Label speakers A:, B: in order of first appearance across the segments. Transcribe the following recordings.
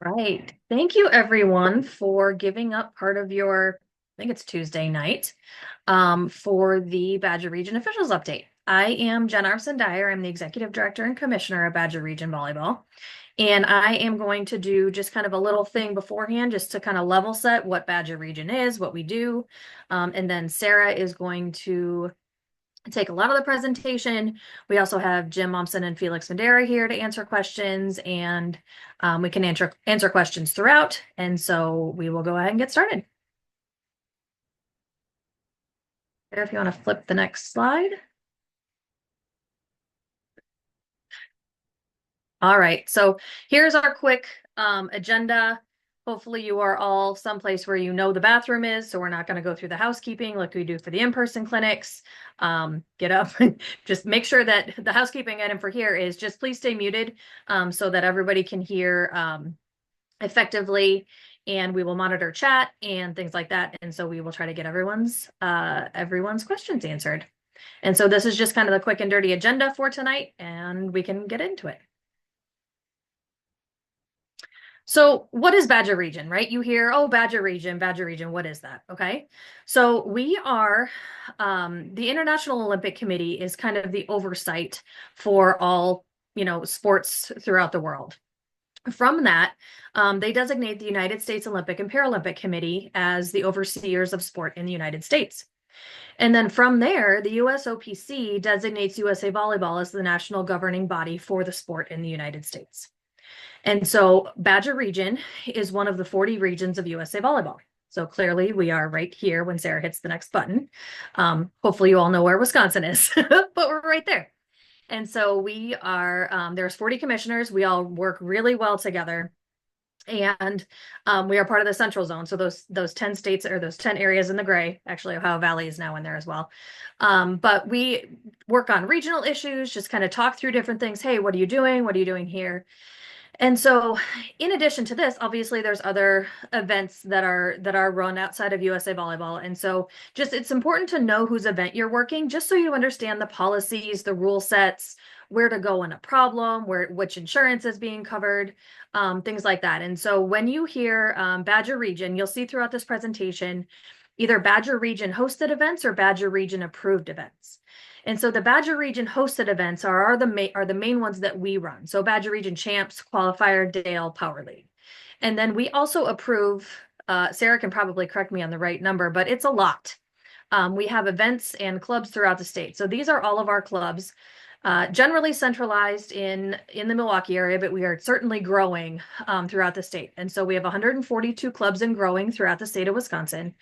A: Right. Thank you everyone for giving up part of your, I think it's Tuesday night, for the Badger Region officials update. I am Jen Armson Dyer. I'm the Executive Director and Commissioner of Badger Region Volleyball. And I am going to do just kind of a little thing beforehand, just to kind of level set what Badger Region is, what we do. And then Sarah is going to take a lot of the presentation. We also have Jim Momsen and Felix Madera here to answer questions, and we can answer questions throughout. And so we will go ahead and get started. If you want to flip the next slide. All right, so here's our quick agenda. Hopefully you are all someplace where you know the bathroom is, so we're not going to go through the housekeeping like we do for the in-person clinics. Get up, just make sure that the housekeeping item for here is just please stay muted so that everybody can hear effectively, and we will monitor chat and things like that. And so we will try to get everyone's questions answered. And so this is just kind of the quick and dirty agenda for tonight, and we can get into it. So what is Badger Region, right? You hear, oh, Badger Region, what is that? Okay. So we are, the International Olympic Committee is kind of the oversight for all, sports throughout the world. From that, they designate the United States Olympic and Paralympic Committee as the overseers of sport in the United States. And then from there, the USOPC designates USA Volleyball as the national governing body for the sport in the United States. And so Badger Region is one of the 40 regions of USA Volleyball. So clearly we are right here when Sarah hits the next button. Hopefully you all know where Wisconsin is, but we're right there. And so we are, there's 40 commissioners. We all work really well together. And we are part of the Central Zone. So those 10 states, or those 10 areas in the gray, actually Ohio Valley is now in there as well. But we work on regional issues, just kind of talk through different things. Hey, what are you doing? What are you doing here? And so in addition to this, obviously there's other events that are run outside of USA Volleyball. And so just it's important to know whose event you're working, just so you understand the policies, the rule sets, where to go in a problem, which insurance is being covered, things like that. And so when you hear Badger Region, you'll see throughout this presentation either Badger Region hosted events or Badger Region approved events. And so the Badger Region hosted events are the main ones that we run. So Badger Region Champs, Qualifier, Dale, Power League. And then we also approve, Sarah can probably correct me on the right number, but it's a lot. We have events and clubs throughout the state. So these are all of our clubs, generally centralized in the Milwaukee area, but we are certainly growing throughout the state. And so we have 142 clubs and growing throughout the state of Wisconsin.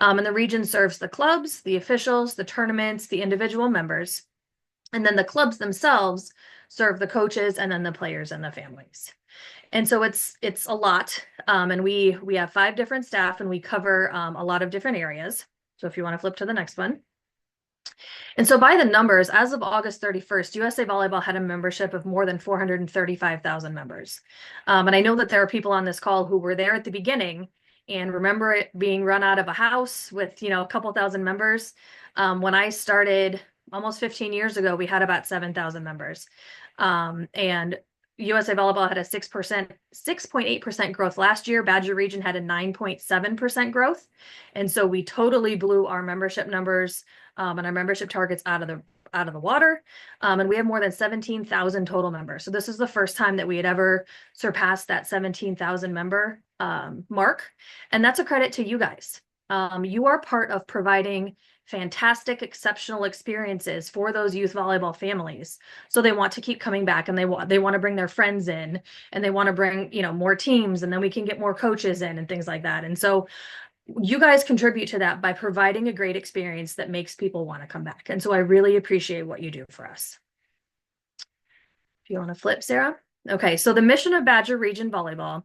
A: And the region serves the clubs, the officials, the tournaments, the individual members. And then the clubs themselves serve the coaches and then the players and the families. And so it's a lot. And we have 5 different staff, and we cover a lot of different areas. So if you want to flip to the next one. And so by the numbers, as of August 31st, USA Volleyball had a membership of more than 435,000 members. And I know that there are people on this call who were there at the beginning and remember it being run out of a house with, a couple thousand members. When I started almost 15 years ago, we had about 7,000 members. And USA Volleyball had a 6.8% growth last year. Badger Region had a 9.7% growth. And so we totally blew our membership numbers and our membership targets out of the water. And we have more than 17,000 total members. So this is the first time that we had ever surpassed that 17,000 member mark. And that's a credit to you guys. You are part of providing fantastic, exceptional experiences for those youth volleyball families. So they want to keep coming back, and they want to bring their friends in, and they want to bring, more teams, and then we can get more coaches in and things like that. And so you guys contribute to that by providing a great experience that makes people want to come back. And so I really appreciate what you do for us. If you want to flip, Sarah. Okay, so the mission of Badger Region Volleyball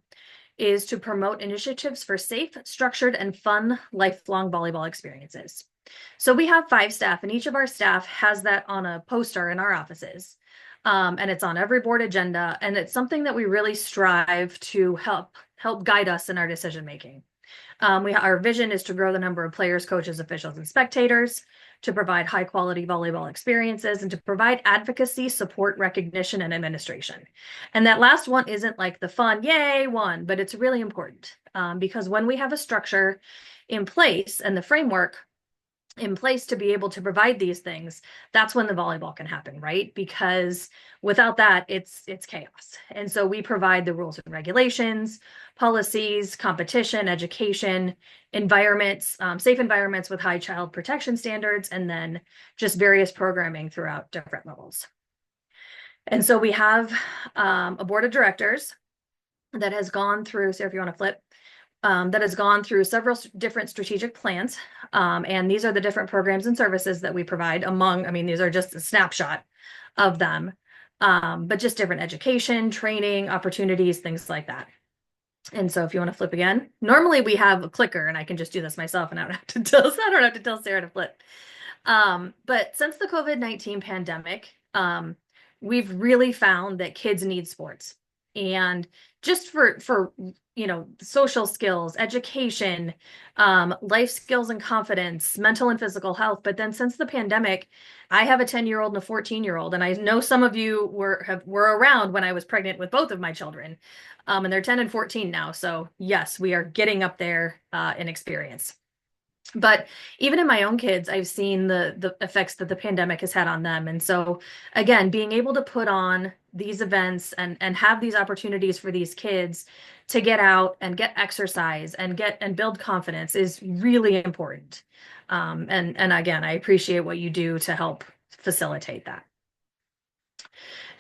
A: is to promote initiatives for safe, structured, and fun lifelong volleyball experiences. So we have 5 staff, and each of our staff has that on a poster in our offices. And it's on every board agenda, and it's something that we really strive to help guide us in our decision making. Our vision is to grow the number of players, coaches, officials, and spectators, to provide high quality volleyball experiences, and to provide advocacy, support, recognition, and administration. And that last one isn't like the fun, yay, one, but it's really important because when we have a structure in place and the framework in place to be able to provide these things, that's when the volleyball can happen, right? Because without that, it's chaos. And so we provide the rules and regulations, policies, competition, education, environments, safe environments with high child protection standards, and then just various programming throughout different levels. And so we have a board of directors that has gone through, so if you want to flip, that has gone through several different strategic plans. And these are the different programs and services that we provide among, I mean, these are just a snapshot of them, but just different education, training, opportunities, things like that. And so if you want to flip again, normally we have a clicker and I can just do this myself and I don't have to tell Sarah to flip. But since the COVID-19 pandemic, we've really found that kids need sports. And just for social skills, education, life skills and confidence, mental and physical health. But then since the pandemic, I have a 10-year-old and a 14-year-old, and I know some of you were around when I was pregnant with both of my children, and they're 10 and 14 now. So yes, we are getting up there in experience. But even in my own kids, I've seen the effects that the pandemic has had on them. And so again, being able to put on these events and have these opportunities for these kids to get out and get exercise and build confidence is really important. And again, I appreciate what you do to help facilitate that.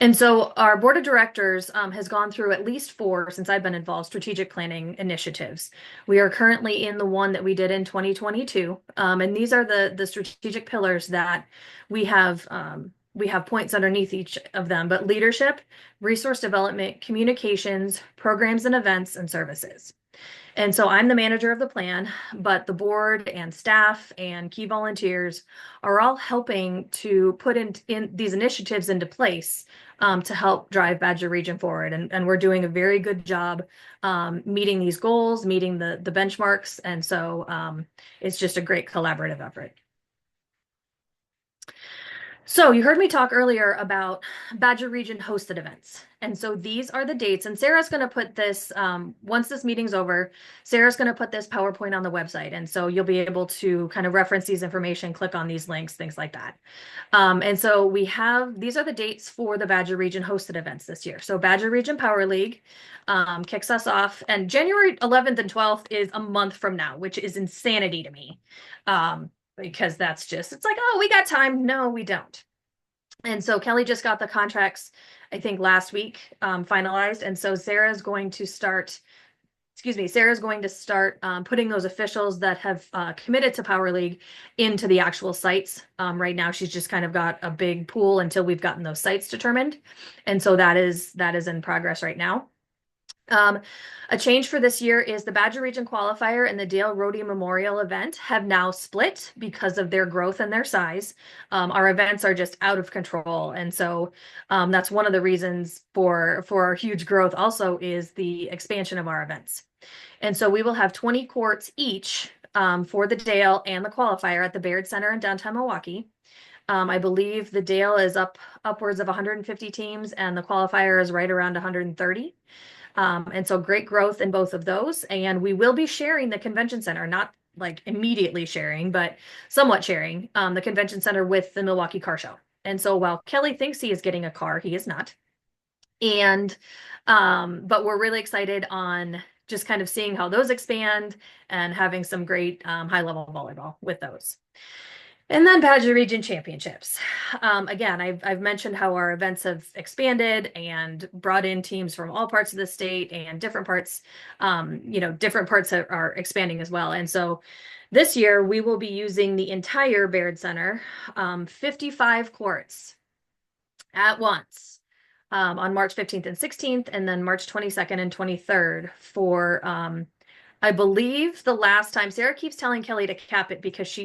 A: And so our board of directors has gone through at least 4, since I've been involved, strategic planning initiatives. We are currently in the one that we did in 2022. And these are the strategic pillars that we have points underneath each of them, but leadership, resource development, communications, programs and events, and services. And so I'm the manager of the plan, but the board and staff and key volunteers are all helping to put in these initiatives into place to help drive Badger Region forward. And we're doing a very good job meeting these goals, meeting the benchmarks. And so it's just a great collaborative effort. So you heard me talk earlier about Badger Region hosted events. And so these are the dates, and Sarah's going to put this, once this meeting's over, Sarah's going to put this PowerPoint on the website. And so you'll be able to kind of reference these information, click on these links, things like that. And so these are the dates for the Badger Region hosted events this year. So Badger Region Power League kicks us off, and January 11th and 12th is a month from now, which is insanity to me. Because that's just, it's like, oh, we got time. No, we don't. And so Kelly just got the contracts, I think last week, finalized. And so Sarah's going to start putting those officials that have committed to Power League into the actual sites. Right now, she's just kind of got a big pool until we've gotten those sites determined. And so that is in progress right now. A change for this year is the Badger Region Qualifier and the Dale Rohde Memorial event have now split because of their growth and their size. Our events are just out of control. And so that's one of the reasons for our huge growth also is the expansion of our events. And so we will have 20 courts each for the Dale and the Qualifier at the Baird Center in downtown Milwaukee. I believe the Dale is upwards of 150 teams and the Qualifier is right around 130. And so great growth in both of those. And we will be sharing the convention center, not like immediately sharing, but somewhat sharing the convention center with the Milwaukee Car Show. And so while Kelly thinks he is getting a car, he is not. And but we're really excited on just kind of seeing how those expand and having some great high level volleyball with those. And then Badger Region Championships. Again, I've mentioned how our events have expanded and brought in teams from all parts of the state and different parts, different parts are expanding as well. And so this year we will be using the entire Baird Center, 55 courts at once on March 15th and 16th, and then March 22nd and 23rd for I believe the last time, Sarah keeps telling Kelly to cap it because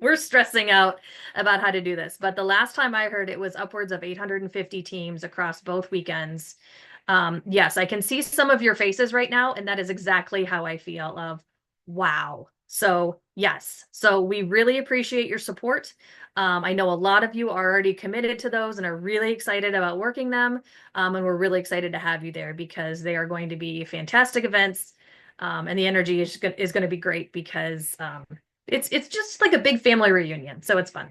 A: we're stressing out about how to do this. But the last time I heard it was upwards of 850 teams across both weekends. Yes, I can see some of your faces right now. And that is exactly how I feel of, wow, So yes, so we really appreciate your support. I know a lot of you are already committed to those and are really excited about working them. And we're really excited to have you there because they are going to be fantastic events. And the energy is going to be great because it's just like a big family reunion. So it's fun.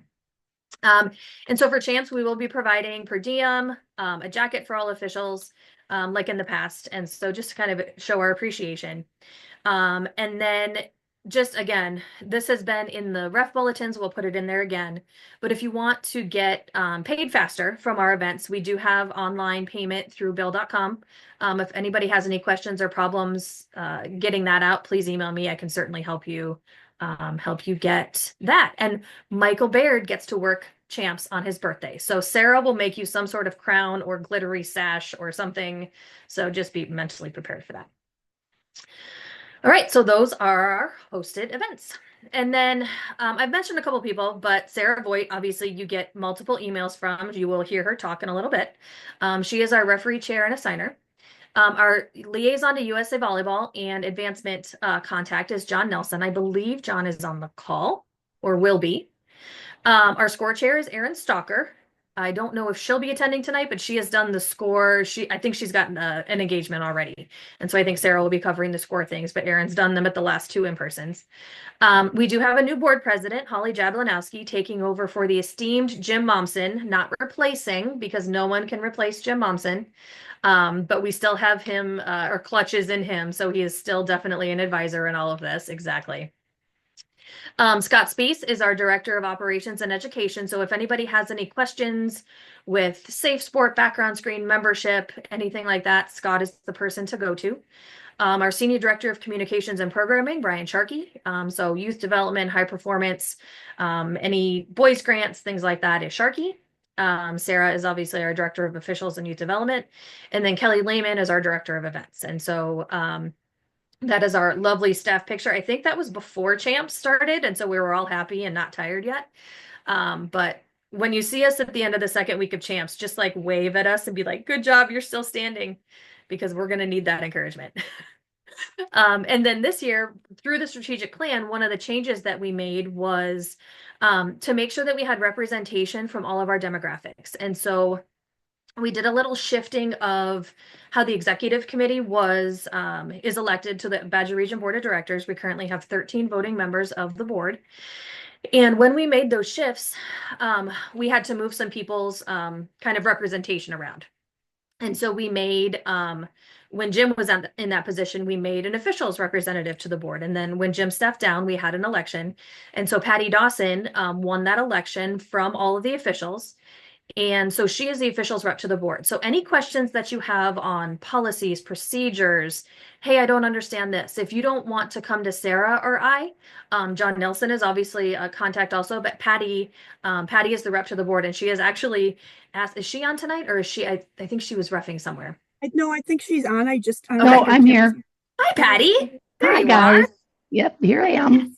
A: And so for champs, we will be providing per diem, a jacket for all officials, like in the past. And so just to kind of show our appreciation. And then just again, this has been in the ref bulletins. We'll put it in there again. But if you want to get paid faster from our events, we do have online payment through bill.com. If anybody has any questions or problems getting that out, please email me. I can certainly help you get that. And Michael Baird gets to work champs on his birthday. So Sarah will make you some sort of crown or glittery sash or something. So just be mentally prepared for that. All right, so those are our hosted events. And then I've mentioned a couple people, but Sarah Voigt, obviously you get multiple emails from. You will hear her talk in a little bit. She is our referee chair and assigner. Our liaison to USA Volleyball and advancement contact is John Nelson. I believe John is on the call or will be. Our score chair is Erin Stalker. I don't know if she'll be attending tonight, but she has done the score. I think she's gotten an engagement already. And so I think Sarah will be covering the score things, but Erin's done them at the last two in-persons. We do have a new board president, Holly Jablanowski, taking over for the esteemed Jim Momsen, not replacing because no one can replace Jim Momsen. But we still have him, or clutches in him. So he is still definitely an advisor in all of this. Exactly. Scott Spees is our Director of Operations and Education. So if anybody has any questions with Safe Sport, background screen, membership, anything like that, Scott is the person to go to. Our Senior Director of Communications and Programming, Brian Sharkey. So youth development, high performance, any boys grants, things like that is Sharkey. Sarah is obviously our Director of Officials and Youth Development. And then Kelly Lehman is our Director of Events. And so that is our lovely staff picture. I think that was before champs started, and so we were all happy and not tired yet. But when you see us at the end of the second week of champs, just like wave at us and be like, good job, you're still standing, because we're going to need that encouragement. And then this year, through the strategic plan, one of the changes that we made was to make sure that we had representation from all of our demographics. And so we did a little shifting of how the executive committee is elected to the Badger Region Board of Directors. We currently have 13 voting members of the board. And when we made those shifts, we had to move some people's kind of representation around. And so we made, when Jim was in that position, we made an officials representative to the board. And then when Jim stepped down, we had an election. And so Patty Dawson won that election from all of the officials. And so she is the officials rep to the board. So any questions that you have on policies, procedures, hey, I don't understand this. If you don't want to come to Sarah or I, John Nelson is obviously a contact also, but Patty is the rep to the board. And she has actually asked, is she on tonight or is she, I think she was reffing somewhere.
B: No, I think she's on.
C: Oh, I'm here.
A: Hi, Patty. There
C: Hi,
A: you
C: guys.
A: are.
C: Yep, here I am.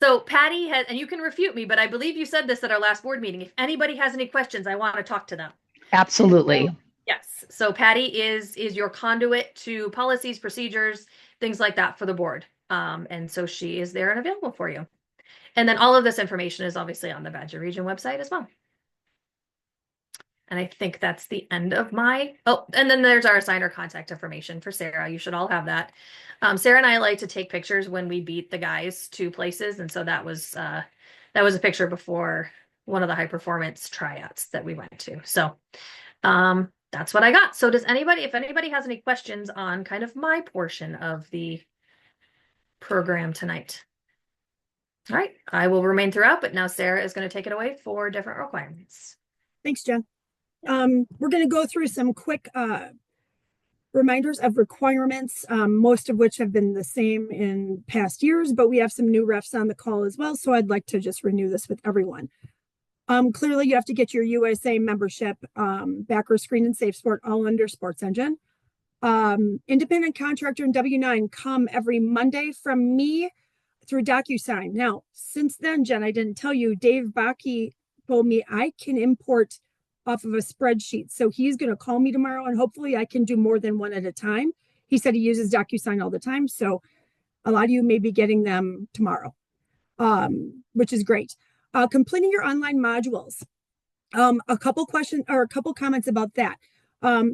A: So Patty has, and you can refute me, but I believe you said this at our last board meeting. If anybody has any questions, I want to talk to them.
C: Absolutely.
A: Yes. So Patty is your conduit to policies, procedures, things like that for the board. And so she is there and available for you. And then all of this information is obviously on the Badger Region website as well. And I think that's the end of and then there's our assigner contact information for Sarah. You should all have that. Sarah and I like to take pictures when we beat the guys to places. And so that was a picture before one of the high performance tryouts that we went to. So that's what I got. So if anybody has any questions on kind of my portion of the program tonight. All right, I will remain throughout, but now Sarah is going to take it away for different requirements.
B: Thanks, Jen. We're going to go through some quick reminders of requirements, most of which have been the same in past years, but we have some new refs on the call as well. So I'd like to just renew this with everyone. Clearly, you have to get your USA membership, backer screen and Safe Sport, all under Sports Engine. Independent contractor and W-9 come every Monday from me through DocuSign. Now, since then, Jen, I didn't tell you, Dave Bakke told me I can import off of a spreadsheet. So he's going to call me tomorrow and hopefully I can do more than one at a time. He said he uses DocuSign all the time. So A lot of you may be getting them tomorrow, which is great. Completing your online modules. A couple questions or a couple comments about that.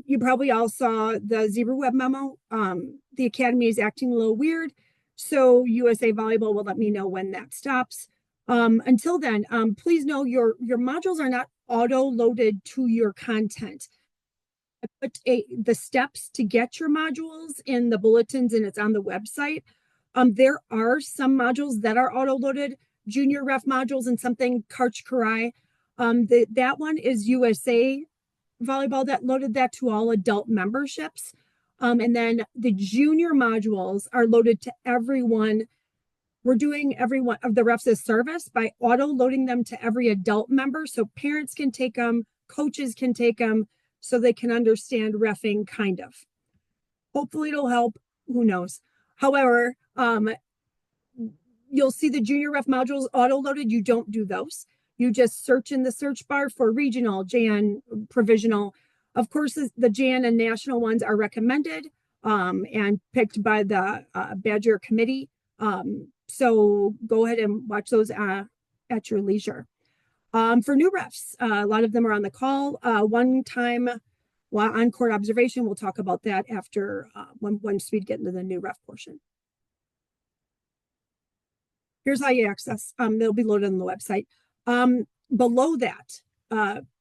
B: You probably all saw the Zebra Web memo. The Academy is acting a little weird, so USA Volleyball will let me know when that stops. Until then, please know your modules are not auto-loaded to your content. I put the steps to get your modules in the bulletins, and it's on the website. There are some modules that are auto-loaded, junior ref modules and something, Karch Karai. That one is USA Volleyball that loaded that to all adult memberships. And then the junior modules are loaded to everyone. We're doing every one of the refs as service by auto loading them to every adult member. So parents can take them, coaches can take them, so they can understand reffing kind of. Hopefully it'll help, who knows. However, you'll see the junior ref modules auto-loaded. You don't do those. You just search in the search bar for regional, JAN, provisional. Of course, the JAN and national ones are recommended and picked by the Badger committee. So go ahead and watch those at your leisure. For new refs, a lot of them are on the call. One time while on court observation, we'll talk about that after once we get into the new ref portion. Here's how you access. They'll be loaded on the website. Below that,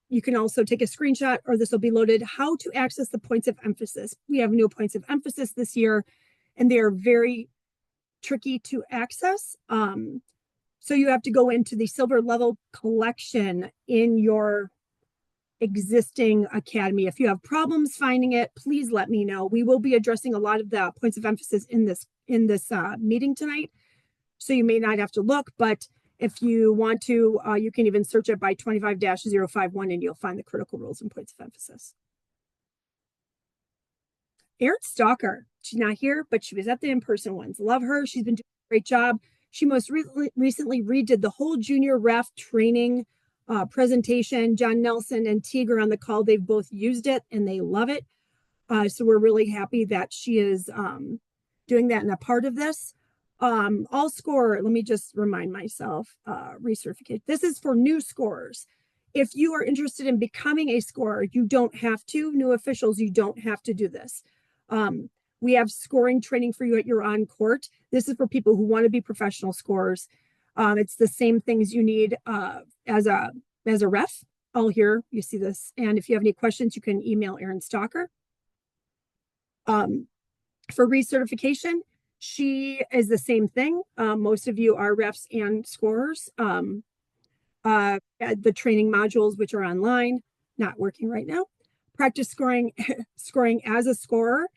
B: you can also take a screenshot, or this will be loaded, how to access the points of emphasis. We have new points of emphasis this year, and they are very tricky to access. So you have to go into the silver level collection in your existing academy. If you have problems finding it, please let me know. We will be addressing a lot of the points of emphasis in this meeting tonight. So you may not have to look, but if you want to, you can even search it by 25-051 and you'll find the critical rules and points of emphasis. Erin Stalker, she's not here, but she was at the in-person ones. Love her. She's been doing a great job. She most recently redid the whole junior ref training presentation. John Nelson and Teague are on the call. They've both used it and they love it. So we're really happy that she is doing that and a part of this. All score, let me just remind myself, recertificate. This is for new scorers. If you are interested in becoming a scorer, you don't have to. New officials, you don't have to do this. We have scoring training for you at your on court. This is for people who want to be professional scorers. It's the same things you need as a ref. All here, you see this. And if you have any questions, you can email Erin Stalker. For recertification, she is the same thing. Most of you are refs and scorers. The training modules, which are online, not working right now. Practice scoring as a scorer.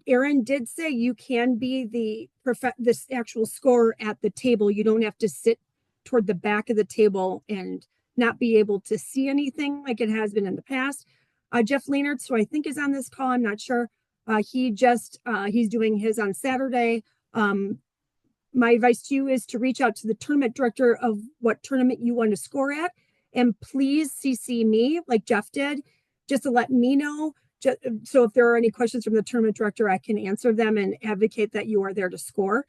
B: Erin did say you can be this actual scorer at the table. You don't have to sit toward the back of the table and not be able to see anything like it has been in the past. Jeff Leonard, who I think is on this call, I'm not sure. He's doing his on Saturday. My advice to you is to reach out to the tournament director of what tournament you want to score at. And please CC me like Jeff did, just to let me know. So if there are any questions from the tournament director, I can answer them and advocate that you are there to score.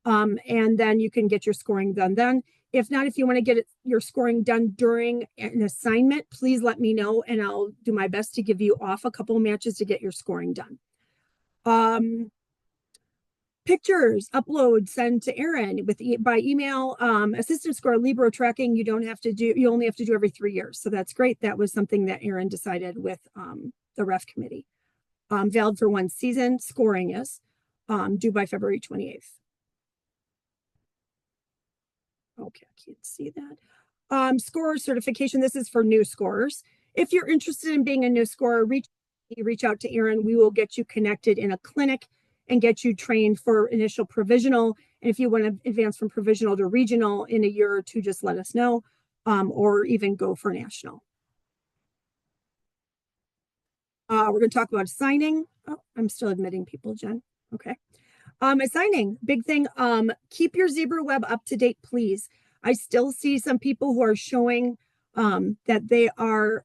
B: And then you can get your scoring done then. If not, if you want to get your scoring done during an assignment, please let me know and I'll do my best to give you off a couple of matches to get your scoring done. Pictures, upload, send to Erin by email. Assistant score, Libero tracking, you only have to do every 3 years. So that's great. That was something that Erin decided with the ref committee. Valid for 1 season, scoring is due by February 28th. Okay, I can't see that. Scorer certification, this is for new scorers. If you're interested in being a new scorer, reach out to Erin. We will get you connected in a clinic and get you trained for initial provisional. And if you want to advance from provisional to regional in a year or two, just let us know, or even go for national. We're going to talk about assigning. Oh, I'm still admitting people, Jen. Okay. Assigning, big thing. Keep your Zebra Web up to date, please. I still see some people who are showing that they are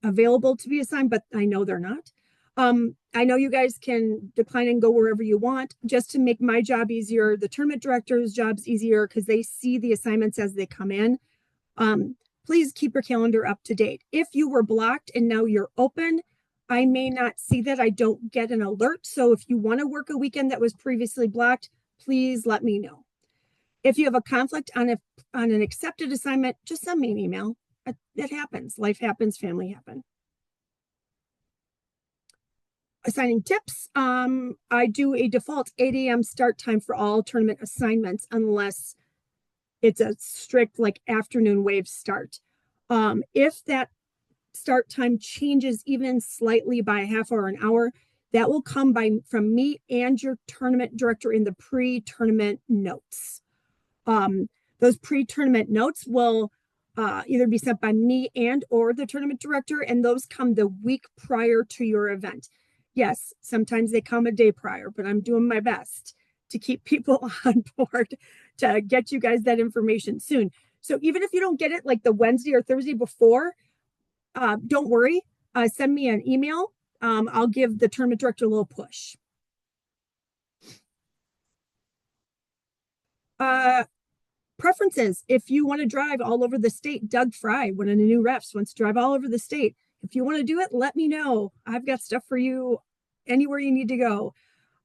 B: available to be assigned, but I know they're not. I know you guys can decline and go wherever you want. Just to make my job easier, the tournament director's job's easier because they see the assignments as they come in. Please keep your calendar up to date. If you were blocked and now you're open, I may not see that. I don't get an alert. So if you want to work a weekend that was previously blocked, please let me know. If you have a conflict on an accepted assignment, just send me an email. It happens. Life happens. Family happen. Assigning tips. I do a default 8 a.m. start time for all tournament assignments unless it's a strict like afternoon wave start. If that start time changes even slightly by a half hour, an hour, that will come from me and your tournament director in the pre-tournament notes. Those pre-tournament notes will either be sent by me and or the tournament director, and those come the week prior to your event. Yes, sometimes they come a day prior, but I'm doing my best to keep people on board to get you guys that information soon. So even if you don't get it like the Wednesday or Thursday before, don't worry. Send me an email. I'll give the tournament director a little push. Preferences. If you want to drive all over the state, Doug Fry, one of the new refs, wants to drive all over the state. If you want to do it, let me know. I've got stuff for you anywhere you need to go.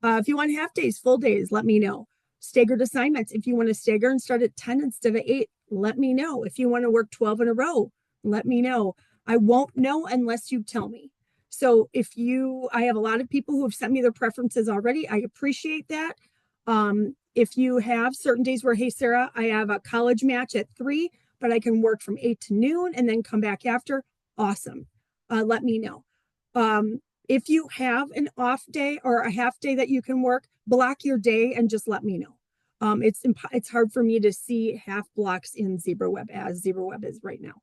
B: If you want half days, full days, let me know. Staggered assignments. If you want to stagger and start at 10 instead of 8, let me know. If you want to work 12 in a row, let me know. I won't know unless you tell me. So I have a lot of people who have sent me their preferences already. I appreciate that. If you have certain days where, hey, Sarah, I have a college match at 3, but I can work from 8 to noon and then come back after. Awesome. Let me know. If you have an off day or a half day that you can work, block your day and just let me know. It's hard for me to see half blocks in ZebraWeb as ZebraWeb is right now.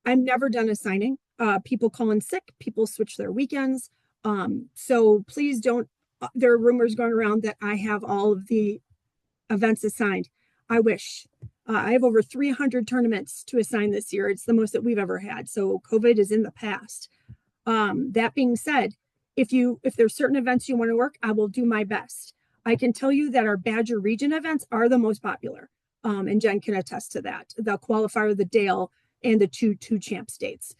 B: I've never done assigning. People call in sick, people switch their weekends. So please don't, there are rumors going around that I have all of the events assigned. I wish. I have over 300 tournaments to assign this year. It's the most that we've ever had. So COVID is in the past. That being said, if there's certain events you want to work, I will do my best. I can tell you that our Badger region events are the most popular. And Jen can attest to that. The qualifier, the Dale, and the two champ states.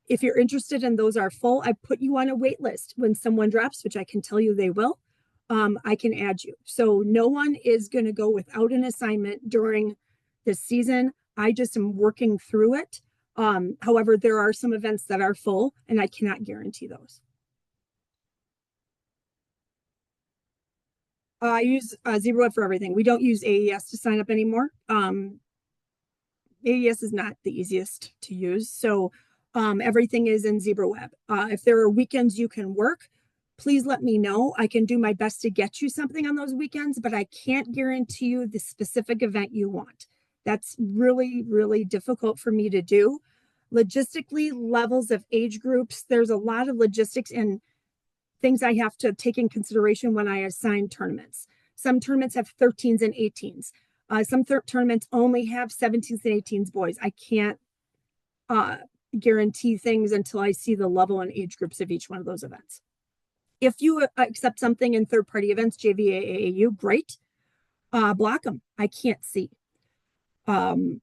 B: If you're interested and those are full, I put you on a wait list. When someone drops, which I can tell you they will, I can add you. So no one is going to go without an assignment during this season. I just am working through it. However, there are some events that are full and I cannot guarantee those. I use ZebraWeb for everything. We don't use AES to sign up anymore. AES is not the easiest to use. So everything is in ZebraWeb. If there are weekends you can work, please let me know. I can do my best to get you something on those weekends, but I can't guarantee you the specific event you want. That's really, really difficult for me to do. Logistically, levels of age groups, there's a lot of logistics and things I have to take in consideration when I assign tournaments. Some tournaments have 13s and 18s. Some tournaments only have 17s and 18s boys. I can't guarantee things until I see the level and age groups of each one of those events. If you accept something in third-party events, JVA, AAU, great. Block them. I can't see. Sorry.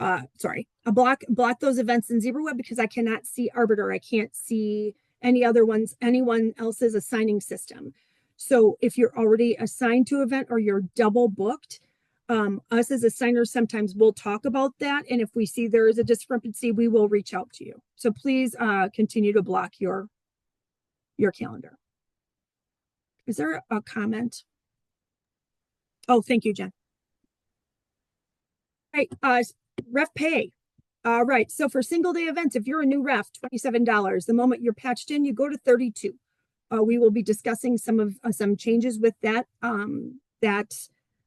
B: I block those events in ZebraWeb because I cannot see Arbiter. I can't see any other ones, anyone else's assigning system. So if you're already assigned to an event or you're double booked, us as assigners sometimes will talk about that. And if we see there is a discrepancy, we will reach out to you. So please continue to block your calendar. Is there a comment? Oh, thank you, Jen. Right, ref pay. All right, so for single day events, if you're a new ref, $27. The moment you're patched in, you go to $32. We will be discussing some changes with that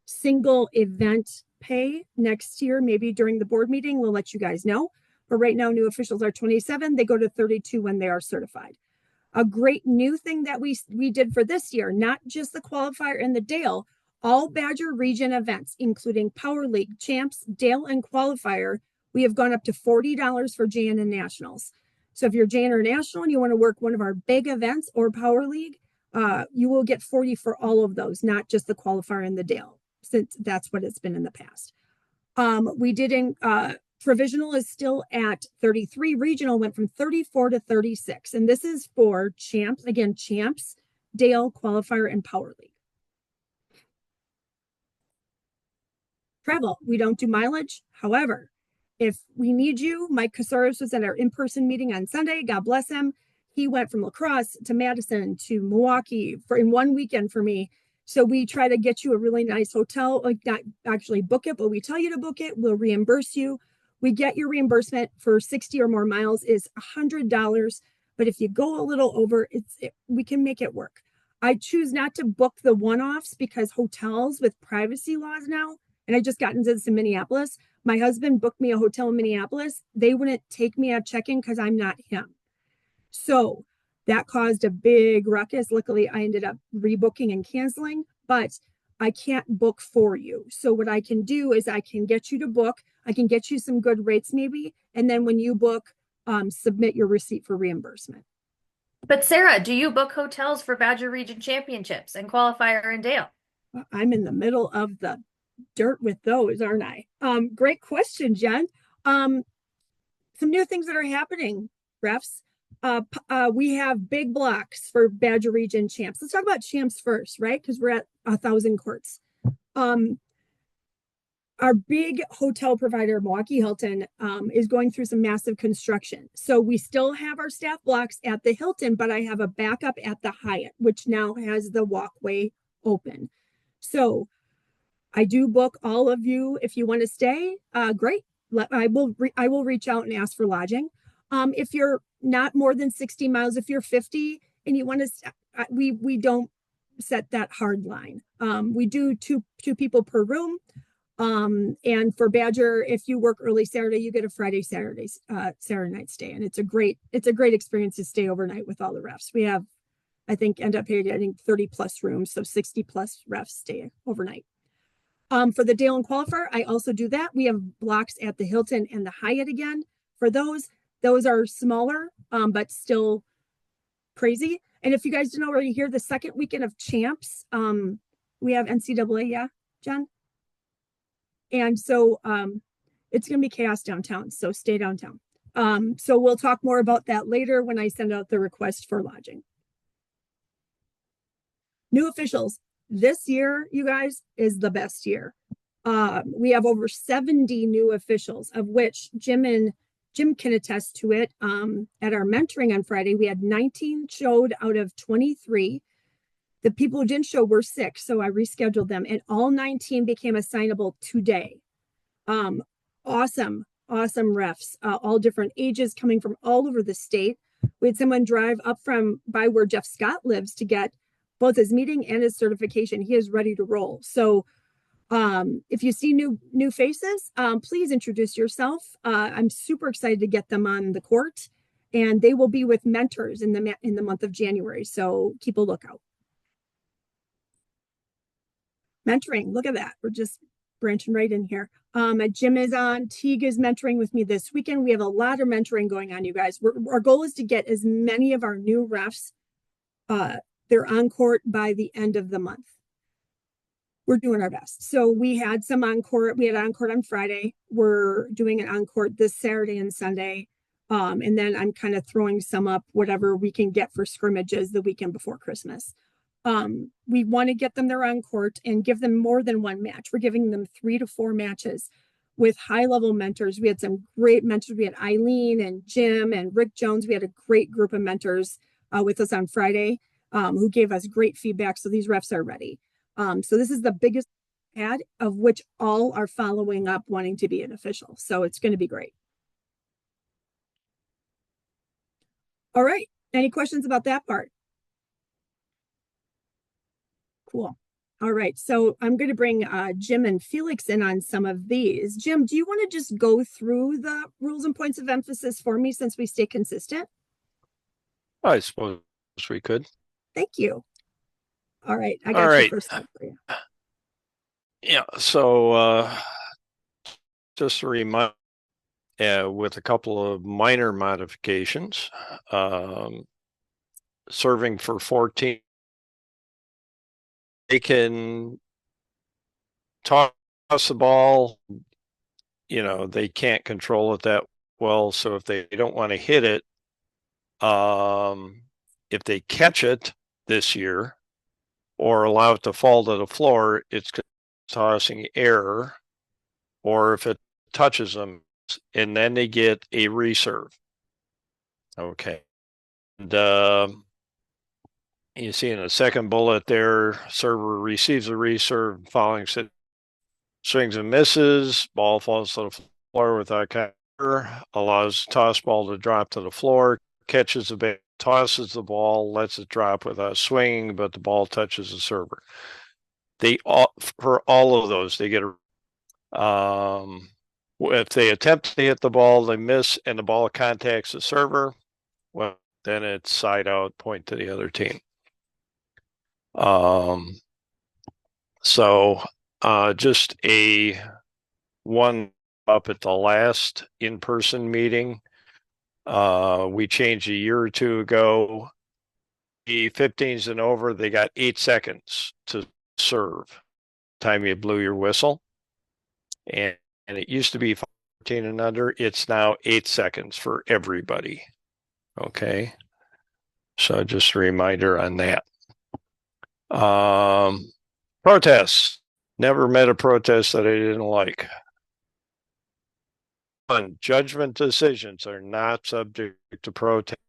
B: single event pay next year, maybe during the board meeting. We'll let you guys know. But right now, new officials are $27. They go to $32 when they are certified. A great new thing that we did for this year, not just the qualifier and the Dale, all Badger region events, including Power League, Champs, Dale, and Qualifier, We have gone up to $40 for JN Nationals. So if you're JN National and you want to work one of our big events or Power League, you will get 40 for all of those, not just the qualifier and the Dale, since that's what it's been in the past. We did in provisional is still at 33. Regional went from 34 to 36. And this is for champs, again, champs, Dale, qualifier, and Power League. Travel, we don't do mileage. However, if we need you, Mike Casares was at our in-person meeting on Sunday. God bless him. He went from La Crosse to Madison to Milwaukee in one weekend for me. So we try to get you a really nice hotel, like not actually book it, but we tell you to book it. We'll reimburse you. We get your reimbursement for 60 or more miles is $100. But if you go a little over, we can make it work. I choose not to book the one-offs because hotels with privacy laws now, and I just got into this in Minneapolis. My husband booked me a hotel in Minneapolis. They wouldn't take me at check-in because I'm not him. So that caused a big ruckus. Luckily, I ended up rebooking and canceling, but I can't book for you. So what I can do is I can get you to book. I can get you some good rates maybe. And then when you book, submit your receipt for reimbursement.
A: But Sarah, do you book hotels for Badger Region Championships and qualifier and Dale?
B: I'm in the middle of the dirt with those, aren't I? Great question, Jen. Some new things that are happening, refs. We have big blocks for Badger Region champs. Let's talk about champs first, right? Because we're at 1,000 courts. Our big hotel provider, Milwaukee Hilton, is going through some massive construction. So we still have our staff blocks at the Hilton, but I have a backup at the Hyatt, which now has the walkway open. So I do book all of you. If you want to stay, great. I will reach out and ask for lodging. If you're not more than 60 miles, if you're 50 and you want to, we don't set that hard line. We do two people per room. And for Badger, if you work early Saturday, you get a Saturday night stay. And it's a great experience to stay overnight with all the refs. We have, I think, end up getting 30 plus rooms. So 60 plus refs stay overnight. For the Dale and qualifier, I also do that. We have blocks at the Hilton and the Hyatt again. For those are smaller, but still crazy. And if you guys didn't already hear, the second weekend of champs, we have NCAA, yeah, Jen? And so it's going to be chaos downtown. So stay downtown. So we'll talk more about that later when I send out the request for lodging. New officials. This year, you guys, is the best year. We have over 70 new officials, of which Jim can attest to it. At our mentoring on Friday, we had 19 showed out of 23. The people who didn't show were sick, so I rescheduled them, and all 19 became assignable today. Awesome refs, all different ages coming from all over the state. We had someone drive up from by where Jeff Scott lives to get both his meeting and his certification. He is ready to roll. So if you see new faces, please introduce yourself. I'm super excited to get them on the court, and they will be with mentors in the month of January. So keep a lookout. Mentoring, look at that. We're just branching right in here. Jim is on. Teague is mentoring with me this weekend. We have a lot of mentoring going on, you guys. Our goal is to get as many of our new refs, they're on court by the end of the month. We're doing our best. So we had some on court. We had on court on Friday. We're doing an on court this Saturday and Sunday. And then I'm kind of throwing some up, whatever we can get for scrimmages the weekend before Christmas. We want to get them there on court and give them more than one match. We're giving them 3 to 4 matches with high-level mentors. We had some great mentors. We had Eileen and Jim and Rick Jones. We had a great group of mentors with us on Friday who gave us great feedback. So these refs are ready. So this is the biggest ad, of which all are following up wanting to be an official. So it's going to be great. All right. Any questions about that part? Cool. All right. So I'm going to bring Jim and Felix in on some of these. Jim, do you want to just go through the rules and points of emphasis for me since we stay consistent?
D: I suppose we could.
B: Thank you. All right. I got your first slide for you.
D: Yeah. So just a reminder, with a couple of minor modifications. Serving for 14, they can toss the ball. They can't control it that well. So if they don't want to hit it, if they catch it this year or allow it to fall to the floor, it's tossing error. Or if it touches them, and then they get a reserve. Okay. And you see in the second bullet there, server receives a reserve following swings and misses, ball falls to the floor without counter, allows toss ball to drop to the floor, catches the bat, tosses the ball, lets it drop without swinging, but the ball touches the server. For all of those, they get a if they attempt to hit the ball, they miss, and the ball contacts the server, well, then it's side out, point to the other team. So just a one up at the last in-person meeting. We changed a year or two ago. The 15s and over, they got 8 seconds to serve. Time you blew your whistle. And it used to be 14 and under. It's now 8 seconds for everybody. Okay. So just a reminder on that. Protests. Never met a protest that I didn't like. Judgment decisions are not subject to protest.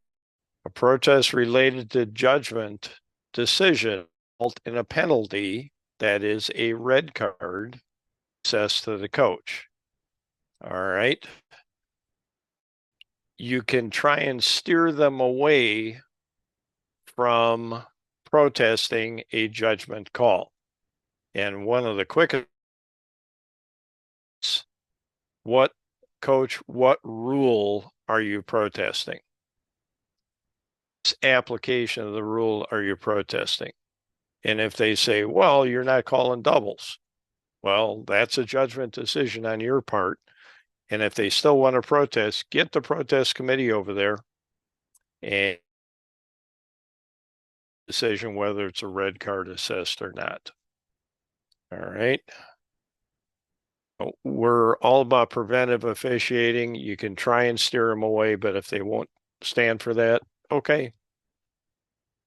D: A protest related to judgment decision result in a penalty, that is a red card, assessed to the coach. All right. You can try and steer them away from protesting a judgment call. And one of the quickest, what rule are you protesting? What application of the rule are you protesting? And if they say, well, you're not calling doubles, well, that's a judgment decision on your part. And if they still want to protest, get the protest committee over there and decision whether it's a red card assessed or not. All right. We're all about preventive officiating. You can try and steer them away, but if they won't stand for that, okay.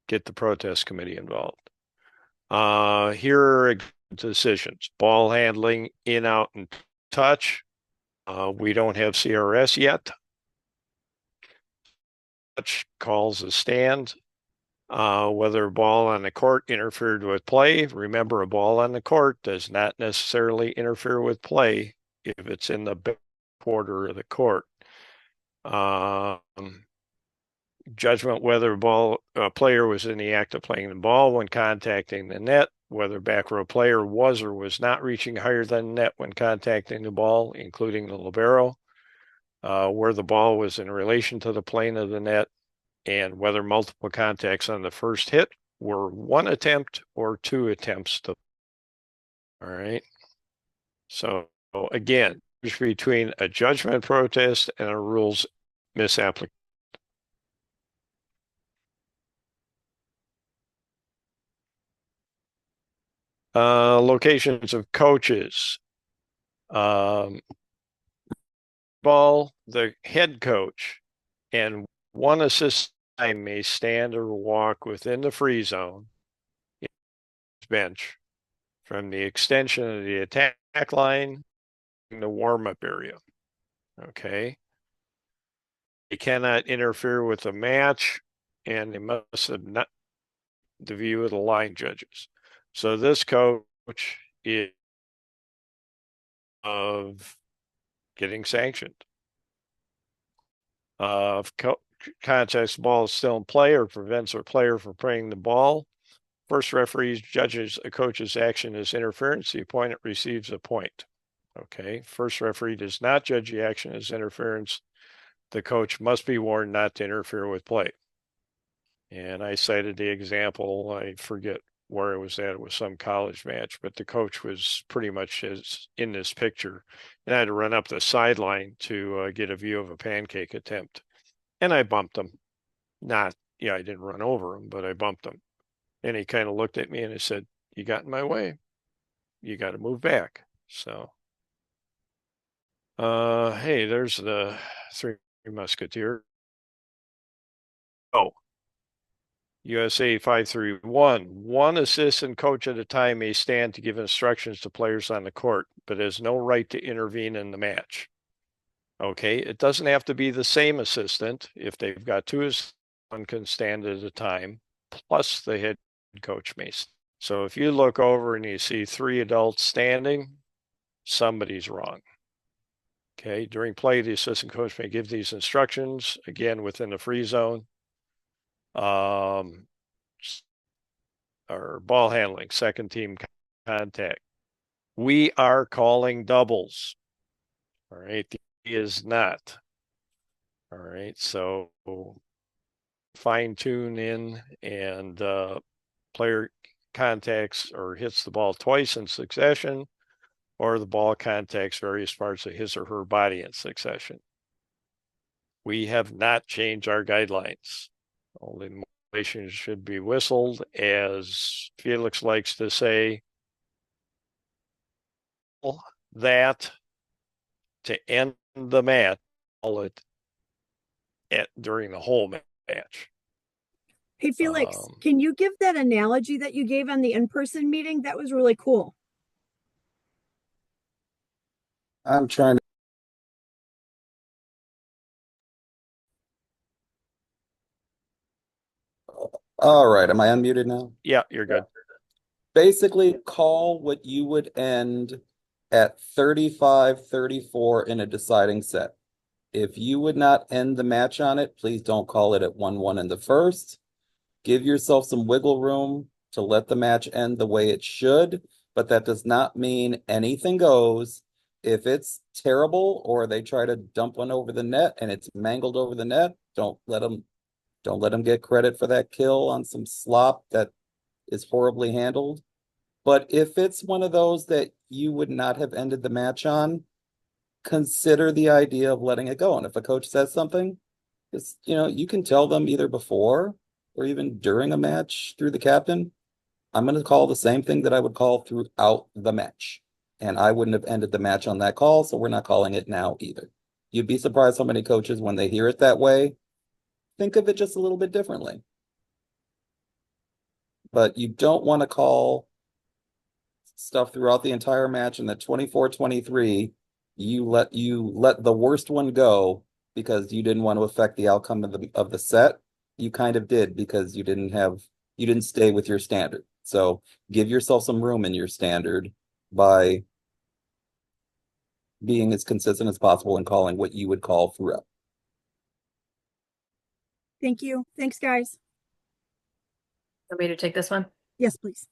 D: Get the protest committee involved. Here are decisions. Ball handling, in, out, and touch. We don't have CRS yet. Touch calls a stand. Whether a ball on the court interfered with play. Remember, a ball on the court does not necessarily interfere with play if it's in the back quarter of the court. Judgment whether a player was in the act of playing the ball when contacting the net, whether back row player was or was not reaching higher than net when contacting the ball, including the libero, where the ball was in relation to the plane of the net, and whether multiple contacts on the first hit were one attempt or 2 attempts to. All right. So again, between a judgment protest and a rules misapplication. Locations of coaches. Ball, the head coach and one assistant may stand or walk within the free zone bench from the extension of the attack line in the warm-up area. Okay. They cannot interfere with the match, and they must have not the view of the line judges. So this coach is of getting sanctioned. If contacts the ball is still in play or prevents a player from playing the ball, first referee judges a coach's action as interference. The opponent receives a point. Okay. First referee does not judge the action as interference. The coach must be warned not to interfere with play. And I cited the example, I forget where it was at. It was some college match, but the coach was pretty much in this picture. And I had to run up the sideline to get a view of a pancake attempt. And I bumped him. I didn't run over him, but I bumped him. And he kind of looked at me and he said, "You got in my way. You got to move back." So, hey, there's the Three Musketeers. Oh, USA 531. One assistant coach at a time may stand to give instructions to players on the court, but has no right to intervene in the match. Okay, it doesn't have to be the same assistant. If they've got two, one can stand at a time, plus the head coach may. So if you look over and you see three adults standing, somebody's wrong. Okay, during play, the assistant coach may give these instructions, again, within the free zone. Or ball handling, second team contact. We are calling doubles. All right, he is not. All right, so fine tune in, and player contacts or hits the ball twice in succession, or the ball contacts various parts of his or her body in succession. We have not changed our guidelines. Only violations should be whistled, as Felix likes to say, that to end the match, call it during the whole match.
B: Hey, Felix, can you give that analogy that you gave on the in-person meeting? That was really cool.
E: I'm trying to. All right, am I unmuted now?
D: Yeah, you're good.
E: Basically, call what you would end at 35-34 in a deciding set. If you would not end the match on it, please don't call it at 1-1 in the first. Give yourself some wiggle room to let the match end the way it should, but that does not mean anything goes. If it's terrible or they try to dump one over the net and it's mangled over the net, don't let them get credit for that kill on some slop that is horribly handled. But if it's one of those that you would not have ended the match on, consider the idea of letting it go. And if a coach says something, you can tell them either before or even during a match through the captain, I'm going to call the same thing that I would call throughout the match. And I wouldn't have ended the match on that call, so we're not calling it now either. You'd be surprised how many coaches, when they hear it that way, think of it just a little bit differently. But you don't want to call stuff throughout the entire match, and the 24-23, you let the worst one go because you didn't want to affect the outcome of the set. You kind of did, because you didn't stay with your standard. So give yourself some room in your standard by being as consistent as possible and calling what you would call throughout.
B: Thank you. Thanks, guys.
A: Want me to take this one?
B: Yes, please.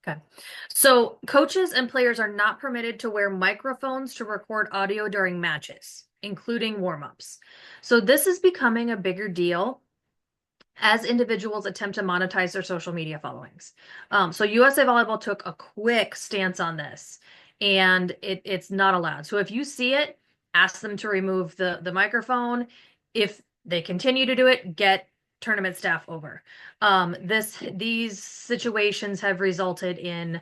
A: Okay. So coaches and players are not permitted to wear microphones to record audio during matches, including warm-ups. So this is becoming a bigger deal as individuals attempt to monetize their social media followings. So USA Volleyball took a quick stance on this, and it's not allowed. So if you see it, ask them to remove the microphone. If they continue to do it, get tournament staff over. These situations have resulted in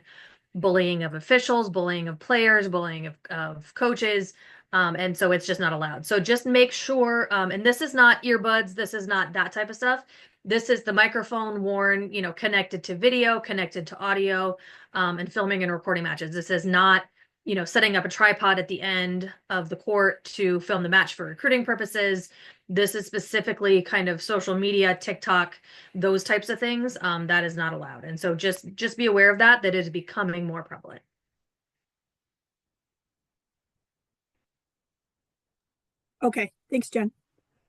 A: bullying of officials, bullying of players, bullying of coaches. And so it's just not allowed. So just make sure, and this is not earbuds, this is not that type of stuff. This is the microphone worn, connected to video, connected to audio, and filming and recording matches. This is not, setting up a tripod at the end of the court to film the match for recruiting purposes. This is specifically kind of social media, TikTok, those types of things. That is not allowed. And so just be aware of that is becoming more prevalent.
B: Okay. Thanks, Jen.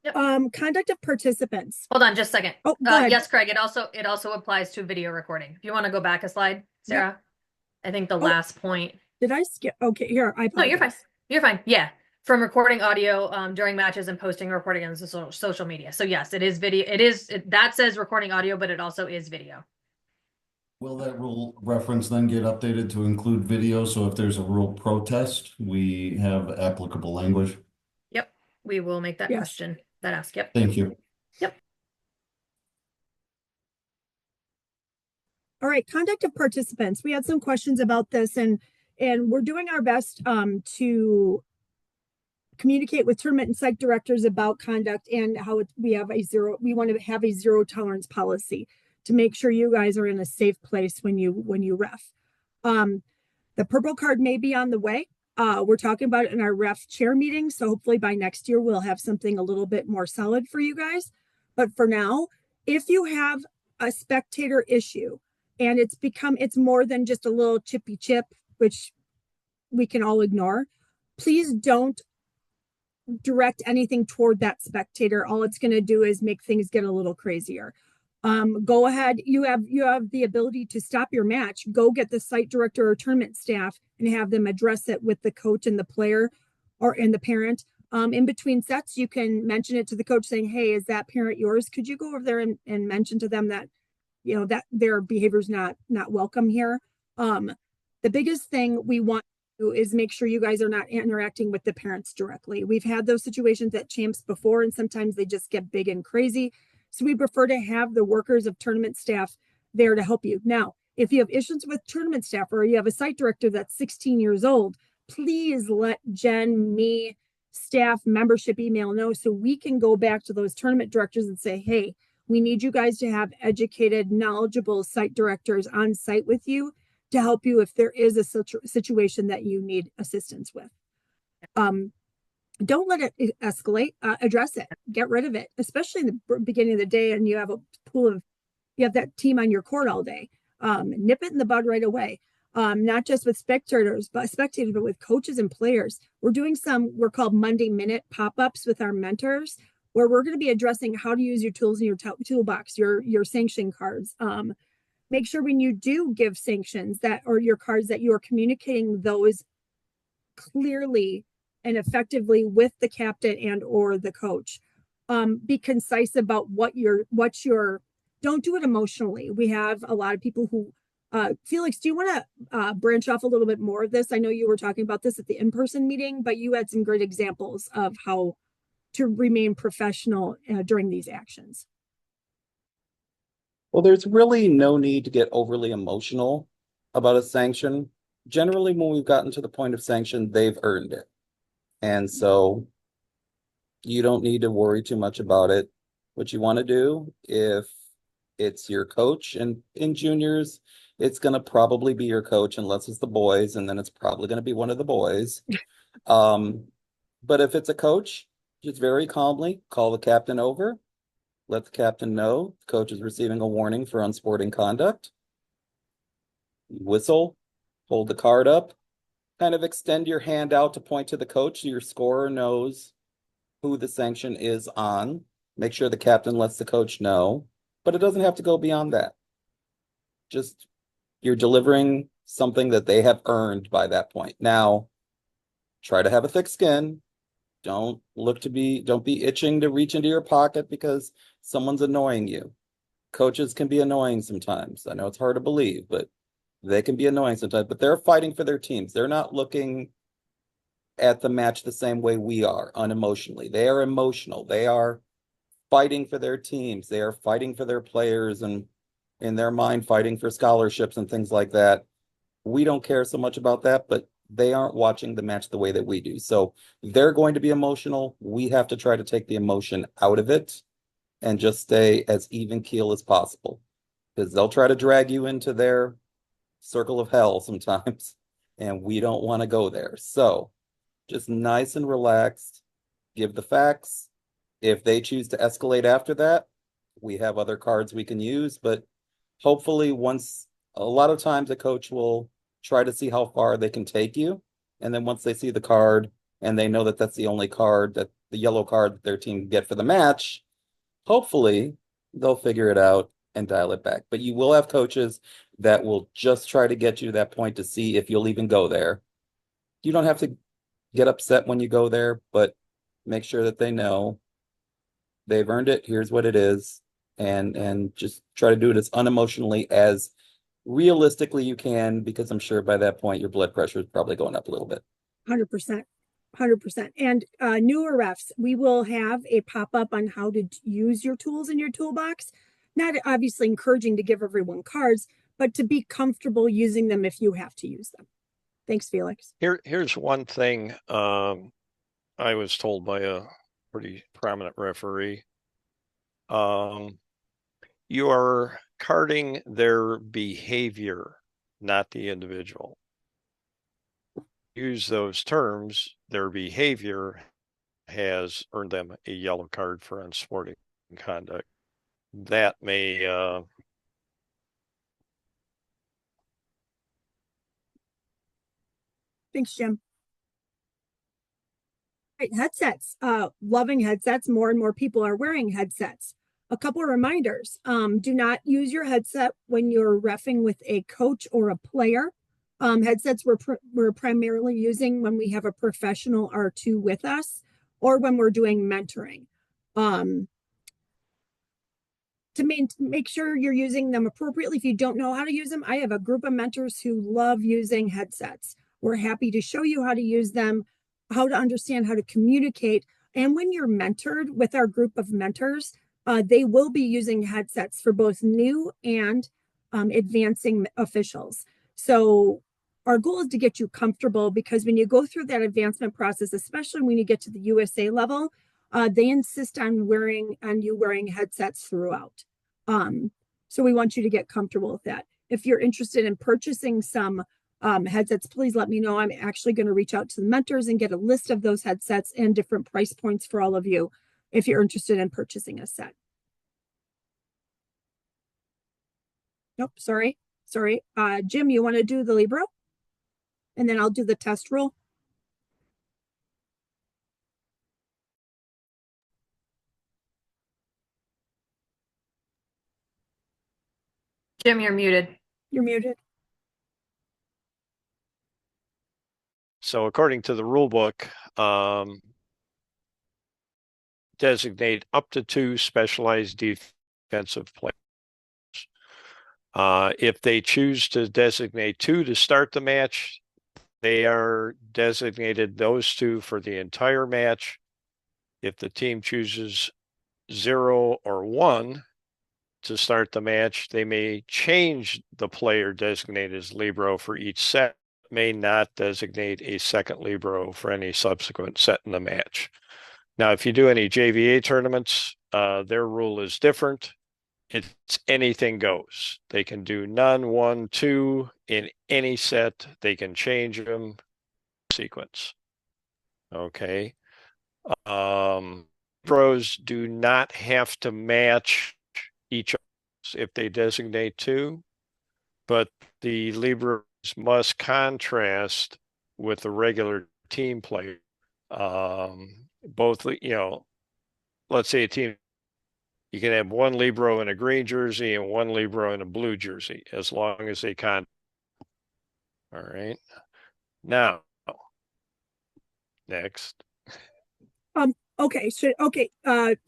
A: Yep.
B: Conduct of participants.
A: Hold on just a second.
B: Oh, go ahead.
A: Yes, Craig, it also applies to video recording. If you want to go back a slide, Sarah, I think the last point.
B: Did I skip? Okay, here.
A: No, you're fine. You're fine. Yeah. From recording audio during matches and posting or reporting on social media. So yes, it is video. That says recording audio, but it also is video.
F: Will that rule reference then get updated to include video? So if there's a rule protest, we have applicable language?
A: Yep, we will make that
B: Yes.
A: question, that ask, yep.
F: Thank you.
B: All right, conduct of participants. We had some questions about this, and we're doing our best to communicate with tournament and site directors about conduct and how we want to have a zero tolerance policy to make sure you guys are in a safe place when you ref. The purple card may be on the way. We're talking about it in our ref chair meeting, so hopefully by next year we'll have something a little bit more solid for you guys. But for now, if you have a spectator issue and it's more than just a little chippy chip, which we can all ignore, please don't direct anything toward that spectator. All it's going to do is make things get a little crazier. Go ahead. You have the ability to stop your match. Go get the site director or tournament staff and have them address it with the coach and the player and the parent. In between sets, you can mention it to the coach saying, hey, is that parent yours? Could you go over there and mention to them that, that their behavior is not welcome here? The biggest thing we want is make sure you guys are not interacting with the parents directly. We've had those situations at champs before, and sometimes they just get big and crazy. So we prefer to have the workers of tournament staff there to help you. Now, if you have issues with tournament staff or you have a site director that's 16 years old, please let Jen, me, staff, membership email know so we can go back to those tournament directors and say, hey, we need you guys to have educated, knowledgeable site directors on site with you to help you if there is a situation that you need assistance with. Don't let it escalate. Address it. Get rid of it, especially in the beginning of the day and you have that team on your court all day. Nip it in the bud right away. Not just with spectators, but with coaches and players. We're called Monday Minute pop-ups with our mentors, where we're going to be addressing how to use your tools in your toolbox, your sanction cards. Make sure when you do give sanctions or your cards that you are communicating those clearly and effectively with the captain and or the coach. Be concise about don't do it emotionally. We have a lot of people who, Felix, do you want to branch off a little bit more of this? I know you were talking about this at the in-person meeting, but you had some great examples of how to remain professional during these actions.
E: Well, there's really no need to get overly emotional about a sanction. Generally, when we've gotten to the point of sanction, they've earned it. And so you don't need to worry too much about it. What you want to do, if it's your coach and in juniors, it's going to probably be your coach unless it's the boys, and then it's probably going to be one of the boys. But if it's a coach, just very calmly call the captain over. Let the captain know the coach is receiving a warning for unsporting conduct. Whistle, hold the card up, kind of extend your hand out to point to the coach so your scorer knows who the sanction is on. Make sure the captain lets the coach know, but it doesn't have to go beyond that. Just you're delivering something that they have earned by that point. Now, try to have a thick skin. Don't be itching to reach into your pocket because someone's annoying you. Coaches can be annoying sometimes. I know it's hard to believe, but they can be annoying sometimes, but they're fighting for their teams. They're not looking at the match the same way we are, unemotionally. They are emotional. They are fighting for their teams. They are fighting for their players and in their mind fighting for scholarships and things like that. We don't care so much about that, but they aren't watching the match the way that we do. So they're going to be emotional. We have to try to take the emotion out of it and just stay as even keel as possible, because they'll try to drag you into their circle of hell sometimes, and we don't want to go there. So just nice and relaxed, give the facts. If they choose to escalate after that, we have other cards we can use, but hopefully a lot of times a coach will try to see how far they can take you. And then once they see the card and they know that that's the only card, that the yellow card that their team can get for the match, hopefully they'll figure it out and dial it back. But you will have coaches that will just try to get you to that point to see if you'll even go there. You don't have to get upset when you go there, but make sure that they know they've earned it. Here's what it is. And just try to do it as unemotionally as realistically you can, because I'm sure by that point your blood pressure is probably going up a little bit.
B: 100%. 100%. And newer refs, we will have a pop-up on how to use your tools in your toolbox. Not obviously encouraging to give everyone cards, but to be comfortable using them if you have to use them. Thanks, Felix.
D: Here's one thing I was told by a pretty prominent referee. You are carding their behavior, not the individual. Use those terms, their behavior has earned them a yellow card for unsporting conduct. That may
B: Thanks, Jim. Right, headsets. Loving headsets. More and more people are wearing headsets. A couple of reminders. Do not use your headset when you're reffing with a coach or a player. Headsets we're primarily using when we have a professional R2 with us or when we're doing mentoring. To make sure you're using them appropriately. If you don't know how to use them, I have a group of mentors who love using headsets. We're happy to show you how to use them, how to understand how to communicate. And when you're mentored with our group of mentors, they will be using headsets for both new and advancing officials. So our goal is to get you comfortable, because when you go through that advancement process, especially when you get to the USA level, they insist on you wearing headsets throughout. So we want you to get comfortable with that. If you're interested in purchasing some headsets, please let me know. I'm actually going to reach out to the mentors and get a list of those headsets and different price points for all of you if you're interested in purchasing a set. Nope, sorry. Jim, you want to do the Libero? And then I'll do the test rule.
A: Jim, you're muted.
B: You're muted.
D: So according to the rule book, designate up to 2 specialized defensive players. If they choose to designate 2 to start the match, they are designated those 2 for the entire match. If the team chooses 0 or 1 to start the match, they may change the player designated as Libero for each set, may not designate a second Libero for any subsequent set in the match. Now, if you do any JVA tournaments, their rule is different. It's anything goes. They can do none, 1, 2 in any set. They can change them sequence. Okay. Pros do not have to match each other if they designate 2, but the Liberos must contrast with the regular team player. Both, let's say a team, you can have 1 Libero in a green jersey and 1 Libero in a blue jersey, as long as they All right. Now, next.
B: Okay.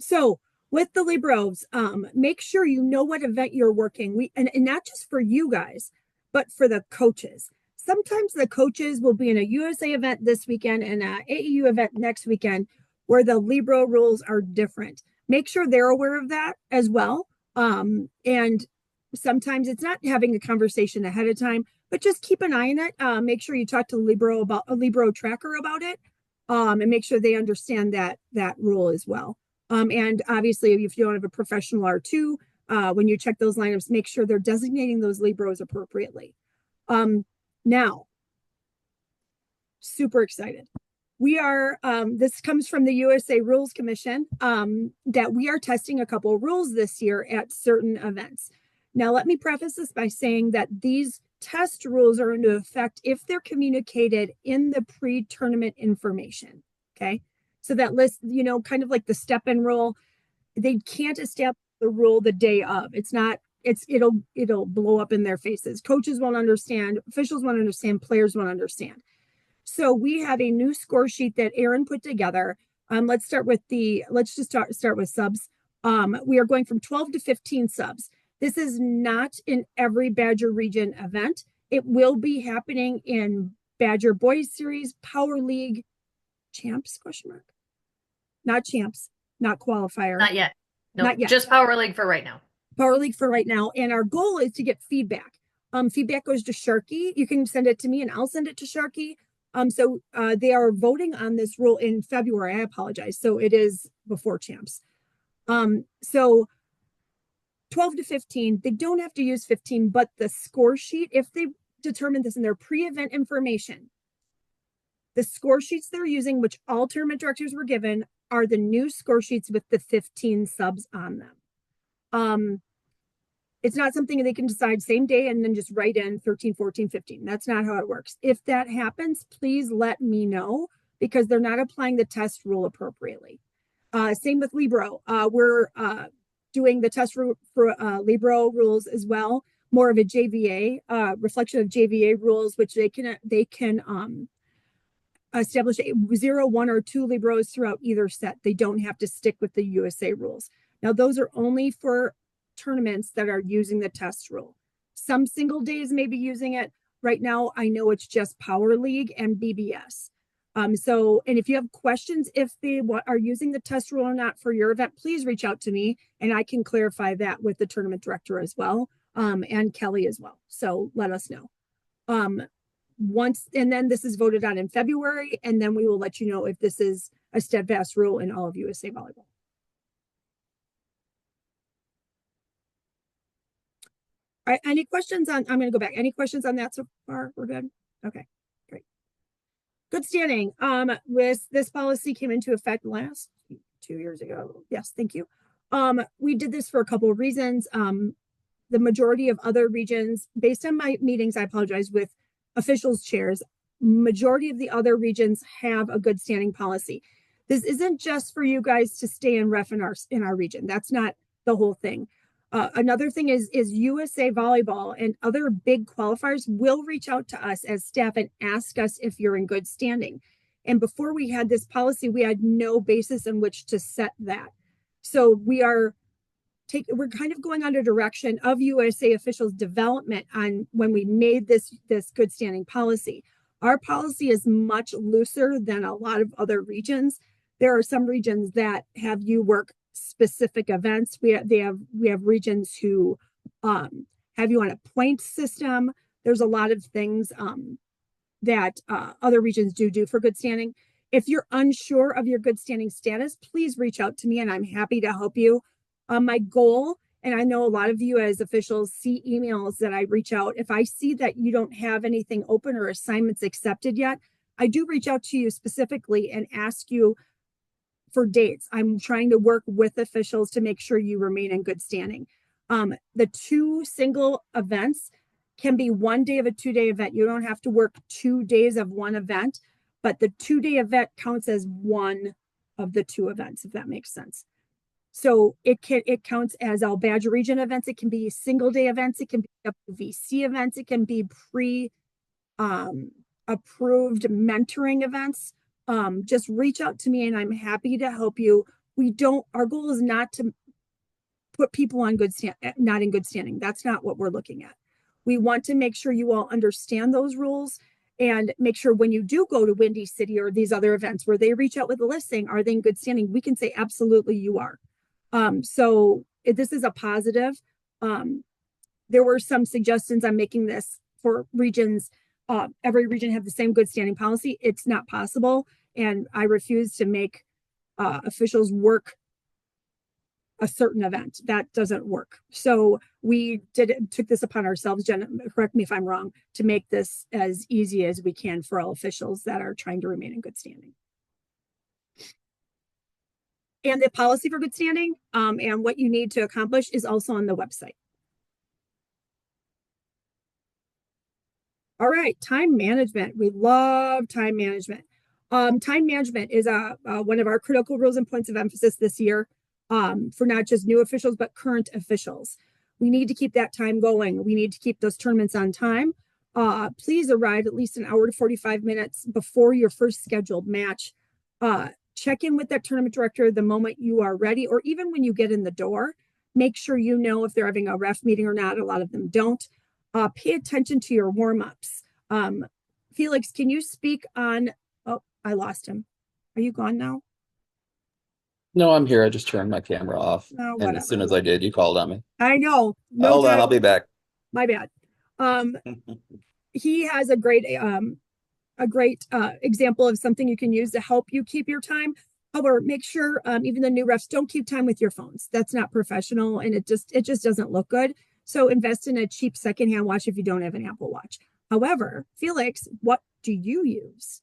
B: So with the Liberos, make sure you know what event you're working. And not just for you guys, but for the coaches. Sometimes the coaches will be in a USA event this weekend and an AEU event next weekend where the Libero rules are different. Make sure they're aware of that as well. And sometimes it's not having a conversation ahead of time, but just keep an eye on it. Make sure you talk to a Libero tracker about it, and make sure they understand that rule as well. And obviously, if you don't have a professional R2, when you check those lineups, make sure they're designating those Liberos appropriately. Now, super excited. We are, this comes from the USA Rules Commission, that we are testing a couple of rules this year at certain events. Now, let me preface this by saying that these test rules are into effect if they're communicated in the pre-tournament information, okay? So that list, kind of like the step-in rule, they can't establish the rule the day of. It'll blow up in their faces. Coaches won't understand, officials won't understand, players won't understand. So we have a new score sheet that Aaron put together. Let's start with subs. We are going from 12 to 15 subs. This is not in every Badger Region event. It will be happening in Badger Boys Series, Power League, Champs, question mark? Not Champs, not qualifier.
A: Not yet. No,
B: Not yet.
A: just Power League for right now.
B: Power League for right now. And our goal is to get feedback. Feedback goes to Sharky. You can send it to me and I'll send it to Sharky. They are voting on this rule in February. I apologize. So it is before Champs. So 12 to 15, they don't have to use 15, but the score sheet, if they determine this in their pre-event information, the score sheets they're using, which all tournament directors were given, are the new score sheets with the 15 subs on them. It's not something they can decide same day and then just write in 13, 14, 15. That's not how it works. If that happens, please let me know because they're not applying the test rule appropriately. Same with Libro. We're doing the test for Libro rules as well. More of a JVA, reflection of JVA rules, which they can establish 0, 1, or 2 Libros throughout either set. They don't have to stick with the USA rules. Now, those are only for tournaments that are using the test rule. Some single days may be using it. Right now, I know it's just Power League and BBS. And if you have questions, if they are using the test rule or not for your event, please reach out to me and I can clarify that with the tournament director as well, and Kelly as well. So let us know. And then this is voted on in February, and then we will let you know if this is a steadfast rule in all of USA Volleyball. All right, any questions on, I'm going to go back. Any questions on that so far? We're good? Okay, great. Good standing. With this policy came into effect last 2 years ago. Yes, thank you. We did this for a couple of reasons. The majority of other regions, based on my meetings, I apologize, with officials chairs, majority of the other regions have a good standing policy. This isn't just for you guys to stay and ref in our region. That's not the whole thing. Another thing is USA Volleyball and other big qualifiers will reach out to us as staff and ask us if you're in good standing. And before we had this policy, we had no basis in which to set that. So we're kind of going under direction of USA officials development on when we made this good standing policy. Our policy is much looser than a lot of other regions. There are some regions that have you work specific events. We have regions who have you on a point system. There's a lot of things that other regions do for good standing. If you're unsure of your good standing status, please reach out to me and I'm happy to help you. My goal, and I know a lot of you as officials see emails that I reach out. If I see that you don't have anything open or assignments accepted yet, I do reach out to you specifically and ask you for dates. I'm trying to work with officials to make sure you remain in good standing. The 2 single events can be 1 day of a 2-day event. You don't have to work 2 days of one event, but the 2-day event counts as one of the 2 events, if that makes sense. So it counts as all Badger Region events. It can be single day events. It can be VC events. It can be approved mentoring events. Just reach out to me and I'm happy to help you. Our goal is not to put people on not in good standing. That's not what we're looking at. We want to make sure you all understand those rules and make sure when you do go to Windy City or these other events where they reach out with a list saying, are they in good standing? We can say, absolutely, you are. This is a positive. There were some suggestions on making this for regions. Every region have the same good standing policy. It's not possible. And I refuse to make officials work a certain event. That doesn't work. So we took this upon ourselves, Jen, correct me if I'm wrong, to make this as easy as we can for all officials that are trying to remain in good standing. And the policy for good standing and what you need to accomplish is also on the website. All right, time management. We love time management. Time management is one of our critical rules and points of emphasis this year for not just new officials, but current officials. We need to keep that time going. We need to keep those tournaments on time. Please arrive at least an hour to 45 minutes before your first scheduled match. Check in with that tournament director the moment you are ready, or even when you get in the door. Make sure you know if they're having a ref meeting or not. A lot of them don't. Pay attention to your warm-ups. Felix, can you speak on, oh, I lost him. Are you gone now?
E: No, I'm here. I just turned my camera off.
B: No,
E: And as soon
B: whatever.
E: as I did, you called on me.
B: I know. No
E: Hold on,
B: time.
E: I'll be back.
B: My bad. He has a great example of something you can use to help you keep your time. However, make sure even the new refs don't keep time with your phones. That's not professional, and it just doesn't look good. So invest in a cheap secondhand watch if you don't have an Apple Watch. However, Felix, what do you use?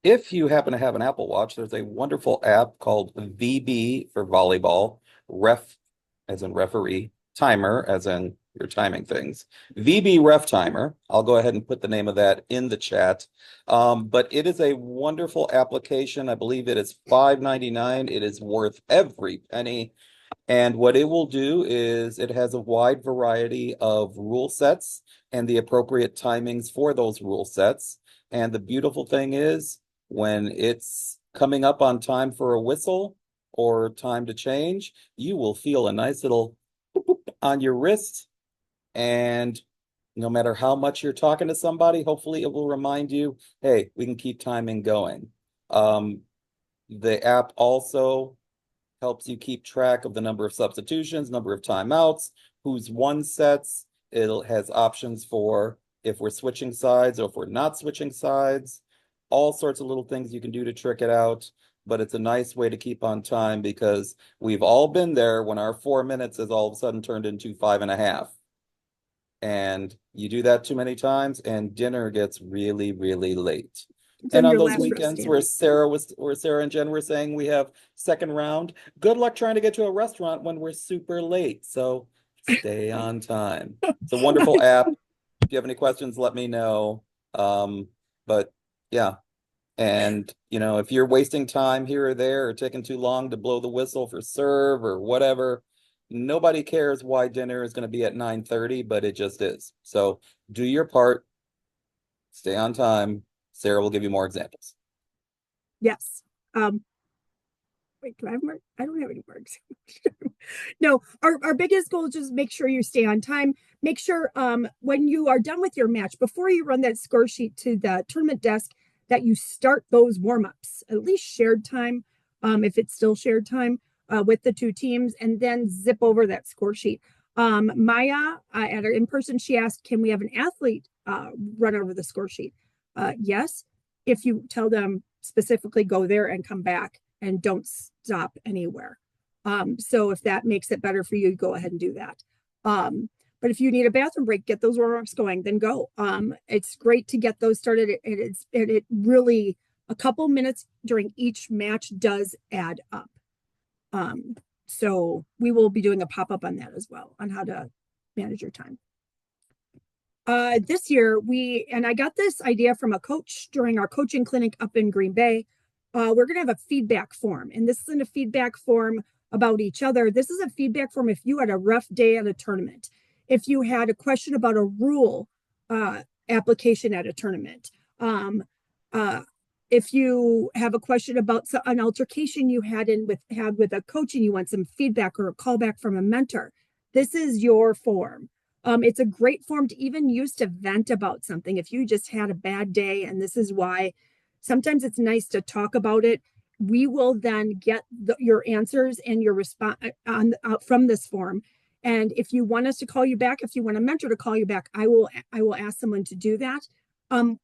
E: If you happen to have an Apple Watch, there's a wonderful app called VB for volleyball, ref as in referee, timer as in you're timing things. VB Ref Timer. I'll go ahead and put the name of that in the chat. But it is a wonderful application. I believe it is $5.99. It is worth every penny. And what it will do is it has a wide variety of rule sets and the appropriate timings for those rule sets. And the beautiful thing is when it's coming up on time for a whistle or time to change, you will feel a nice little boop, boop on your wrist. And no matter how much you're talking to somebody, hopefully it will remind you, hey, we can keep timing going. The app also helps you keep track of the number of substitutions, number of timeouts, who's won sets. It has options for if we're switching sides or if we're not switching sides. All sorts of little things you can do to trick it out. But it's a nice way to keep on time because we've all been there when our 4 minutes has all of a sudden turned into 5.5. And you do that too many times and dinner gets really, really late. And on those weekends where Sarah and Jen were saying we have second round, good luck trying to get to a restaurant when we're super late. So stay on time. It's a wonderful app. If you have any questions, let me know. But yeah. And if you're wasting time here or there or taking too long to blow the whistle for serve or whatever, nobody cares why dinner is going to be at 9:30, but it just is. So do your part, stay on time. Sarah will give you more examples.
B: Yes. Wait, do I have more? I don't have any more examples. No, our biggest goal is just make sure you stay on time. Make sure when you are done with your match, before you run that score sheet to the tournament desk, that you start those warm-ups, at least shared time, if it's still shared time with the two teams, and then zip over that score sheet. Maya, at our in-person, she asked, can we have an athlete run over the score sheet? Yes, if you tell them specifically go there and come back and don't stop anywhere. So if that makes it better for you, go ahead and do that. But if you need a bathroom break, get those warm-ups going, then go. It's great to get those started. It really, a couple minutes during each match does add up. So we will be doing a pop-up on that as well, on how to manage your time. This year, I got this idea from a coach during our coaching clinic up in Green Bay. We're going to have a feedback form, and this isn't a feedback form about each other. This is a feedback form if you had a rough day at a tournament, if you had a question about a rule application at a tournament, if you have a question about an altercation you had with a coach and you want some feedback or a callback from a mentor, this is your form. It's a great form to even use to vent about something. If you just had a bad day and this is why, sometimes it's nice to talk about it. We will then get your answers and your response from this form. And if you want us to call you back, if you want a mentor to call you back, I will ask someone to do that.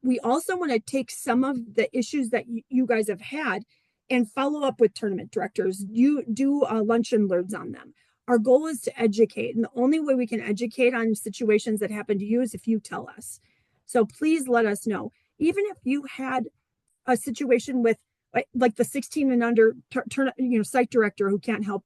B: We also want to take some of the issues that you guys have had and follow up with tournament directors. You do lunch and learns on them. Our goal is to educate, and the only way we can educate on situations that happen to you is if you tell us. So please let us know. Even if you had a situation with like the 16 and under site director who can't help,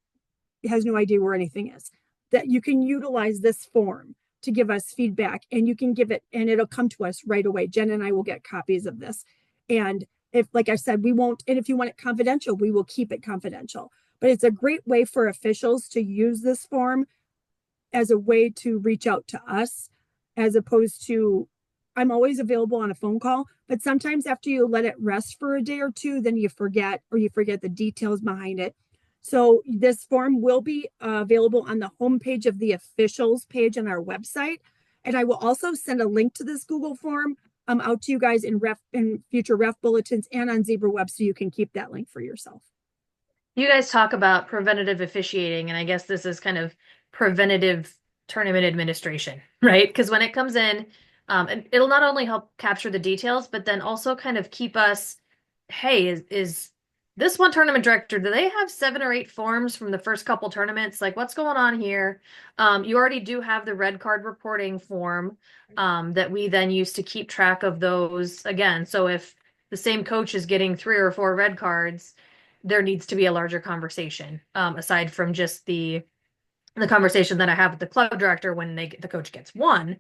B: has no idea where anything is, that you can utilize this form to give us feedback, and you can give it and it'll come to us right away. Jen and I will get copies of this. And if, like I said, we won't, and if you want it confidential, we will keep it confidential. But it's a great way for officials to use this form as a way to reach out to us, as opposed to, I'm always available on a phone call, but sometimes after you let it rest for a day or two, then you forget the details behind it. So this form will be available on the homepage of the officials page on our website. And I will also send a link to this Google form out to you guys in future ref bulletins and on Zebra Web, so you can keep that link for yourself.
A: You guys talk about preventative officiating, and I guess this is kind of preventative tournament administration, right? Because when it comes in, and it'll not only help capture the details, but then also kind of keep us, hey, is this one tournament director, do they have 7 or 8 forms from the first couple tournaments? Like, what's going on here? You already do have the red card reporting form that we then use to keep track of those again. So if the same coach is getting 3 or 4 red cards, there needs to be a larger conversation aside from just the conversation that I have with the club director when the coach gets 1.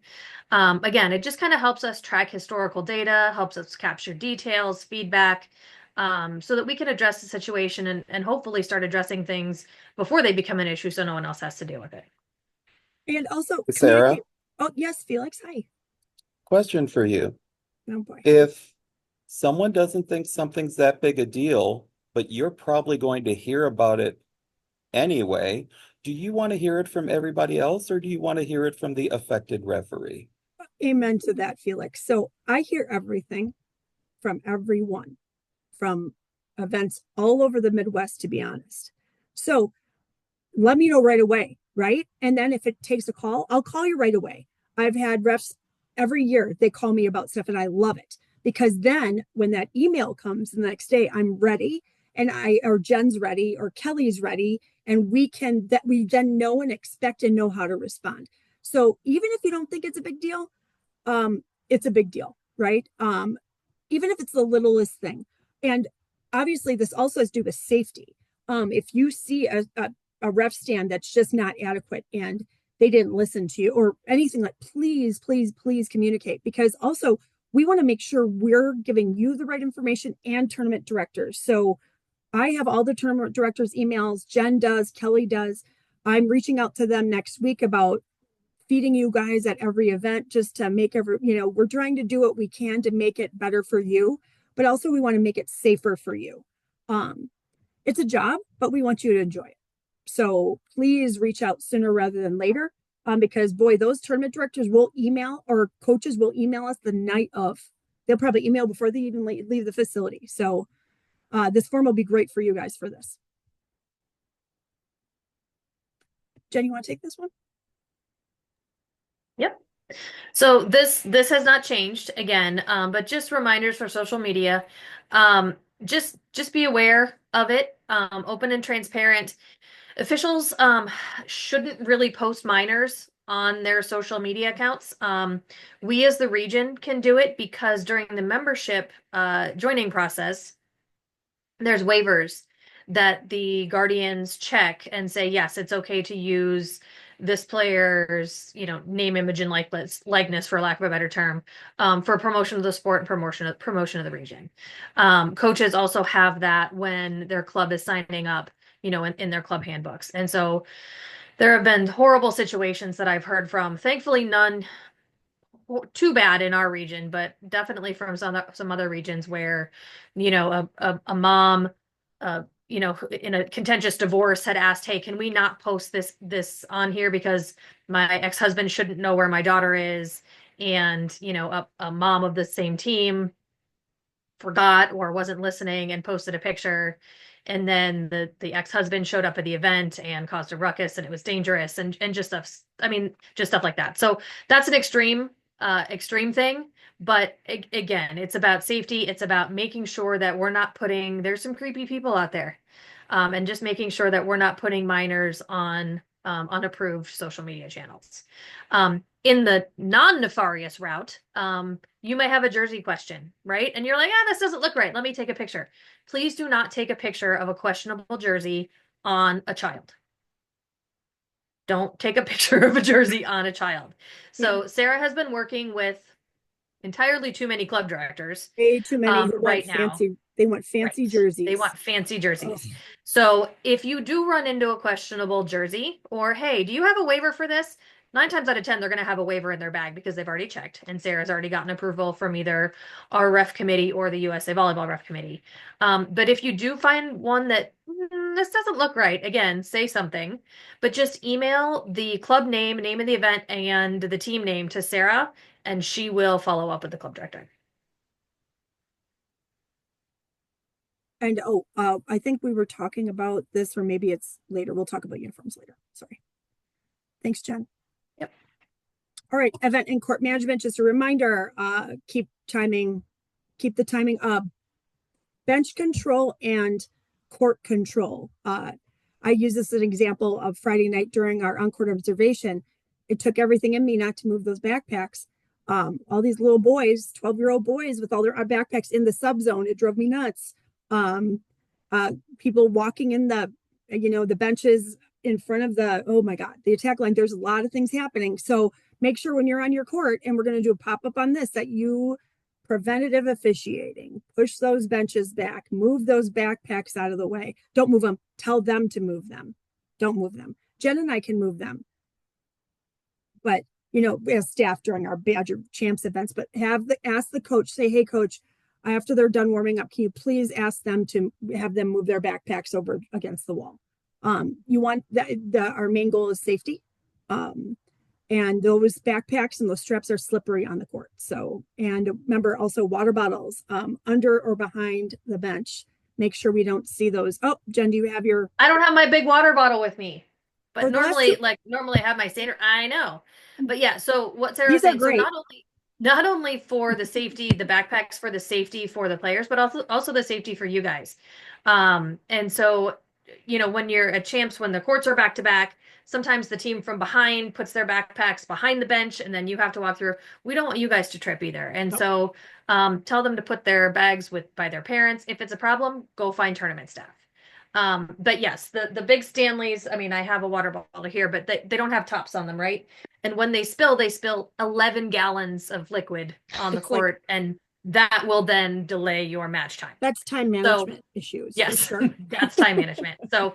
A: Again, it just kind of helps us track historical data, helps us capture details, feedback, so that we can address the situation and hopefully start addressing things before they become an issue so no one else has to deal with it.
B: And also,
E: Sarah?
B: Oh, yes, Felix. Hi.
E: Question for you.
B: Oh, boy.
E: If someone doesn't think something's that big a deal, but you're probably going to hear about it anyway, do you want to hear it from everybody else, or do you want to hear it from the affected referee?
B: Amen to that, Felix. So I hear everything from everyone, from events all over the Midwest, to be honest. So let me know right away, right? And then if it takes a call, I'll call you right away. I've had refs every year, they call me about stuff, and I love it, because then when that email comes the next day, I'm ready, and or Jen's ready, or Kelly's ready, and we then know and expect and know how to respond. So even if you don't think it's a big deal, it's a big deal, right? Even if it's the littlest thing. And obviously this also has to do with safety. If you see a ref stand that's just not adequate and they didn't listen to you or anything, like, please, please, please communicate, because also we want to make sure we're giving you the right information and tournament directors. So I have all the tournament directors' emails. Jen does, Kelly does. I'm reaching out to them next week about feeding you guys at every event, just to make we're trying to do what we can to make it better for you, but also we want to make it safer for you. It's a job, but we want you to enjoy it. So please reach out sooner rather than later, because boy, those tournament directors will email, or coaches will email us the night of. They'll probably email before they even leave the facility. So this form will be great for you guys for this. Jen, you want to take this one?
A: Yep. So this has not changed again, but just reminders for social media. Just be aware of it. Open and transparent. Officials shouldn't really post minors on their social media accounts. We as the region can do it because during the membership joining process, there's waivers that the guardians check and say, yes, it's okay to use this player's, name, image, and likeness, for lack of a better term, for promotion of the sport and promotion of the region. Coaches also have that when their club is signing up, in their club handbooks. And so there have been horrible situations that I've heard from, thankfully none too bad in our region, but definitely from some other regions where, a mom, in a contentious divorce had asked, hey, can we not post this on here because my ex-husband shouldn't know where my daughter is? And, a mom of the same team forgot or wasn't listening and posted a picture. And then the ex-husband showed up at the event and caused a ruckus, and it was dangerous and just stuff. Just stuff like that. So that's an extreme thing. But again, it's about safety. It's about making sure that we're not there's some creepy people out there, and just making sure that we're not putting minors on unapproved social media channels. In the non-nefarious route, you may have a jersey question, right? And you're like, this doesn't look right. Let me take a picture. Please do not take a picture of a questionable jersey on a child. Don't take a picture of a jersey on a child. So Sarah has been working with entirely too many club directors.
B: Way too many
A: right now.
B: They want fancy jerseys.
A: They want fancy jerseys. So if you do run into a questionable jersey, or hey, do you have a waiver for this? 9 times out of 10, they're going to have a waiver in their bag because they've already checked, and Sarah's already gotten approval from either our ref committee or the USA Volleyball ref committee. But if you do find one that this doesn't look right, again, say something, but just email the club name, name of the event, and the team name to Sarah, and she will follow up with the club director.
B: And I think we were talking about this, or maybe it's later. We'll talk about uniforms later. Sorry. Thanks, Jen.
A: Yep.
B: All right, event and court management. Just a reminder, keep the timing up. Bench control and court control. I use this as an example of Friday night during our on-court observation. It took everything in me not to move those backpacks. All these little boys, 12-year-old boys with all their backpacks in the sub zone. It drove me nuts. People walking in the benches in front of oh my God, the attack line. There's a lot of things happening. So make sure when you're on your court, and we're going to do a pop-up on this, that you preventative officiating, push those benches back, move those backpacks out of the way. Don't move them. Tell them to move them. Don't move them. Jen and I can move them. But, as staff during our Badger Champs events, but ask the coach, say, hey, coach, after they're done warming up, can you please ask them to have them move their backpacks over against the wall? You want our main goal is safety. And those backpacks and those straps are slippery on the court. So, and remember also water bottles under or behind the bench. Make sure we don't see those. Oh, Jen, do you have your?
A: I don't have my big water bottle with me, but
B: Oh,
A: normally I have my standard. I know, but yeah. So what Sarah was
B: These are
A: saying, so
B: great.
A: not only for the safety, the backpacks for the safety for the players, but also the safety for you guys. And so, when you're at champs, when the courts are back to back, sometimes the team from behind puts their backpacks behind the bench, and then you have to walk through. We don't want you guys to trip either. And so tell them to put their bags by their parents. If it's a problem, go find tournament staff. But yes, the big Stanleys, I mean, I have a water bottle here, but they don't have tops on them, right? And when they spill 11 gallons of liquid on the court, and that will then delay your match time.
B: That's time management issues.
A: Yes,
B: Sure.
A: that's time management. So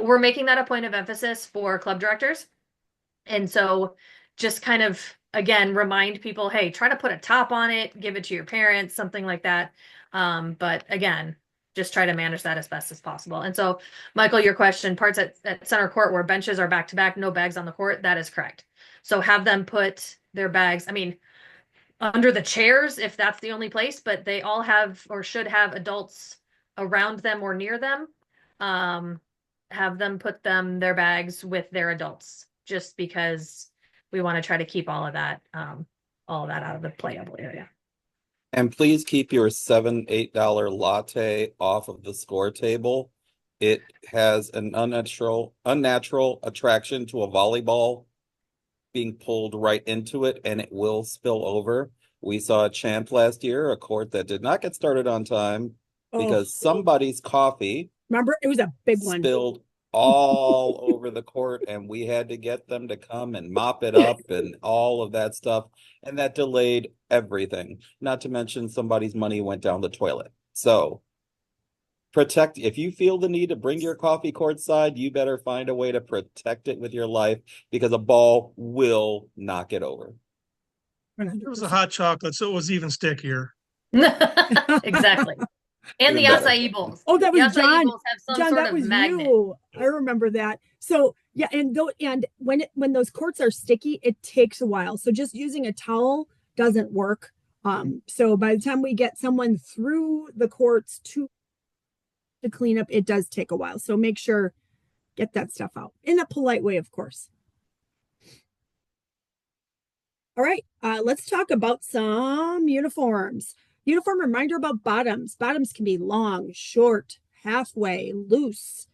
A: we're making that a point of emphasis for club directors. And so just kind of, again, remind people, hey, try to put a top on it, give it to your parents, something like that. But again, just try to manage that as best as possible. And so, Michael, your question, parts at center court where benches are back to back, no bags on the court, that is correct. So have them put their bags, under the chairs if that's the only place, but they all have or should have adults around them or near them. Have them put their bags with their adults, just because we want to try to keep all of that out of the playable area.
E: And please keep your $7, $8 latte off of the score table. It has an unnatural attraction to a volleyball being pulled right into it, and it will spill over. We saw a champ last year, a court that did not get started on time because somebody's coffee,
B: remember, it was a big one,
E: spilled all over the court, and we had to get them to come and mop it up and all of that stuff. And that delayed everything. Not to mention somebody's money went down the toilet. So if you feel the need to bring your coffee courtside, you better find a way to protect it with your life, because a ball will knock it over.
B: 100%.
G: It was a hot chocolate, so it was even stickier.
A: Exactly. And the
E: Even better.
A: acai bowls.
B: Oh, that
A: The
B: was
A: acai
B: John.
A: bowls have some
B: John,
A: sort
B: that
A: of
B: was
A: magnet.
B: you. I remember that. So yeah, and when those courts are sticky, it takes a while. So just using a towel doesn't work. So by the time we get someone through the courts to clean up, it does take a while. So make sure, get that stuff out in a polite way, of course. All right, let's talk about some uniforms. Uniform reminder about bottoms. Bottoms can be long, short, halfway, loose,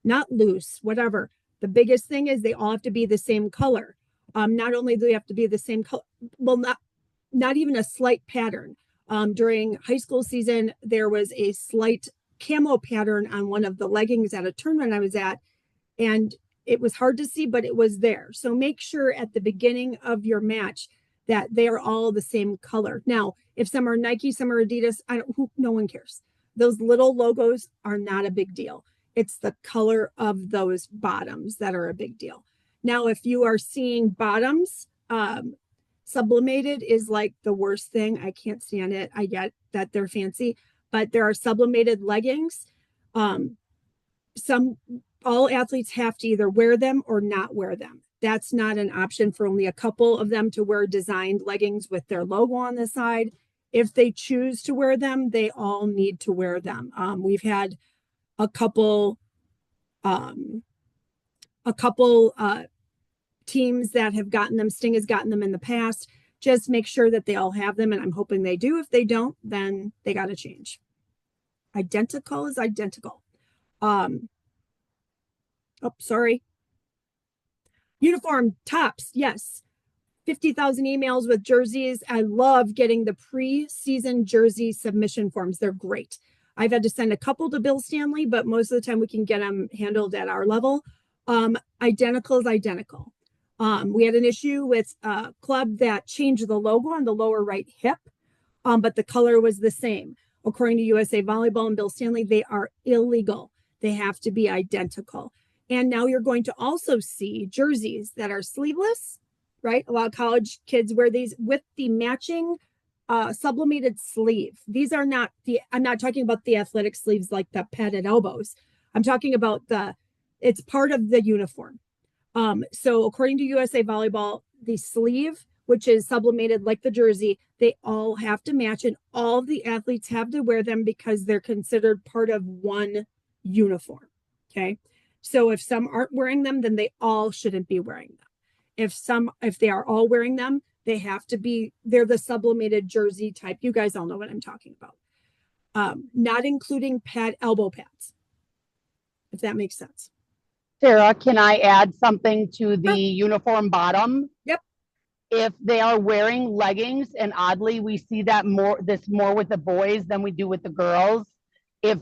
B: not loose, whatever. The biggest thing is they all have to be the same color. Not only do they have to be the same color, well, not even a slight pattern. During high school season, there was a slight camo pattern on one of the leggings at a tournament I was at, and it was hard to see, but it was there. So make sure at the beginning of your match that they are all the same color. Now, if some are Nike, some are Adidas, no one cares. Those little logos are not a big deal. It's the color of those bottoms that are a big deal. Now, if you are seeing bottoms, sublimated is like the worst thing. I can't stand it. I get that they're fancy, but there are sublimated leggings. all athletes have to either wear them or not wear them. That's not an option for only a couple of them to wear designed leggings with their logo on the side. If they choose to wear them, they all need to wear them. We've had a couple teams that have gotten them. Sting has gotten them in the past. Just make sure that they all have them, and I'm hoping they do. If they don't, then they got to change. Identical is identical. Oh, sorry. Uniform tops, yes. 50,000 emails with jerseys. I love getting the pre-season jersey submission forms. They're great. I've had to send a couple to Bill Stanley, but most of the time we can get them handled at our level. Identical is identical. We had an issue with a club that changed the logo on the lower right hip, but the color was the same. According to USA Volleyball and Bill Stanley, they are illegal. They have to be identical. And now you're going to also see jerseys that are sleeveless, right? A lot of college kids wear these with the matching sublimated sleeve. These are not I'm not talking about the athletic sleeves like the padded elbows. I'm talking about it's part of the uniform. So according to USA Volleyball, the sleeve, which is sublimated like the jersey, they all have to match, and all of the athletes have to wear them because they're considered part of one uniform. Okay. So if some aren't wearing them, then they all shouldn't be wearing them. If they are all wearing them, they're the sublimated jersey type. You guys all know what I'm talking about. Not including elbow pads, if that makes sense.
H: Sarah, can I add something to the uniform bottom?
B: Yep.
H: If they are wearing leggings, and oddly, we see that more with the boys than we do with the girls. If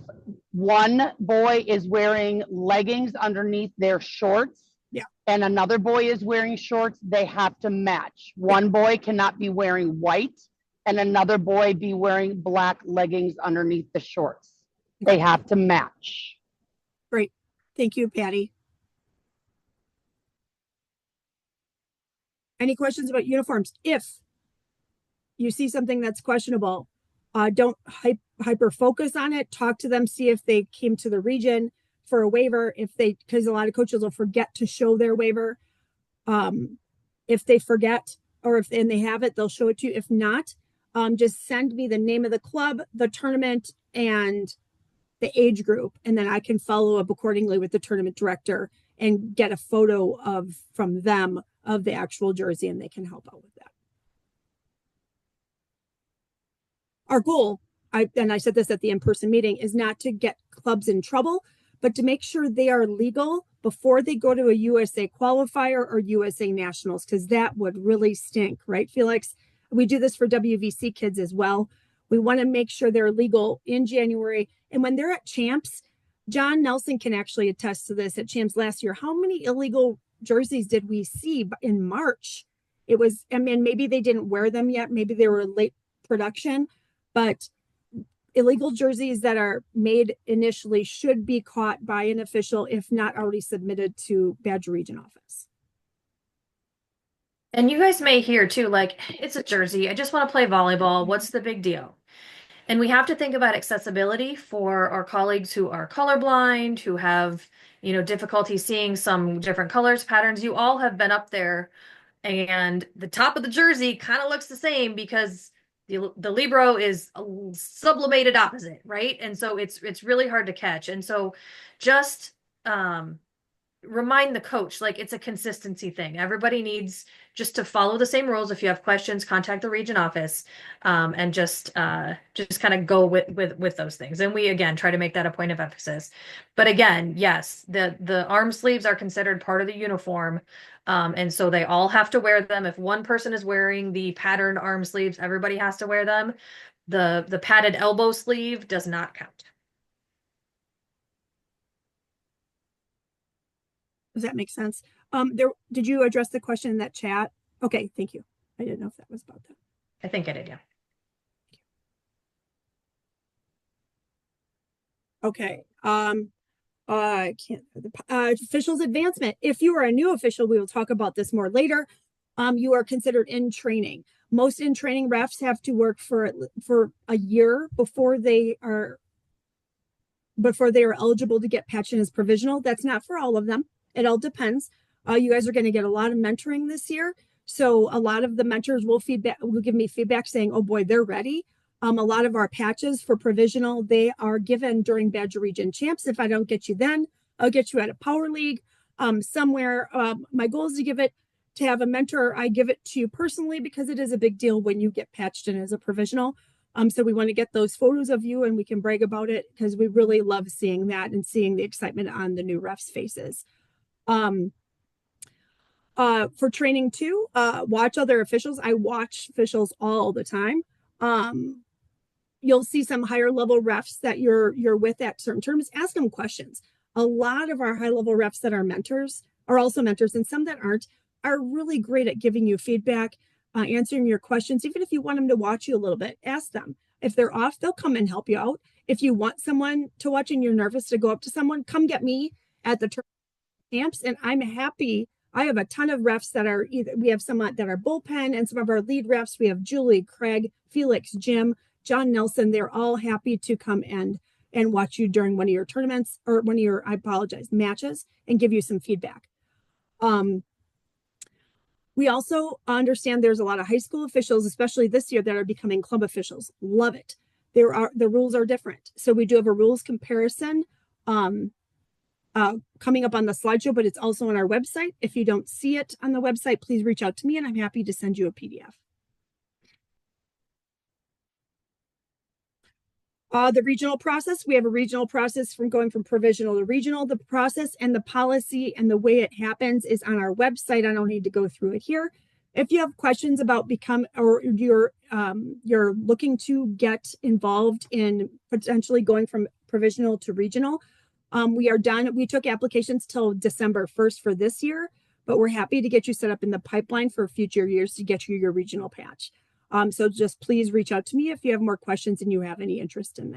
H: one boy is wearing leggings underneath their shorts, and another boy is wearing shorts, they have to match. One boy cannot be wearing white and another boy be wearing black leggings underneath the shorts. They have to match.
B: Great. Thank you, Patty. Any questions about uniforms? If you see something that's questionable, don't hyper focus on it. Talk to them, see if they came to the region for a waiver, because a lot of coaches will forget to show their waiver. If they forget, and they have it, they'll show it to you. If not, just send me the name of the club, the tournament, and the age group, and then I can follow up accordingly with the tournament director and get a photo from them of the actual jersey, and they can help out with that. Our goal, I said this at the in-person meeting, is not to get clubs in trouble, but to make sure they are legal before they go to a USA qualifier or USA nationals, because that would really stink, right, Felix? We do this for WVC kids as well. We want to make sure they're legal in January. And when they're at Champs, John Nelson can actually attest to this. At Champs last year, how many illegal jerseys did we see in March? Maybe they didn't wear them yet. Maybe they were late production, but illegal jerseys that are made initially should be caught by an official, if not already submitted to Badger Region office.
A: And you guys may hear too, like, it's a jersey. I just want to play volleyball. What's the big deal? And we have to think about accessibility for our colleagues who are colorblind, who have, difficulty seeing some different colors, patterns. You all have been up there, and the top of the jersey kind of looks the same because the libero is a sublimated opposite, right? And so it's really hard to catch. And so just remind the coach, like, it's a consistency thing. Everybody needs just to follow the same rules. If you have questions, contact the region office, and just kind of go with those things. And we, again, try to make that a point of emphasis. But again, yes, the arm sleeves are considered part of the uniform. And so they all have to wear them. If one person is wearing the patterned arm sleeves, everybody has to wear them. The padded elbow sleeve does not count.
B: Does that make sense? Did you address the question in that chat? Okay, thank you. I didn't know if that was about that.
A: I think I did, yeah.
B: Okay. I can't. Officials advancement. If you are a new official, we will talk about this more later. You are considered in training. Most in training refs have to work for a year before they are before they are eligible to get patched in as provisional. That's not for all of them. It all depends. You guys are going to get a lot of mentoring this year. So a lot of the mentors will give me feedback saying, oh boy, they're ready. A lot of our patches for provisional, they are given during Badger Region Champs. If I don't get you then, I'll get you at a Power League somewhere. My goal is to have a mentor. I give it to you personally because it is a big deal when you get patched in as a provisional. So we want to get those photos of you and we can brag about it because we really love seeing that and seeing the excitement on the new refs' faces. For training too, watch other officials. I watch officials all the time. You'll see some higher level refs that you're with at certain terms. Ask them questions. A lot of our high level refs that are mentors are also mentors, and some that aren't are really great at giving you feedback, answering your questions. Even if you want them to watch you a little bit, ask them. If they're off, they'll come and help you out. If you want someone to watch and you're nervous to go up to tournament, come get me at the camps, and I'm happy. I have a ton of refs that are we have some that are bullpen and some of our lead refs. We have Julie, Craig, Felix, Jim, John Nelson. They're all happy to come and watch you during one of your tournaments or one of your, matches and give you some feedback. We also understand there's a lot of high school officials, especially this year, that are becoming club officials. Love it. The rules are different. So we do have a rules comparison coming up on the slideshow, but it's also on our website. If you don't see it on the website, please reach out to me and I'm happy to send you a PDF. The regional process, we have a regional process from going from provisional to regional. The process and the policy and the way it happens is on our website. I don't need to go through it here. If you have questions about you're looking to get involved in potentially going from provisional to regional, we are done. We took applications till December 1st for this year, but we're happy to get you set up in the pipeline for future years to get you your regional patch. So just please reach out to me if you have more questions and you have any interest in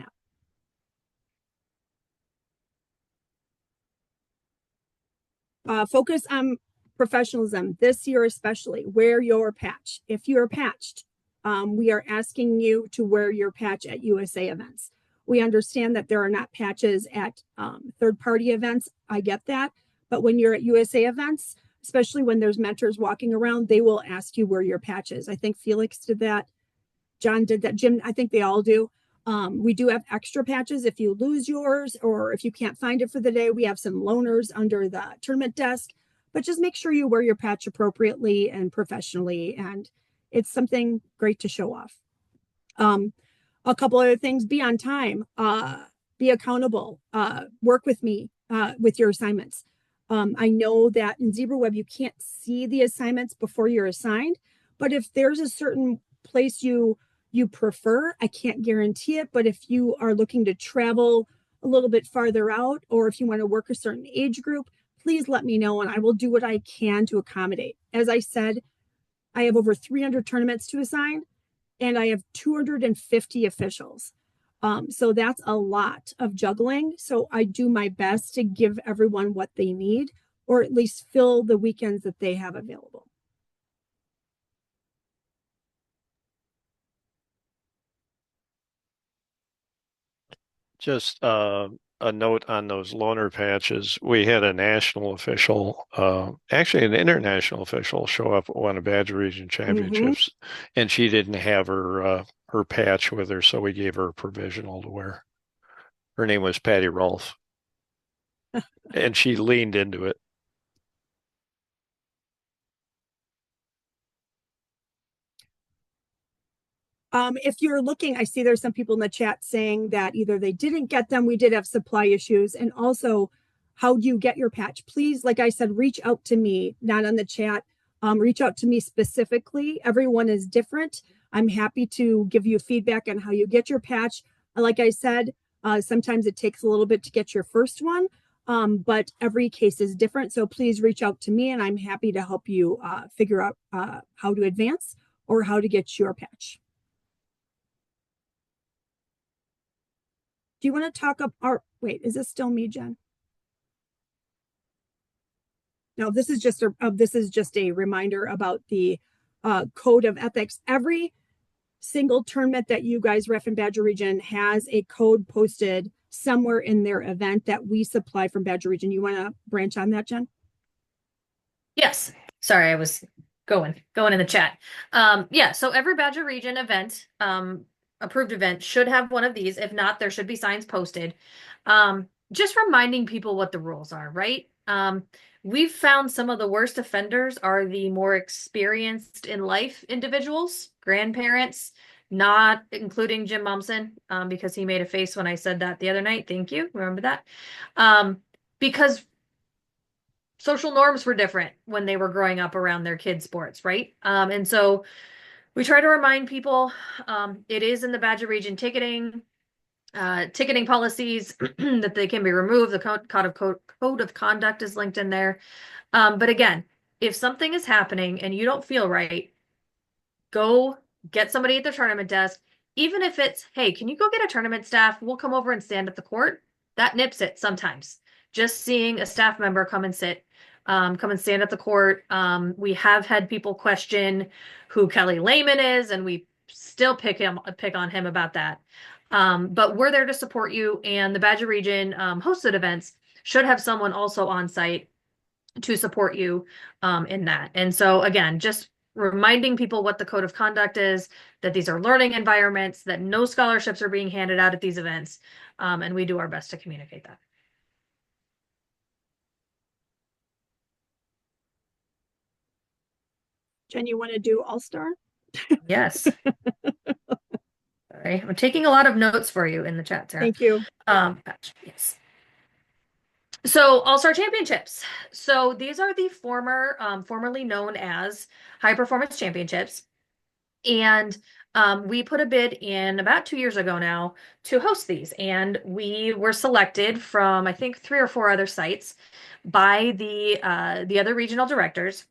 B: that. Focus on professionalism this year, especially wear your patch. If you are patched, we are asking you to wear your patch at USA events. We understand that there are not patches at third-party events. I get that. But when you're at USA events, especially when there's mentors walking around, they will ask you where your patch is. I think Felix did that. John did that. Jim, I think they all do. We do have extra patches if you lose yours or if you can't find it for the day. We have some loaners under the tournament desk. But just make sure you wear your patch appropriately and professionally. And it's something great to show off. A couple other things, be on time, be accountable, work with me with your assignments. I know that in ZebraWeb, you can't see the assignments before you're assigned, but if there's a certain place you prefer, I can't guarantee it, but if you are looking to travel a little bit farther out, or if you want to work a certain age group, please let me know and I will do what I can to accommodate. As I said, I have over 300 tournaments to assign and I have 250 officials. So that's a lot of juggling. So I do my best to give everyone what they need, or at least fill the weekends that they have available.
D: Just a note on those loaner patches. We had a national official, actually an international official, show up at one of Badger Region Championships, and she didn't have her patch with her, so we gave her a provisional to wear. Her name was Patty Rolfe, and she leaned into it.
B: If you're looking, I see there's some people in the chat saying that either they didn't get them, we did have supply issues, and also how do you get your patch? Please, like I said, reach out to me, not on the chat. Reach out to me specifically. Everyone is different. I'm happy to give you feedback on how you get your patch. Like I said, sometimes it takes a little bit to get your first one, but every case is different. So please reach out to me and I'm happy to help you figure out how to advance or how to get your patch. Do you want to talk about wait, is this still me, Jen? No, this is just a reminder about the code of ethics. Every single tournament that you guys ref in Badger Region has a code posted somewhere in their event that we supply from Badger Region. You want to branch on that, Jen?
A: Yes. Sorry, I was going in the chat. Yeah, so every Badger Region event, approved event should have one of these. If not, there should be signs posted. Just reminding people what the rules are, right? We've found some of the worst offenders are the more experienced in life individuals, grandparents, not including Jim Momsen, because he made a face when I said that the other night. Thank you. Remember that? Because social norms were different when they were growing up around their kids' sports, right? And so we try to remind people, it is in the Badger Region ticketing policies that they can be removed. The code of conduct is linked in there. But again, if something is happening and you don't feel right, go get somebody at the tournament desk. Even if it's, hey, can you go get a tournament staff? We'll come over and stand at the court. That nips it sometimes. Just seeing a staff member come and stand at the court. We have had people question who Kelly Lehman is, and we still pick on him about that. But we're there to support you, and the Badger Region hosted events should have someone also on site to support you in that. And so again, just reminding people what the code of conduct is, that these are learning environments, that no scholarships are being handed out at these events, and we do our best to communicate that.
B: Jen, you want to do All-Star?
A: Yes. Sorry, I'm taking a lot of notes for you in the chat, Sarah.
B: Thank you.
A: Yes. So All-Star Championships. So these are the formerly known as High Performance Championships. And we put a bid in about 2 years ago now to host these. And we were selected from, I think, 3 or 4 other sites by the other regional directors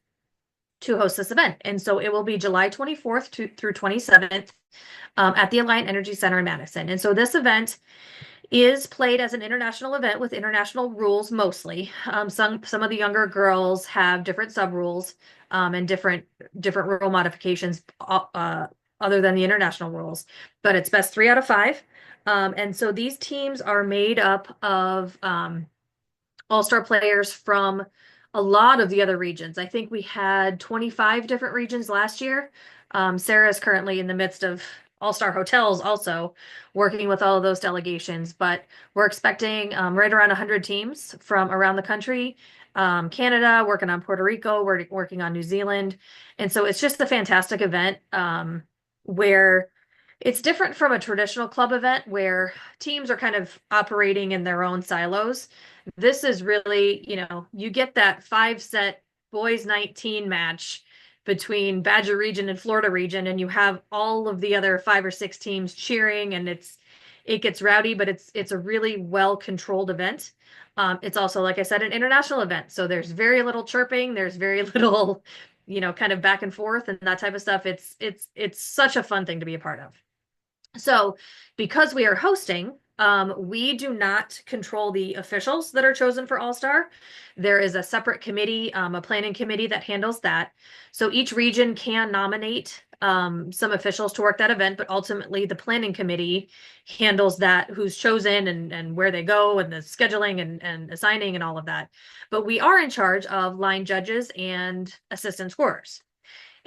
A: to host this event. And so it will be July 24th through 27th at the Alliant Energy Center in Madison. And so this event is played as an international event with international rules mostly. Some of the younger girls have different sub rules and different rule modifications other than the international rules, but it's best 3 out of 5. And so these teams are made up of all-star players from a lot of the other regions. I think we had 25 different regions last year. Sarah is currently in the midst of All-Star Hotels also working with all of those delegations, but we're expecting right around 100 teams from around the country. Canada, working on Puerto Rico, we're working on New Zealand. And so it's just a fantastic event where it's different from a traditional club event where teams are kind of operating in their own silos. This is really, you get that 5-set boys 19 match between Badger Region and Florida Region, and you have all of the other 5 or 6 teams cheering, and it gets rowdy, but it's a really well-controlled event. It's also, like I said, an international event. So there's very little chirping. There's very little, kind of back and forth and that type of stuff. It's such a fun thing to be a part of. So because we are hosting, we do not control the officials that are chosen for All-Star. There is a separate committee, a planning committee that handles that. So each region can nominate some officials to work that event, but ultimately the planning committee handles that, who's chosen and where they go and the scheduling and assigning and all of that. But we are in charge of line judges and assistant scorers.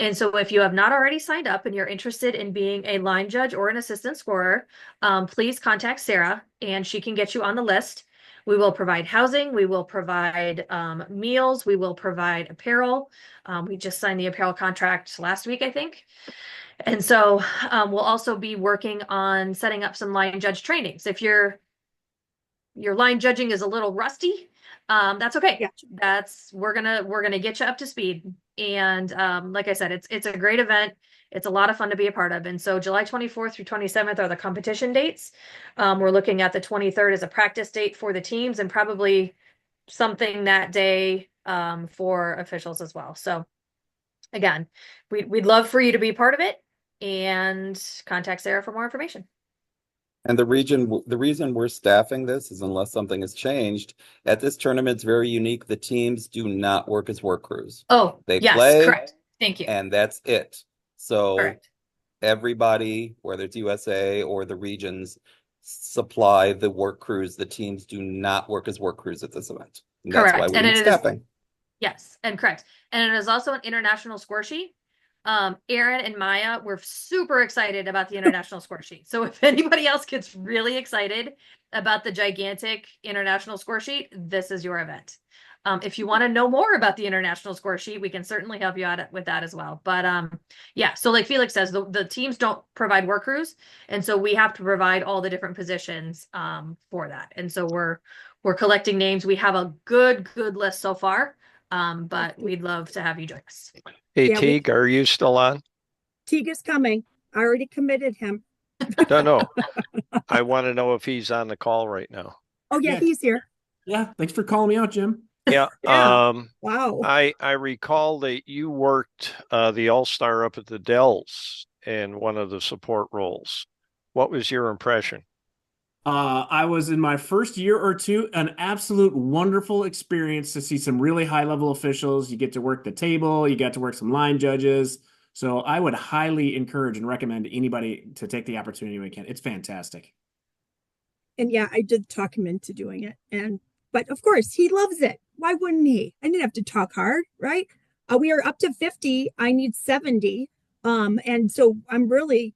A: And so if you have not already signed up and you're interested in being a line judge or an assistant scorer, please contact Sarah and she can get you on the list. We will provide housing. We will provide meals. We will provide apparel. We just signed the apparel contract last week, I think. And so we'll also be working on setting up some line judge trainings. If your line judging is a little rusty, that's okay.
B: Yeah.
A: We're gonna get you up to speed. And like I said, it's a great event. It's a lot of fun to be a part of. And so July 24th through 27th are the competition dates. We're looking at the 23rd as a practice date for the teams and probably something that day for officials as well. So again, we'd love for you to be part of it, and contact Sarah for more information.
E: And the reason we're staffing this is unless something has changed. At this tournament, it's very unique. The teams do not work as work crews.
A: Oh,
E: They
A: yes,
E: play,
A: correct. Thank you.
E: and that's it. So
A: Correct.
E: everybody, whether it's USA or the regions, supply the work crews. The teams do not work as work crews at this event. And that's why
A: Correct.
E: we
A: And
E: need
A: it is-
E: staffing.
A: Yes, and correct. And it is also an international score sheet. Aaron and Maya were super excited about the international score sheet. So if anybody else gets really excited about the gigantic international score sheet, this is your event. If you want to know more about the international score sheet, we can certainly help you out with that as well. But yeah, so like Felix says, the teams don't provide work crews, and so we have to provide all the different positions for that. And so we're collecting names. We have a good list so far. But we'd love to have you join us.
D: Hey,
B: Yeah,
D: Teague, are you still on?
B: Teague is coming. I already committed him.
D: No. I want to know if he's on the call right now.
B: Oh yeah,
I: Yeah.
B: he's here.
I: Yeah, thanks for calling me out, Jim.
D: Yeah.
B: Yeah. Wow.
D: I recall that you worked the All-Star up at the Dells in one of the support roles. What was your impression?
I: I was in my first year or two, an absolute wonderful experience to see some really high-level officials. You get to work the table, you got to work some line judges. So I would highly encourage and recommend anybody to take the opportunity when you can. It's fantastic.
B: And yeah, I did talk him into doing it. But of course, he loves it. Why wouldn't he? I didn't have to talk hard, right? We are up to 50. I need 70. And so I'm really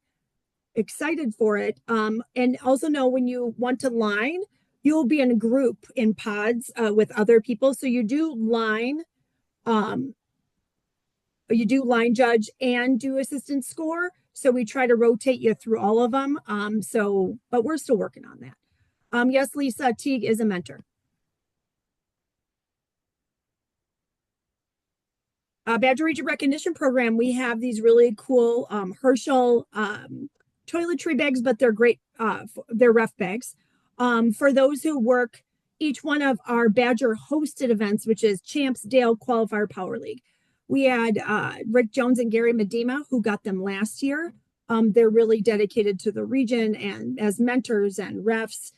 B: excited for it. And also know when you want to line, you'll be in a group in pods with other people. So you do line judge and do assistant score. So we try to rotate you through all of them. But we're still working on that. Yes, Lisa, Teague is a mentor. Badger Region Recognition Program, we have these really cool Herschel toiletry bags, but they're great. They're ref bags. For those who work each one of our Badger hosted events, which is Champs, Dale, Qualifier, Power League. We had Rick Jones and Gary Medema who got them last year. They're really dedicated to the region and as mentors and refs.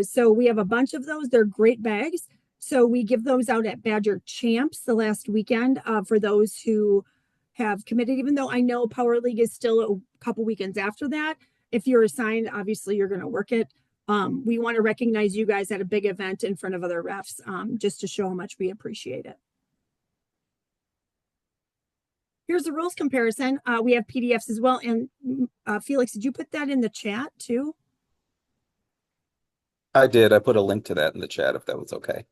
B: So we have a bunch of those. They're great bags. So we give those out at Badger Champs the last weekend for those who have committed, even though I know Power League is still a couple weekends after that. If you're assigned, obviously you're going to work it. We want to recognize you guys at a big event in front of other refs just to show how much we appreciate it. Here's the rules comparison. We have PDFs as well. And Felix, did you put that in the chat too?
E: I did. I put a link to that in the chat if that was okay.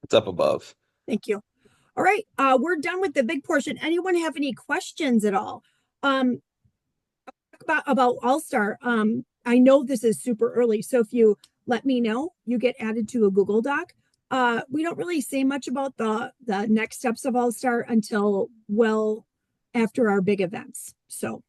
E: It's up above.
B: Thank you. All right, we're done with the big portion. Anyone have any questions at all? About All-Star. I know this is super early, so if you let me know, you get added to a Google Doc. We don't really say much about the next steps of All-Star until well after our big events. So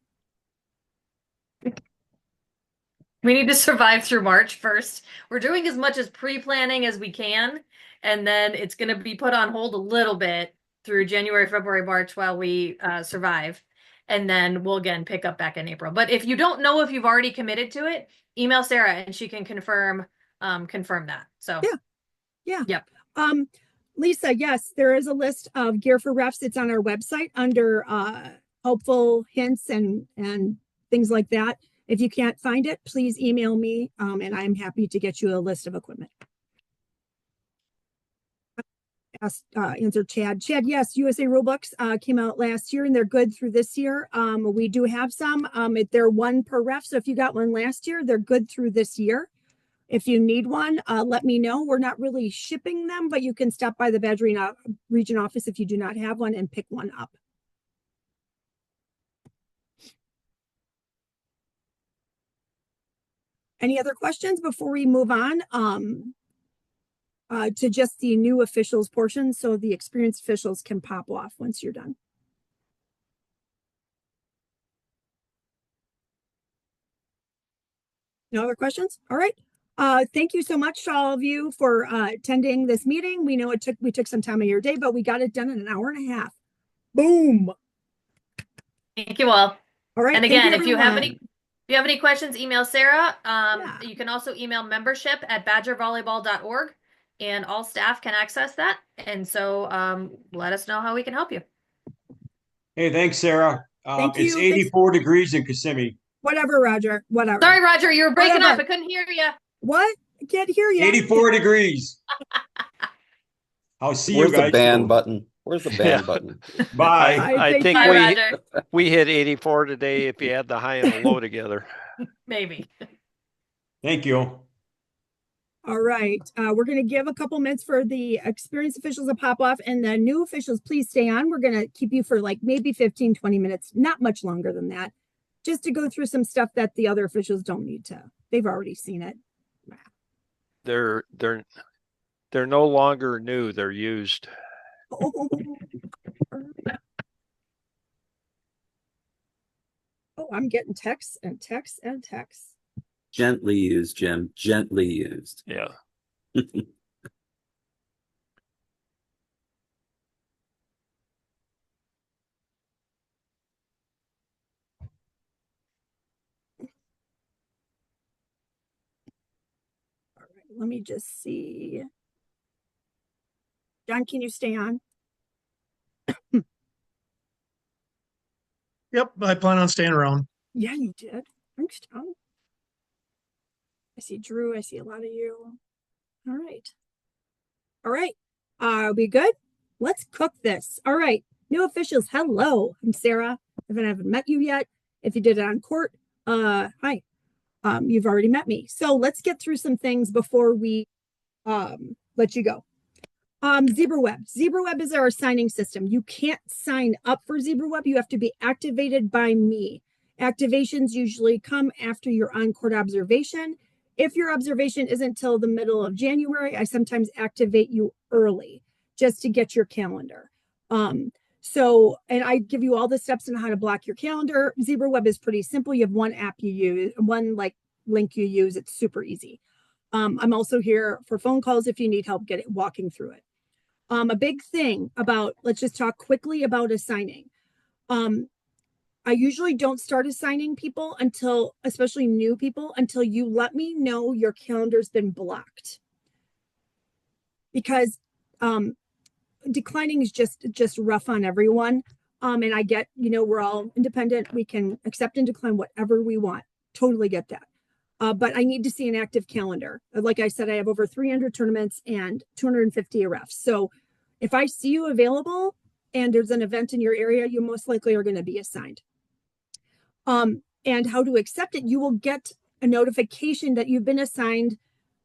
A: we need to survive through March first. We're doing as much as pre-planning as we can, and then it's going to be put on hold a little bit through January, February, March while we survive. And then we'll again pick up back in April. But if you don't know if you've already committed to it, email Sarah and she can confirm that. So
B: yeah.
A: Yep.
B: Lisa, yes, there is a list of gear for refs. It's on our website under helpful hints and things like that. If you can't find it, please email me and I'm happy to get you a list of equipment. Answer Chad. Chad, yes, USA Rulebooks came out last year and they're good through this year. We do have some. They're one per ref. So if you got one last year, they're good through this year. If you need one, let me know. We're not really shipping them, but you can stop by the Badger Region office if you do not have one and pick one up. Any other questions before we move on to just the new officials portion so the experienced officials can pop off once you're done? No other questions? All right. Thank you so much to all of you for attending this meeting. We know we took some time of your day, but we got it done in an hour and a half. Boom.
A: Thank you all.
B: All right.
A: And again, if you have any questions, email Sarah.
B: Yeah.
A: You can also email membership@badgervolleyball.org and all staff can access that. And so let us know how we can help you.
J: Hey, thanks, Sarah.
B: Thank
J: It's
B: you. Thanks.
J: 84 degrees in Kissimmee.
B: Whatever, Roger. Whatever.
A: Sorry, Roger, you were breaking
B: Whatever.
A: up. I couldn't hear you.
B: What? I can't hear you.
J: 84 degrees. I'll see
E: Where's
J: you
E: the
J: guys
E: ban
J: soon.
E: button? Where's the ban
D: Yeah.
E: button?
J: Bye.
D: I
B: Thank
D: think
B: you.
A: Bye, Roger.
D: we hit 84 today if you add the high and the low together.
A: Maybe.
J: Thank you.
B: All right. We're going to give a couple minutes for the experienced officials to pop off, and the new officials, please stay on. We're going to keep you for like maybe 15, 20 minutes, not much longer than that, just to go through some stuff that the other officials don't need to. They've already seen it.
D: They're no longer new, they're used.
B: Oh, I'm getting texts and texts and texts.
E: Gently used, Jim. Gently used.
D: Yeah.
B: All right, let me just see. John, can you stay on?
G: Yep, I plan on staying around.
B: Yeah, you did. Thanks, John. I see Drew. I see a lot of you. All right. All right. Are we good? Let's cook this. All right. New officials. Hello. I'm Sarah. If I haven't met you yet, if you did it on court, hi. You've already met me. So let's get through some things before we let you go. ZebraWeb. ZebraWeb is our signing system. You can't sign up for ZebraWeb. You have to be activated by me. Activations usually come after your on-court observation. If your observation isn't till the middle of January, I sometimes activate you early just to get your calendar. And I give you all the steps on how to block your calendar. ZebraWeb is pretty simple. You have one app you use, one link you use. It's super easy. I'm also here for phone calls if you need help walking through it. A big thing about, let's just talk quickly about assigning. I usually don't start assigning people until, especially new people, until you let me know your calendar's been blocked. Because declining is just rough on everyone. And I get, we're all independent. We can accept and decline whatever we want. Totally get that. But I need to see an active calendar. Like I said, I have over 300 tournaments and 250 RFs. So if I see you available and there's an event in your area, you most likely are going to be assigned. And how to accept it, you will get a notification that you've been assigned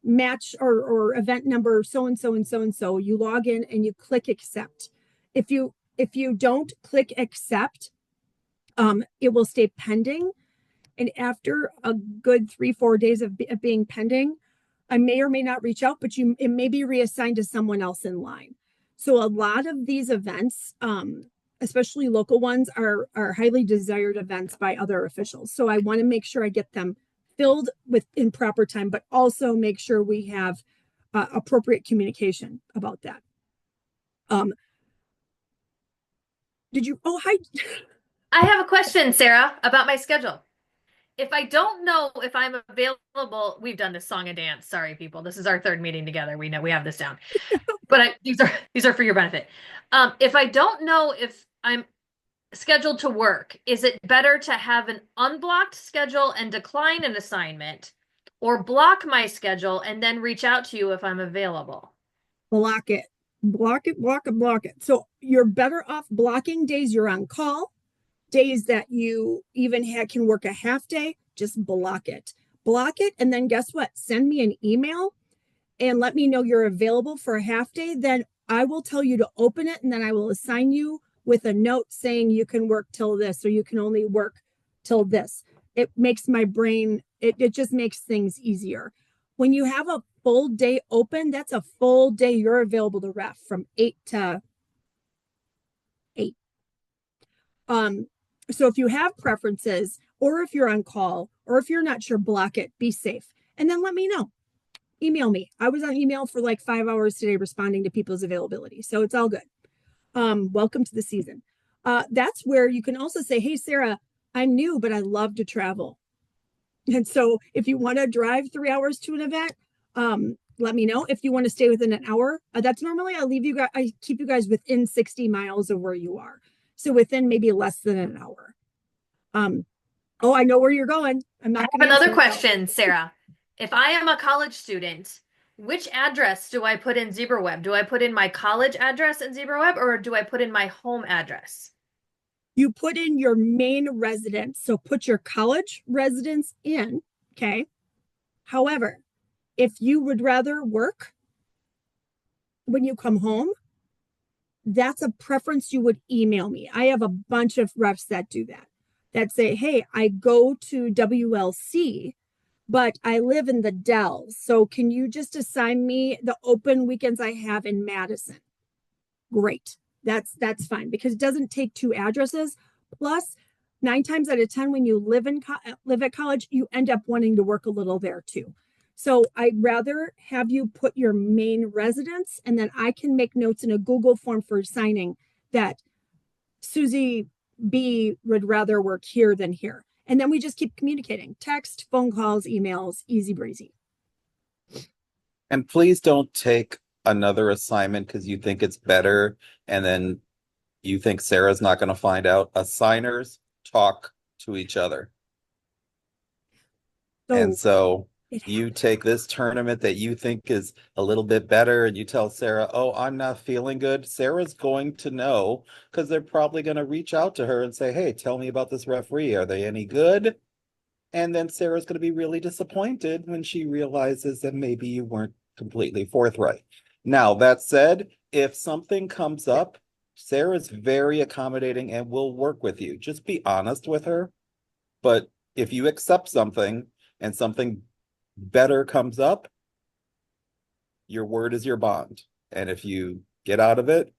B: match or event number so-and-so and so-and-so. You log in and you click accept. If you don't click accept, it will stay pending. And after a good 3-4 days of being pending, I may or may not reach out, but it may be reassigned to someone else in line. So a lot of these events, especially local ones, are highly desired events by other officials. So I want to make sure I get them filled in proper time, but also make sure we have appropriate communication about that. Hi.
A: I have a question, Sarah, about my schedule. If I don't know if I'm available, we've done this song and dance. Sorry, people. This is our third meeting together. We know we have this down. But these are for your benefit. If I don't know if I'm scheduled to work, is it better to have an unblocked schedule and decline an assignment, or block my schedule and then reach out to you if I'm available?
B: Block it. Block it, block it, block it. So you're better off blocking days you're on call. Days that you even can work a half day, just block it. Block it, and then guess what? Send me an email and let me know you're available for a half day. Then I will tell you to open it, and then I will assign you with a note saying you can work till this, or you can only work till this. It makes my brain, it just makes things easier. When you have a full day open, that's a full day you're available to ref from 8 to 8. So if you have preferences, or if you're on call, or if you're not sure, block it, be safe. And then let me know. Email me. I was on email for like 5 hours today responding to people's availability. So it's all good. Welcome to the season. That's where you can also say, hey, Sarah, I'm new, but I love to travel. And so if you want to drive 3 hours to an event, let me know. If you want to stay within an hour, that's normally I keep you guys within 60 miles of where you are. So within maybe less than an hour. Oh, I know where you're going. I'm
A: I
B: not
A: have
B: gonna
A: another
B: answer it.
A: question, Sarah. If I am a college student, which address do I put in ZebraWeb? Do I put in my college address in ZebraWeb or do I put in my home address?
B: You put in your main residence. So put your college residence in, okay? However, if you would rather work when you come home, that's a preference you would email me. I have a bunch of refs that do that say, hey, I go to WLC, but I live in the Dells. So can you just assign me the open weekends I have in Madison? Great. That's fine because it doesn't take two addresses. Plus, 9 times out of 10, when you live at college, you end up wanting to work a little there too. So I'd rather have you put your main residence, and then I can make notes in a Google form for signing that Susie B would rather work here than here. And then we just keep communicating, text, phone calls, emails, easy breezy.
E: And please don't take another assignment because you think it's better and then you think Sarah's not going to find out. Assigners talk to each other. And so you take this tournament that you think is a little bit better and you tell Sarah, oh, I'm not feeling good. Sarah's going to know because they're probably going to reach out to her and say, hey, tell me about this referee. Are they any good? And then Sarah's going to be really disappointed when she realizes that maybe you weren't completely forthright. Now, that said, if something comes up, Sarah's very accommodating and will work with you. Just be honest with her. But if you accept something and something better comes up, your word is your bond. And if you get out of it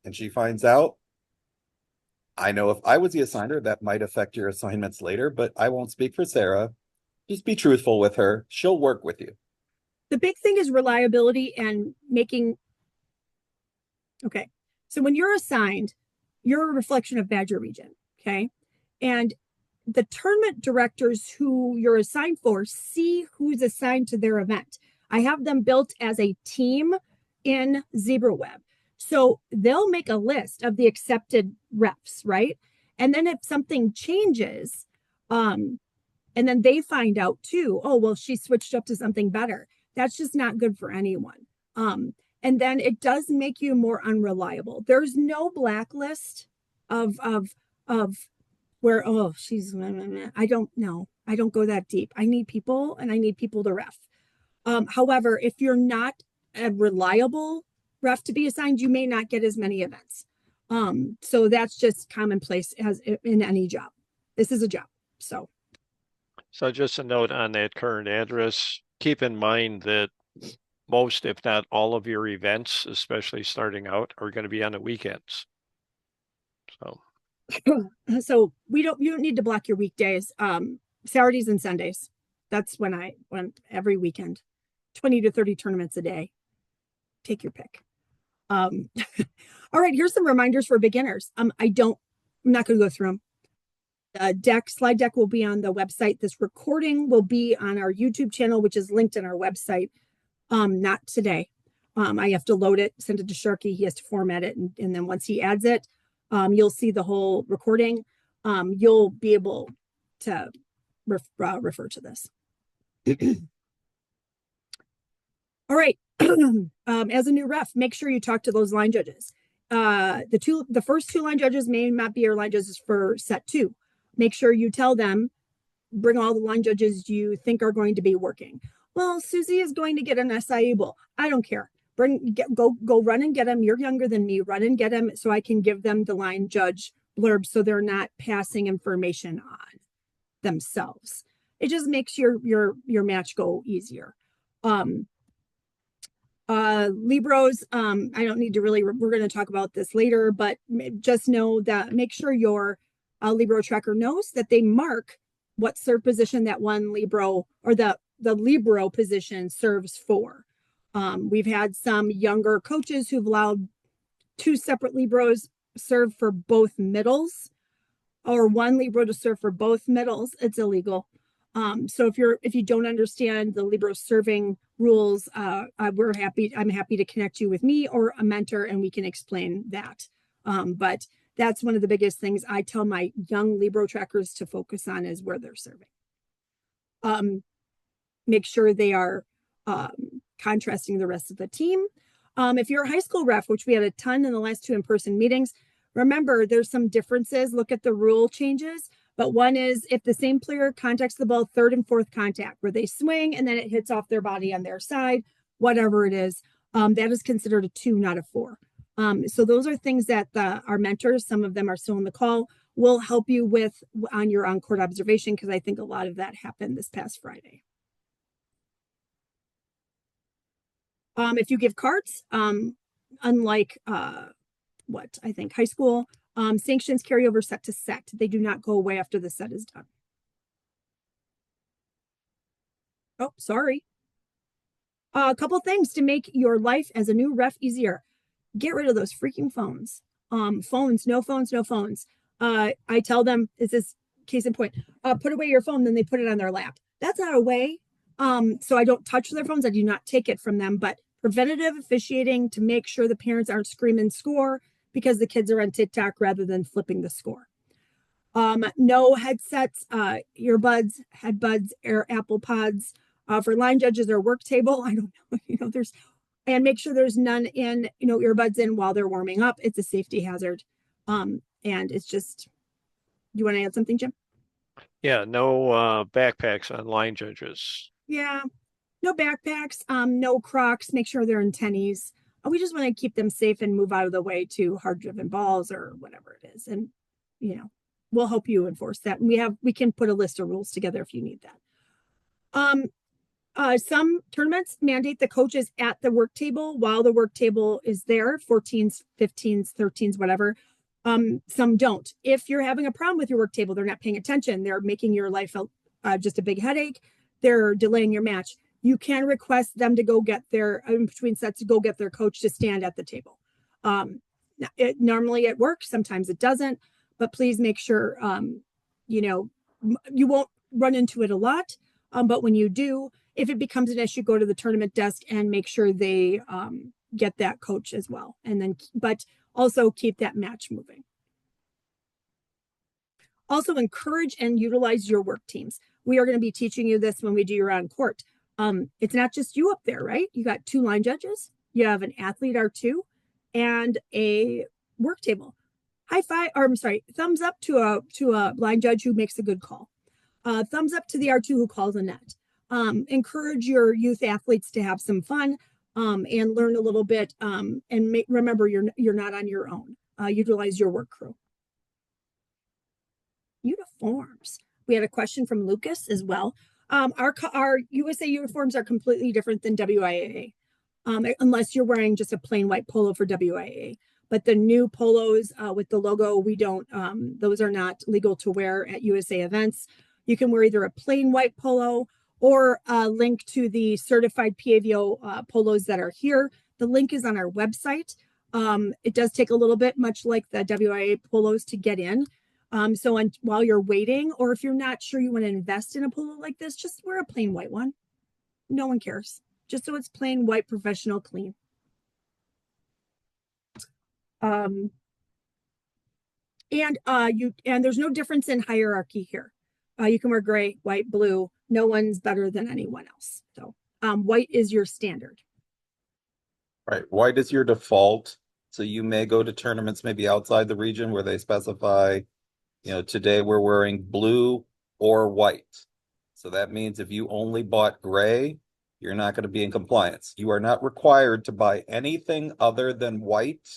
E: and she finds out, I know if I was the assigner, that might affect your assignments later, but I won't speak for Sarah. Just be truthful with her. She'll work with you.
B: The big thing is reliability and making. Okay. So when you're assigned, you're a reflection of Badger Region. Okay. And the tournament directors who you're assigned for see who's assigned to their event. I have them built as a team in ZebraWeb. So they'll make a list of the accepted refs, right? And then if something changes, and then they find out too, oh, well, she switched up to something better. That's just not good for anyone. And then it does make you more unreliable. There's no blacklist of where, oh, she's, I don't know. I don't go that deep. I need people and I need people to ref. However, if you're not a reliable ref to be assigned, you may not get as many events. So that's just commonplace as in any job. This is a job. So
D: just a note on that current address. Keep in mind that most, if not all of your events, especially starting out, are going to be on the weekends.
B: So you don't need to block your weekdays. Saturdays and Sundays. That's when I went every weekend, 20 to 30 tournaments a day. Take your pick. All right, here's some reminders for beginners. I'm not going to go through them. Slide deck will be on the website. This recording will be on our YouTube channel, which is linked on our website. Not today. I have to load it, send it to Sharky. He has to format it. And then once he adds it, you'll see the whole recording. You'll be able to refer to this. All right. As a new ref, make sure you talk to those line judges. The first 2 line judges may not be your line judges for set 2. Make sure you tell them, bring all the line judges you think are going to be working. Well, Susie is going to get an SIA bowl. I don't care. Go run and get them. You're younger than me. Run and get them so I can give them the line judge blurb so they're not passing information on themselves. It just makes your match go easier. Libros, I don't need to really, we're going to talk about this later, but just know that make sure your Libro tracker knows that they mark what serve position that one Libro or the Libro position serves for. We've had some younger coaches who've allowed 2 separate Libros serve for both middles or one Libro to serve for both middles. It's illegal. So if you don't understand the Libro serving rules, I'm happy to connect you with me or a mentor and we can explain that. But That's one of the biggest things I tell my young Libero trackers to focus on is where they're serving. Make sure they are contrasting the rest of the team. If you're a high school ref, which we had a ton in the last 2 in-person meetings, remember there's some differences. Look at the rule changes. But one is if the same player contacts the ball, 3rd and 4th contact, where they swing and then it hits off their body on their side, whatever it is, that is considered a 2, not a 4. So those are things that our mentors, some of them are still on the call, will help you with on your on-court observation, because I think a lot of that happened this past Friday. If you give cards, unlike what I think high school, sanctions carry over set to set. They do not go away after the set is done. Oh, sorry. A couple things to make your life as a new ref easier. Get rid of those freaking phones. Phones, no phones, no phones. I tell them, this is case in point, put away your phone, then they put it on their lap. That's not a way. So I don't touch their phones. I do not take it from them, but preventative officiating to make sure the parents aren't screaming score because the kids are on TikTok rather than flipping the score. No headsets, earbuds, headbuds, Apple Pods for line judges or work table. I don't know, and make sure there's none in, earbuds in while they're warming up. It's a safety hazard. And it's just, do you want to add something, Jim?
D: Yeah, no backpacks on line judges.
B: Yeah, no backpacks, no Crocs, make sure they're in tennies. We just want to keep them safe and move out of the way to hard driven balls or whatever it is. And, we'll help you enforce that. And we can put a list of rules together if you need that. Some tournaments mandate the coaches at the work table while the work table is there, 14s, 15s, 13s, whatever. Some don't. If you're having a problem with your work table, they're not paying attention, they're making your life just a big headache, they're delaying your match, you can request them to go get in between sets, to go get their coach to stand at the table. Normally it works, sometimes it doesn't, but please make sure, you won't run into it a lot. But when you do, if it becomes an issue, go to the tournament desk and make sure they get that coach as well. And then, but also keep that match moving. Also encourage and utilize your work teams. We are going to be teaching you this when we do your on court. It's not just you up there, right? You got 2 line judges, you have an athlete R2 and a work table. Thumbs up to a line judge who makes a good call. Thumbs up to the R2 who calls a net. Encourage your youth athletes to have some fun and learn a little bit. And remember, you're not on your own. Utilize your work crew. Uniforms. We had a question from Lucas as well. Our USA uniforms are completely different than WIAA, unless you're wearing just a plain white polo for WIAA. But the new polos with the logo, we don't, those are not legal to wear at USA events. You can wear either a plain white polo or a link to the certified PAVO polos that are here. The link is on our website. It does take a little bit, much like the WIA polos, to get in. So while you're waiting, or if you're not sure you want to invest in a polo like this, just wear a plain white one. No one cares. Just so it's plain white, professional, clean. And there's no difference in hierarchy here. You can wear gray, white, blue. No one's better than anyone else. So white is your standard.
E: Right. White is your default. So you may go to tournaments maybe outside the region where they specify, today we're wearing blue or white. So that means if you only bought gray, you're not going to be in compliance. You are not required to buy anything other than white,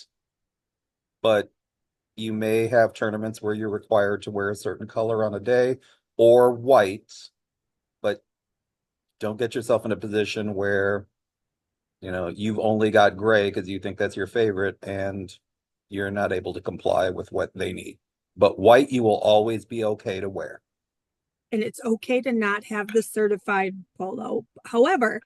E: but you may have tournaments where you're required to wear a certain color on a day or white, but don't get yourself in a position where, you've only got gray because you think that's your favorite and you're not able to comply with what they need. But white, you will always be okay to wear.
B: And it's okay to not have the certified polo. However,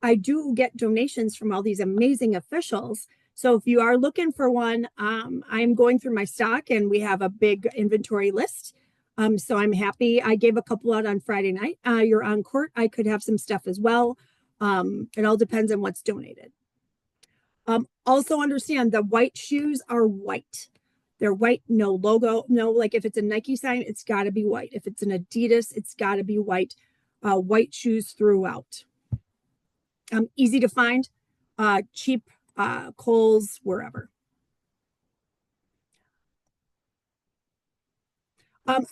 B: I do get donations from all these amazing officials. So if you are looking for one, I'm going through my stock and we have a big inventory list. So I'm happy. I gave a couple out on Friday night. You're on court. I could have some stuff as well. It all depends on what's donated. Also understand the white shoes are white. They're white, no logo, no, like if it's a Nike sign, it's got to be white. If it's an Adidas, it's got to be white. White shoes throughout. Easy to find, cheap, Kohl's, wherever.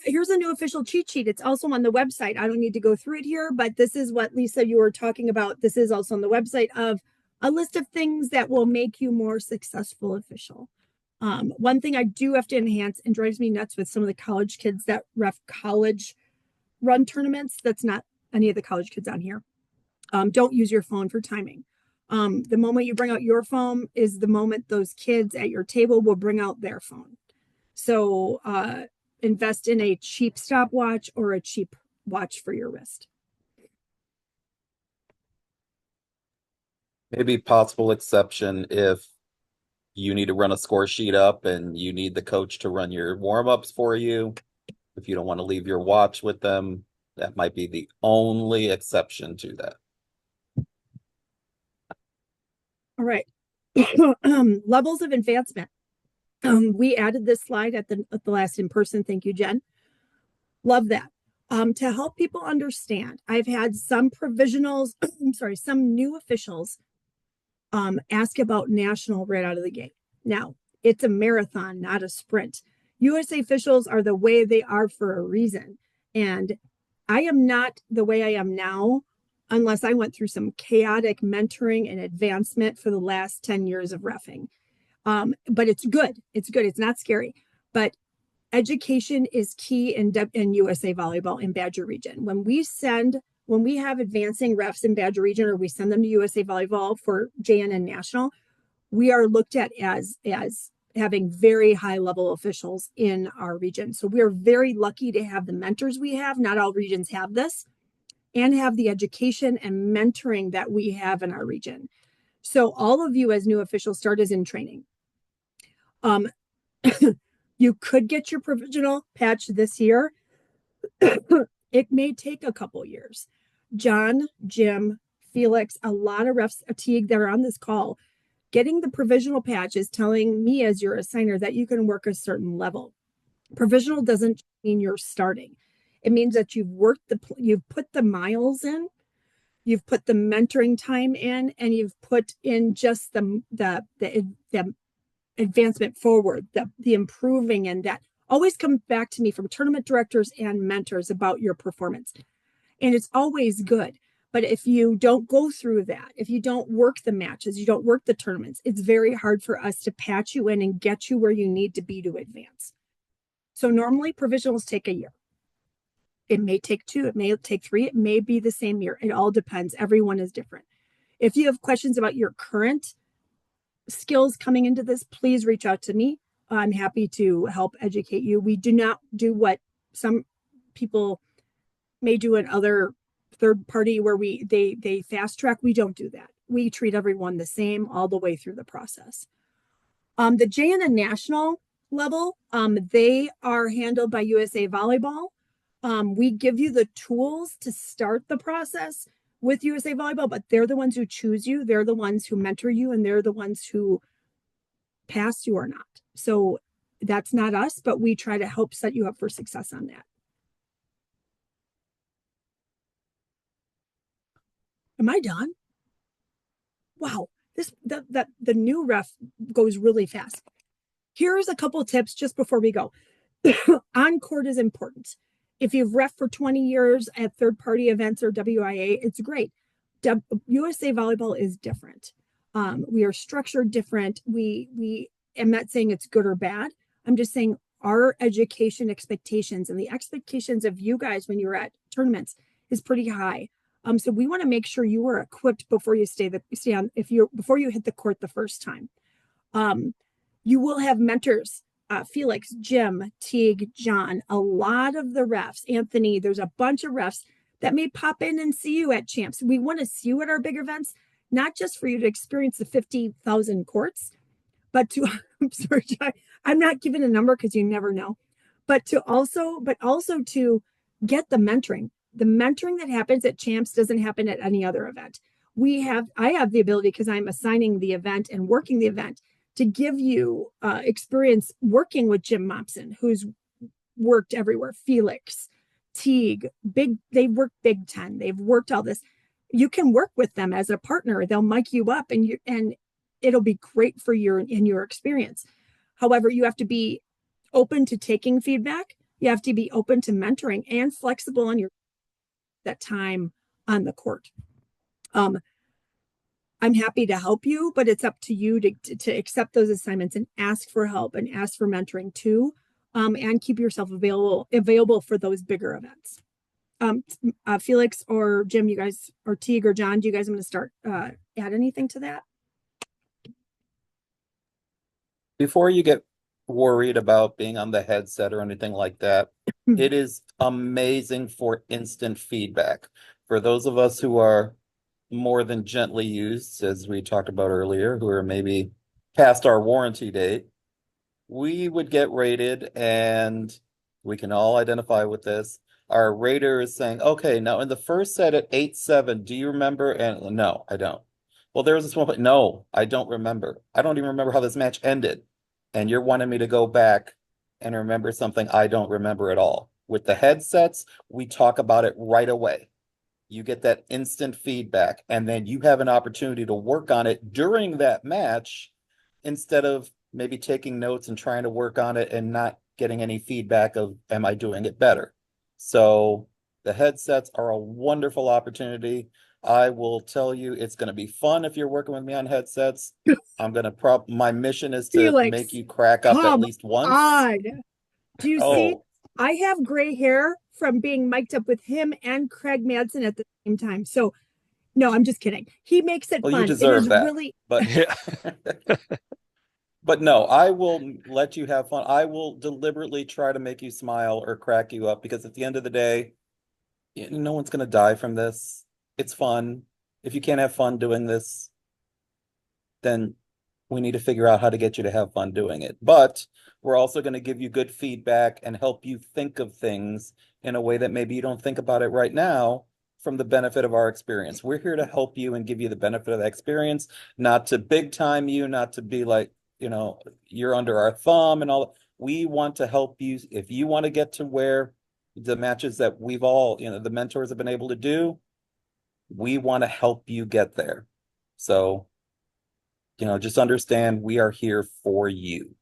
B: Here's a new official cheat sheet. It's also on the website. I don't need to go through it here, but this is what, Lisa, you were talking about. This is also on the website of a list of things that will make you more successful official. One thing I do have to enhance and drives me nuts with some of the college kids that ref college run tournaments. That's not any of the college kids on here. Don't use your phone for timing. The moment you bring out your phone is the moment those kids at your table will bring out their phone. So invest in a cheap stopwatch or a cheap watch for your wrist.
E: Maybe possible exception if you need to run a score sheet up and you need the coach to run your warm-ups for you. If you don't want to leave your watch with them, that might be the only exception to that.
B: All right. Levels of advancement. We added this slide at the last in-person. Thank you, Jen. Love that. To help people understand, I've had some provisionals, I'm sorry, some new officials ask about national right out of the gate. Now, it's a marathon, not a sprint. USA officials are the way they are for a reason. And I am not the way I am now unless I went through some chaotic mentoring and advancement for the last 10 years of reffing. But it's good. It's good. It's not scary. But education is key in USA Volleyball in Badger Region. When we have advancing refs in Badger Region, or we send them to USA Volleyball for JN and National, we are looked at as having very high level officials in our region. So we are very lucky to have the mentors we have. Not all regions have this, and have the education and mentoring that we have in our region. So all of you as new officials start as in training. You could get your provisional patch this year. It may take a couple years. John, Jim, Felix, a lot of refs, Teague, that are on this call, getting the provisional patch is telling me as your assigner that you can work a certain level. Provisional doesn't mean you're starting. It means that you've put the miles in, you've put the mentoring time in, and you've put in just the advancement forward, the improving, and that always comes back to me from tournament directors and mentors about your performance. And it's always good. But if you don't go through that, if you don't work the matches, you don't work the tournaments, it's very hard for us to patch you in and get you where you need to be to advance. So normally provisionals take a year. It may take 2, it may take 3, it may be the same year. It all depends. Everyone is different. If you have questions about your current skills coming into this, please reach out to me. I'm happy to help educate you. We do not do what some people may do in other third party where they fast track. We don't do that. We treat everyone the same all the way through the process. The JN and National level, they are handled by USA Volleyball. We give you the tools to start the process with USA Volleyball, but they're the ones who choose you. They're the ones who mentor you, and they're the ones who pass you or not. So that's not us, but we try to help set you up for success on that. Am I done? Wow, the new ref goes really fast. Here's a couple of tips just before we go. On court is important. If you've ref for 20 years at third-party events or WIA, it's great. USA Volleyball is different. We are structured different. I'm not saying it's good or bad. I'm just saying our education expectations and the expectations of you guys when you're at tournaments is pretty high. So we want to make sure you are equipped before you before you hit the court the first time. You will have mentors. Felix, Jim, Teague, John, a lot of the refs, Anthony, there's a bunch of refs that may pop in and see you at champs. We want to see you at our big events, not just for you to experience the 50,000 courts, but to, I'm sorry, I'm not giving a number because you never know, but also to get the mentoring. The mentoring that happens at champs doesn't happen at any other event. I have the ability, because I'm assigning the event and working the event, to give you experience working with Jim Mopson, who's worked everywhere. Felix, Teague, they've worked Big Ten. They've worked all this. You can work with them as a partner. They'll mic you up and it'll be great for your experience. However, you have to be open to taking feedback. You have to be open to mentoring and flexible on that time on the court. I'm happy to help you, but it's up to you to accept those assignments and ask for help and ask for mentoring too, and keep yourself available for those bigger events. Felix or Jim, you guys, or Teague or John, do you guys want to start add anything to that?
E: Before you get worried about being on the headset or anything like that, it is amazing for instant feedback. For those of us who are more than gently used, as we talked about earlier, who are maybe past our warranty date, we would get rated, and we can all identify with this. Our rater is saying, okay, now in the first set at 8-7, do you remember? And no, I don't. Well, there was this one, but no, I don't remember. I don't even remember how this match ended. And you're wanting me to go back and remember something I don't remember at all. With the headsets, we talk about it right away. You get that instant feedback, and then you have an opportunity to work on it during that match instead of maybe taking notes and trying to work on it and not getting any feedback of, am I doing it better? So the headsets are a wonderful opportunity. I will tell you, it's going to be fun if you're working with me on headsets. I'm going to my mission is to
B: Felix,
E: make you crack up at least once.
B: Odd. Do you see?
E: Oh,
B: I have gray hair from being mic'd up with him and Craig Madsen at the same time. So no, I'm just kidding. He makes it
E: well,
B: fun.
E: you deserve that.
B: Really...
E: But
D: Yeah.
E: but no, I will let you have fun. I will deliberately try to make you smile or crack you up, because at the end of the day, no one's going to die from this. It's fun. If you can't have fun doing this, then we need to figure out how to get you to have fun doing it. But we're also going to give you good feedback and help you think of things in a way that maybe you don't think about it right now, from the benefit of our experience. We're here to help you and give you the benefit of that experience, not to big time you, not to be like, you're under our thumb and all. We want to help you. If you want to get to where the matches that we've all, the mentors have been able to do, we want to help you get there. So, just understand we are here for you.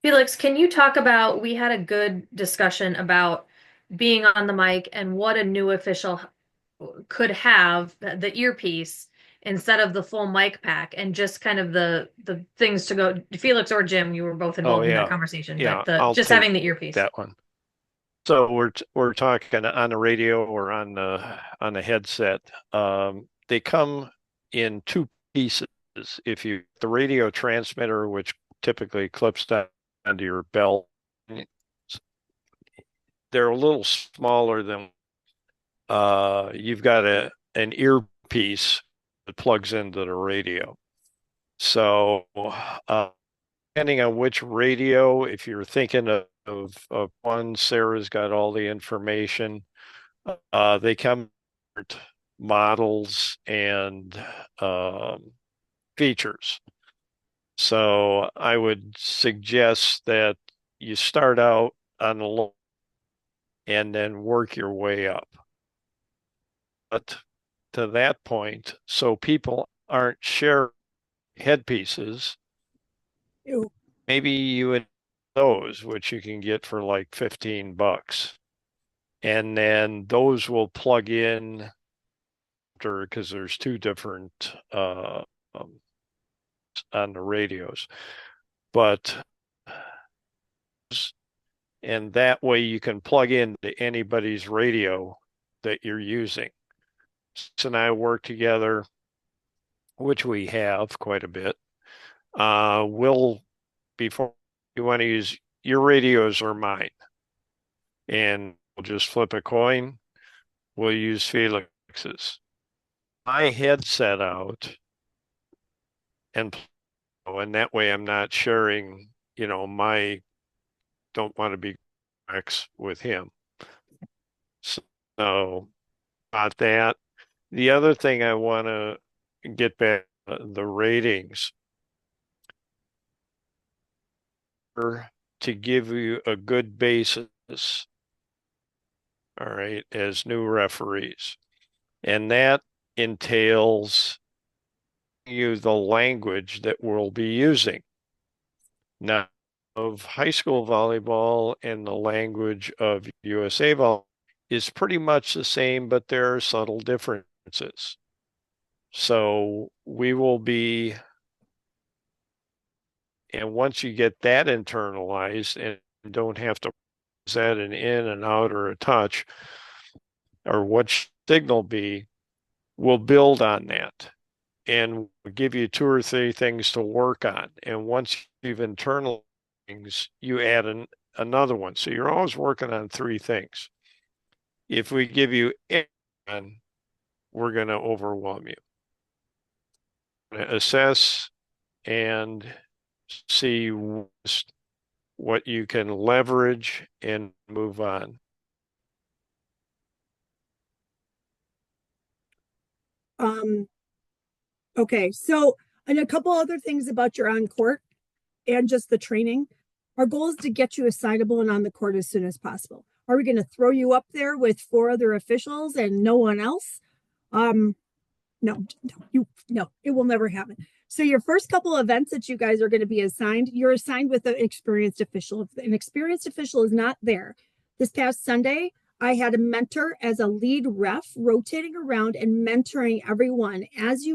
A: Felix, can you talk about, we had a good discussion about being on the mic and what a new official could have, the earpiece instead of the full mic pack, and just kind of the things to go. Felix or Jim, you were both involved in that conversation.
D: Yeah,
A: but just having the earpiece.
D: That one. So we're talking on the radio or on the headset. They come in two pieces. If you the radio transmitter, which typically clips down onto your belt, they're a little smaller than you've got an earpiece that plugs into the radio. So depending on which radio, if you're thinking of one, Sarah's got all the information. They come with models and features. So I would suggest that you start out on the low and then work your way up. But to that point, so people aren't sharing headpieces, maybe you would those, which you can get for like $15. And then those will plug in because there's two different on the radios. And that way you can plug into anybody's radio that you're using. So now work together, which we have quite a bit. Before you want to use your radios or mine, and we'll just flip a coin. We'll use Felix's. My headset out, and that way I'm not sharing, my don't want to be X with him. So about that. The other thing I want to get back the ratings. to give you a good basis, all right, as new referees. And that entails you the language that we'll be using. Now, of high school volleyball and the language of USA volleyball is pretty much the same, but there are subtle differences. So we will be, and once you get that internalized and don't have to set an in and out or a touch or what signal be, we'll build on that and give you 2 or 3 things to work on. And once you've internalized things, you add another one. So you're always working on 3 things. If we give you one, we're going to overwhelm you. Assess and see what you can leverage and move on.
B: Okay, so and a couple other things about your on court and just the training. Our goal is to get you assignable and on the court as soon as possible. Are we going to throw you up there with 4 other officials and no one else? No, it will never happen. So your first couple events that you guys are going to be assigned, you're assigned with an experienced official. If an experienced official is not there, this past Sunday, I had a mentor as a lead ref rotating around and mentoring everyone as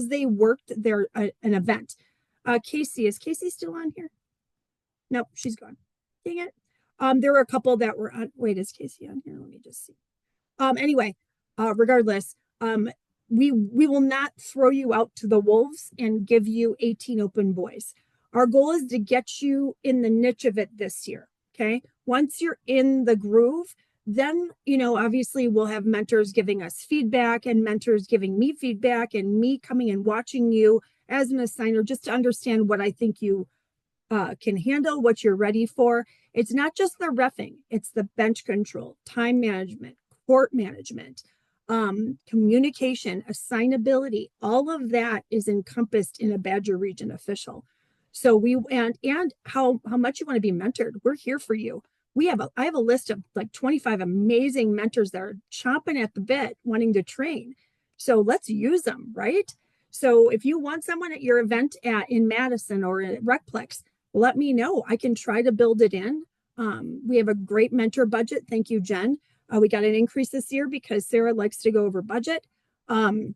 B: they worked their an event. Casey, is Casey still on here? Nope, she's gone. Dang it. There were a couple that were on. Wait, is Casey on here? Let me just see. Anyway, regardless, we will not throw you out to the wolves and give you 18 open boys. Our goal is to get you in the niche of it this year. Okay. Once you're in the groove, then, obviously we'll have mentors giving us feedback and mentors giving me feedback and me coming and watching you as an assigner just to understand what I think you can handle, what you're ready for. It's not just the reffing, it's the bench control, time management, court management, communication, assignability. All of that is encompassed in a Badger Region official. So and how much you want to be mentored. We're here for you. I have a list of like 25 amazing mentors that are chomping at the bit wanting to train. So let's use them, right? So if you want someone at your event in Madison or at Recplex, let me know. I can try to build it in. We have a great mentor budget. Thank you, Jen. We got an increase this year because Sarah likes to go over budget. But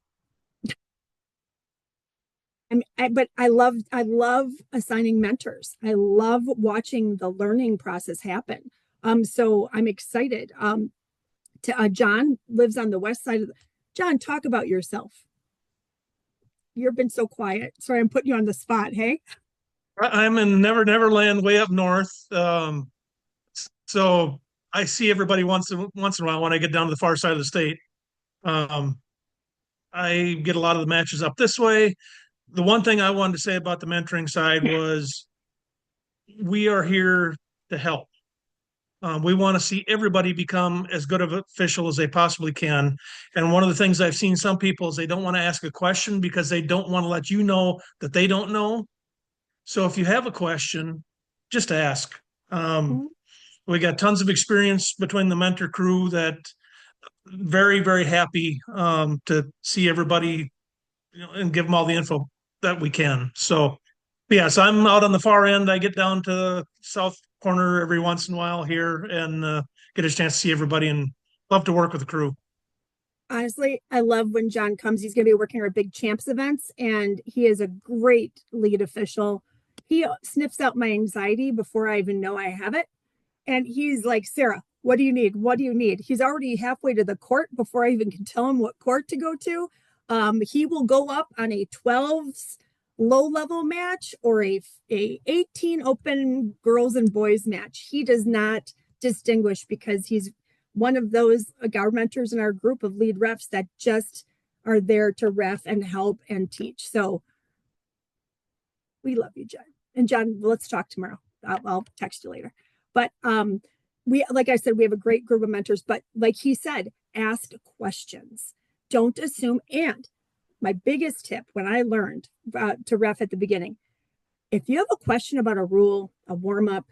B: I love assigning mentors. I love watching the learning process happen. So I'm excited. John lives on the west side of John, talk about yourself. You've been so quiet. Sorry, I'm putting you on the spot. Hey.
G: I'm in Never Never Land way up north. So I see everybody once in a while when I get down to the far side of the state. I get a lot of the matches up this way. The one thing I wanted to say about the mentoring side was we are here to help. We want to see everybody become as good of an official as they possibly can. And one of the things I've seen some people is they don't want to ask a question because they don't want to let you know that they don't know. So if you have a question, just ask. We got tons of experience between the mentor crew that very, very happy to see everybody and give them all the info that we can. So yes, I'm out on the far end. I get down to the south corner every once in a while here and get a chance to see everybody and love to work with the crew.
B: Honestly, I love when John comes. He's going to be working our big champs events and he is a great lead official. He sniffs out my anxiety before I even know I have it. And he's like, Sarah, what do you need? What do you need? He's already halfway to the court before I even can tell him what court to go to. He will go up on a 12s low-level match or a 18 open girls and boys match. He does not distinguish because he's one of those mentors in our group of lead refs that just are there to ref and help and teach. So we love you, John. And John, let's talk tomorrow. I'll text you later. But like I said, we have a great group of mentors, but like he said, ask questions. Don't assume. And my biggest tip when I learned to ref at the beginning, If you have a question about a rule, a warm up,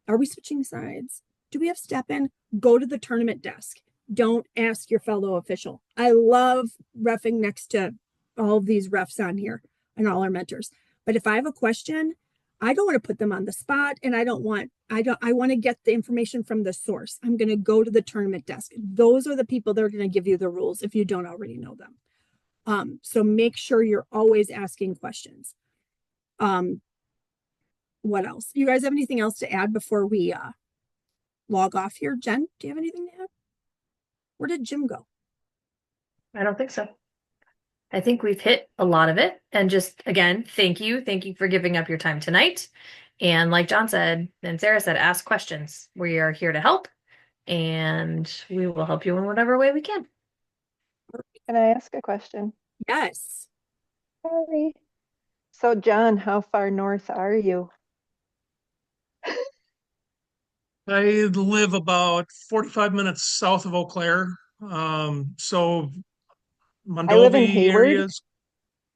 B: are we switching sides? Do we have step in? Go to the tournament desk. Don't ask your fellow official. I love reffing next to all of these refs on here and all our mentors. But if I have a question, I don't want to put them on the spot, and I want to get the information from the source. I'm going to go to the tournament desk. Those are the people that are going to give you the rules if you don't already know them. So make sure you're always asking questions. What else? You guys have anything else to add before we log off here? Jen, do you have anything to add? Where did Jim go?
A: I don't think so. I think we've hit a lot of it. And just again, thank you. Thank you for giving up your time tonight. And like John said, and Sarah said, ask questions. We are here to help, and we will help you in whatever way we can.
K: Can I ask a question?
B: Yes.
K: Sorry. So, John, how far north are you?
G: I live about 45 minutes south of Eau Claire. So
K: I live in
G: Mondovi
K: Hayward.
G: areas.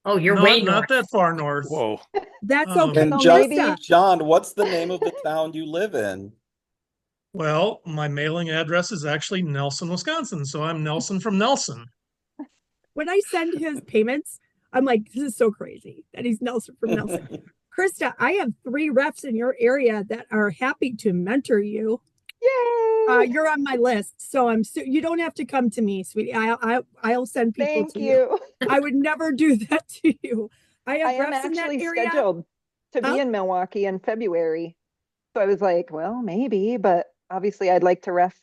A: Oh, you're way
G: Not
A: north.
G: that far north.
D: Whoa.
B: That's
G: Um,
B: okay.
E: And
K: So
E: just,
K: maybe-
E: John, what's the name of the town you live in?
G: Well, my mailing address is actually Nelson, Wisconsin. So I'm Nelson from Nelson.
B: When I send his payments, I'm like, this is so crazy that he's Nelson from Nelson. Krista, I have 3 refs in your area that are happy to mentor you.
K: Yay!
B: You're on my list, so you don't have to come to me, sweetie. I'll send people
K: Thank
B: to
K: you.
B: I would never do that to you. I have
K: I am
B: refs in that
K: actually
B: area.
K: scheduled to
B: Huh?
K: be in Milwaukee in February. So I was like, well, maybe, but obviously I'd like to ref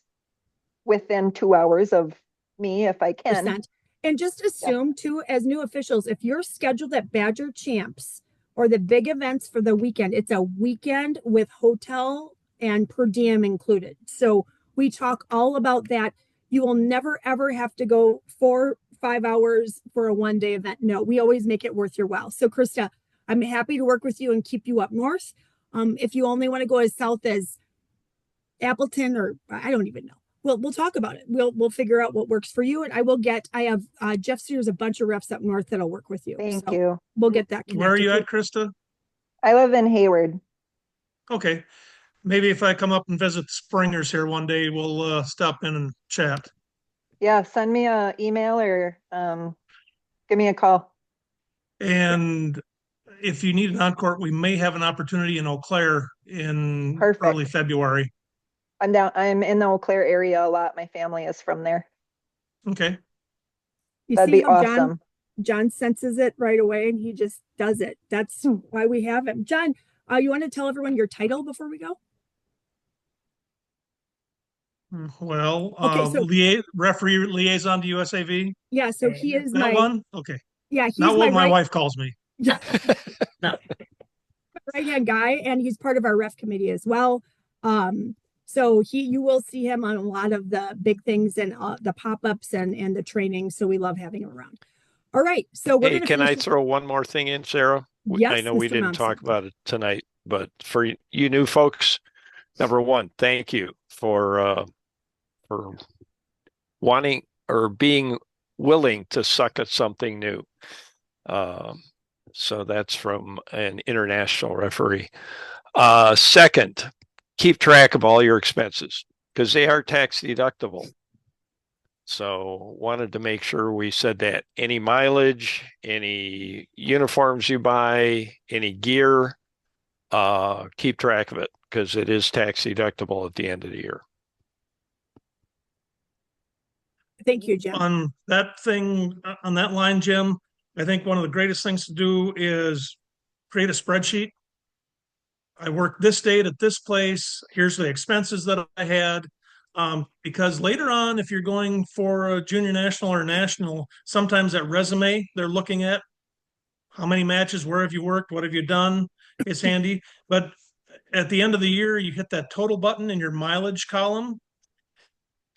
K: within 2 hours of me if I can.
B: Percent. And just assume too, as new officials, if you're scheduled at Badger Champs or the big events for the weekend, it's a weekend with hotel and per diem included. So we talk all about that. You will never ever have to go 4-5 hours for a 1-day event. No, we always make it worth your while. So Krista, I'm happy to work with you and keep you up north. If you only want to go as south as Appleton, or I don't even know. We'll talk about it. We'll figure out what works for you. And I have Jeff Sears, a bunch of refs up north that'll work with you.
K: Thank
B: So
K: you.
B: We'll get that
G: Where are
B: connected.
G: you at, Krista?
K: I live in Hayward.
G: Okay. Maybe if I come up and visit Springers here one day, we'll stop in and chat.
K: Yeah, send me a email or give me a call.
G: And if you need an encore, we may have an opportunity in Eau Claire in
K: Perfect.
G: early February.
K: I'm in the Eau Claire area a lot. My family is from there.
G: Okay.
B: You
K: That'd
B: see
K: be
B: how
K: awesome.
B: John senses it right away and he just does it. That's why we have him. John, you want to tell everyone your title before we go?
G: Well,
B: Okay, so-
G: referee liaison to USAV.
B: Yeah, so he is
G: That
B: my
G: one? Okay.
B: yeah, he's
G: Not what my
B: right,
G: wife calls me.
A: No.
B: right-hand guy, and he's part of our ref committee as well. So you will see him on a lot of the big things and the pop-ups and the training. So we love having him around. All right, so we're
D: Hey,
B: gonna
D: can I
B: finish-
D: throw one more thing in, Sarah? I
B: Yes,
D: know we
B: Mr.
D: didn't talk
B: Momsen.
D: about it tonight, but for you new folks, number one, thank you for wanting or being willing to suck at something new. So that's from an international referee. Second, keep track of all your expenses because they are tax deductible. So wanted to make sure we said that any mileage, any uniforms you buy, any gear, keep track of it because it is tax deductible at the end of the year.
B: Thank you, Jim.
G: On that thing, on that line, Jim, I think one of the greatest things to do is create a spreadsheet. I worked this date at this place. Here's the expenses that I had. Because later on, if you're going for a junior national or national, sometimes that resume they're looking at how many matches, where have you worked, what have you done, is handy. But at the end of the year, you hit that total button in your mileage column.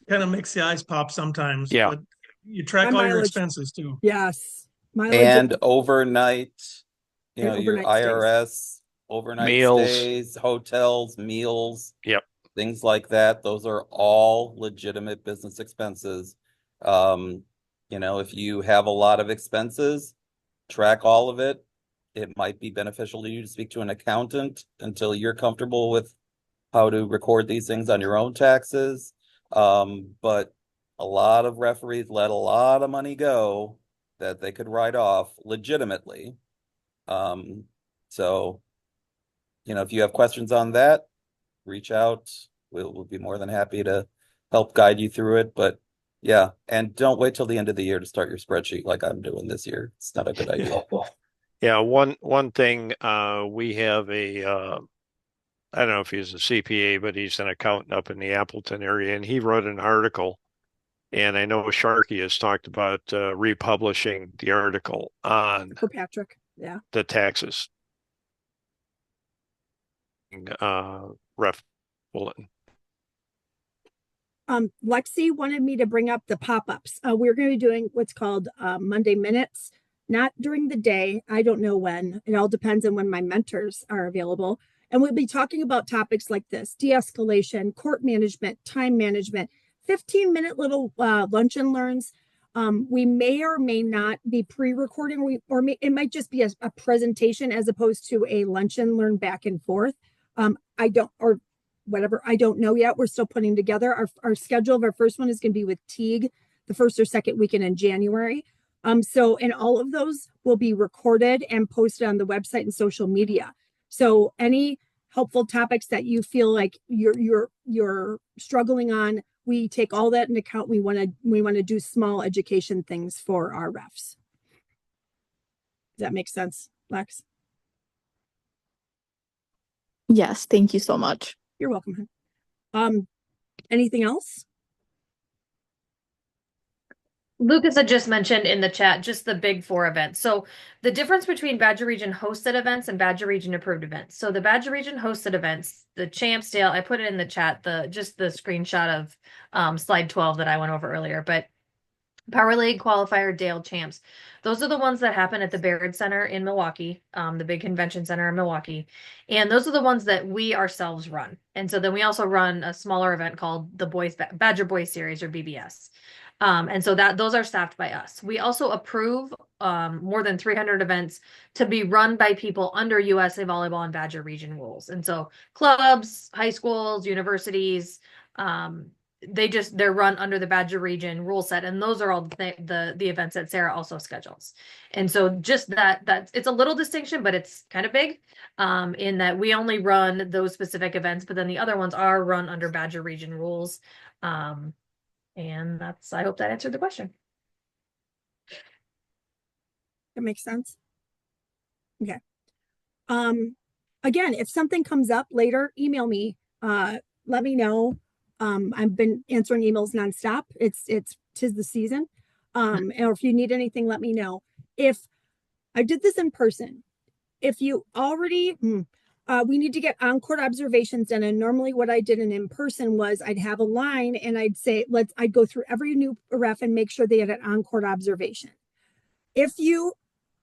G: Kind of makes the eyes pop sometimes.
D: Yeah.
G: But you track
B: My
G: all your
B: mileage-
G: expenses too.
B: Yes. Mileage
E: And overnight, you
B: And
E: know, your
B: overnight stays.
E: IRS, overnight
D: Meals.
E: stays, hotels, meals.
D: Yep.
E: Things like that. Those are all legitimate business expenses. You know, if you have a lot of expenses, track all of it. it might be beneficial to you to speak to an accountant until you're comfortable with how to record these things on your own taxes. But a lot of referees let a lot of money go that they could write off legitimately. So, if you have questions on that, reach out. We'll be more than happy to help guide you through it. But yeah, and don't wait till the end of the year to start your spreadsheet like I'm doing this year. It's not a good idea.
D: Yeah, one thing, we have I don't know if he's a CPA, but he's an accountant up in the Appleton area, and he wrote an article. And I know Sharkey has talked about republishing the article on
B: For Patrick. Yeah.
D: the taxes. Ref bulletin.
B: Lexi wanted me to bring up the pop-ups. We're going to be doing what's called Monday Minutes, not during the day. I don't know when. It all depends on when my mentors are available. And we'll be talking about topics like this: de-escalation, court management, time management, 15-minute little lunch and learns. We may or may not be pre-recording, it might just be a presentation as opposed to a lunch and learn back and forth. I don't know yet. We're still putting together our schedule. Our first one is going to be with Teague the first or second weekend in January. And all of those will be recorded and posted on the website and social media. So any helpful topics that you feel like you're struggling on, we take all that into account. We want to do small education things for our refs. Does that make sense, Lex?
L: Yes, thank you so much.
B: You're welcome. Anything else?
A: Lucas had just mentioned in the chat just the big four events. So the difference between Badger Region hosted events and Badger Region approved events. So the Badger Region hosted events, the Champs Dale, I put it in the chat, just the screenshot of slide 12 that I went over earlier, but Power League qualifier Dale Champs. Those are the ones that happen at the Baird Center in Milwaukee, the big convention center in Milwaukee. And those are the ones that we ourselves run. And so then we also run a smaller event called the Badger Boys Series, or BBS. And so those are staffed by us. We also approve more than 300 events to be run by people under USA Volleyball and Badger Region rules. And so clubs, high schools, universities, they're run under the Badger Region rule set, and those are all the events that Sarah also schedules. And so just that it's a little distinction, but it's kind of big in that we only run those specific events, but then the other ones are run under Badger Region rules. And I hope that answered the question.
B: That makes sense. Okay. Again, if something comes up later, email me, let me know. I've been answering emails nonstop. Tis the season. Or if you need anything, let me know. If I did this in person, if you already, we need to get on-court observations done. And normally what I did in person was I'd have a line and I'd say, I'd go through every new ref and make sure they had an on-court observation. If you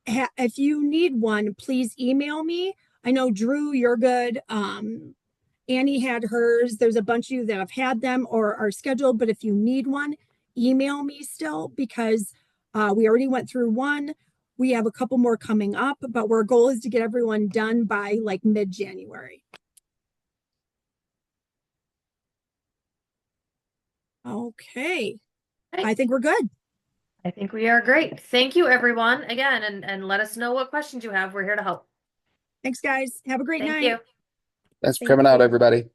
B: need one, please email me. I know Drew, you're good. Annie had hers. There's a bunch of you that have had them or are scheduled, but if you need one, email me still, because we already went through one. We have a couple more coming up, but our goal is to get everyone done by like mid-January. Okay. I think we're good.
A: I think we are great. Thank you, everyone, again, and let us know what questions you have. We're here to help.
B: Thanks, guys. Have a great night.
A: Thank you.
E: Thanks for coming out, everybody.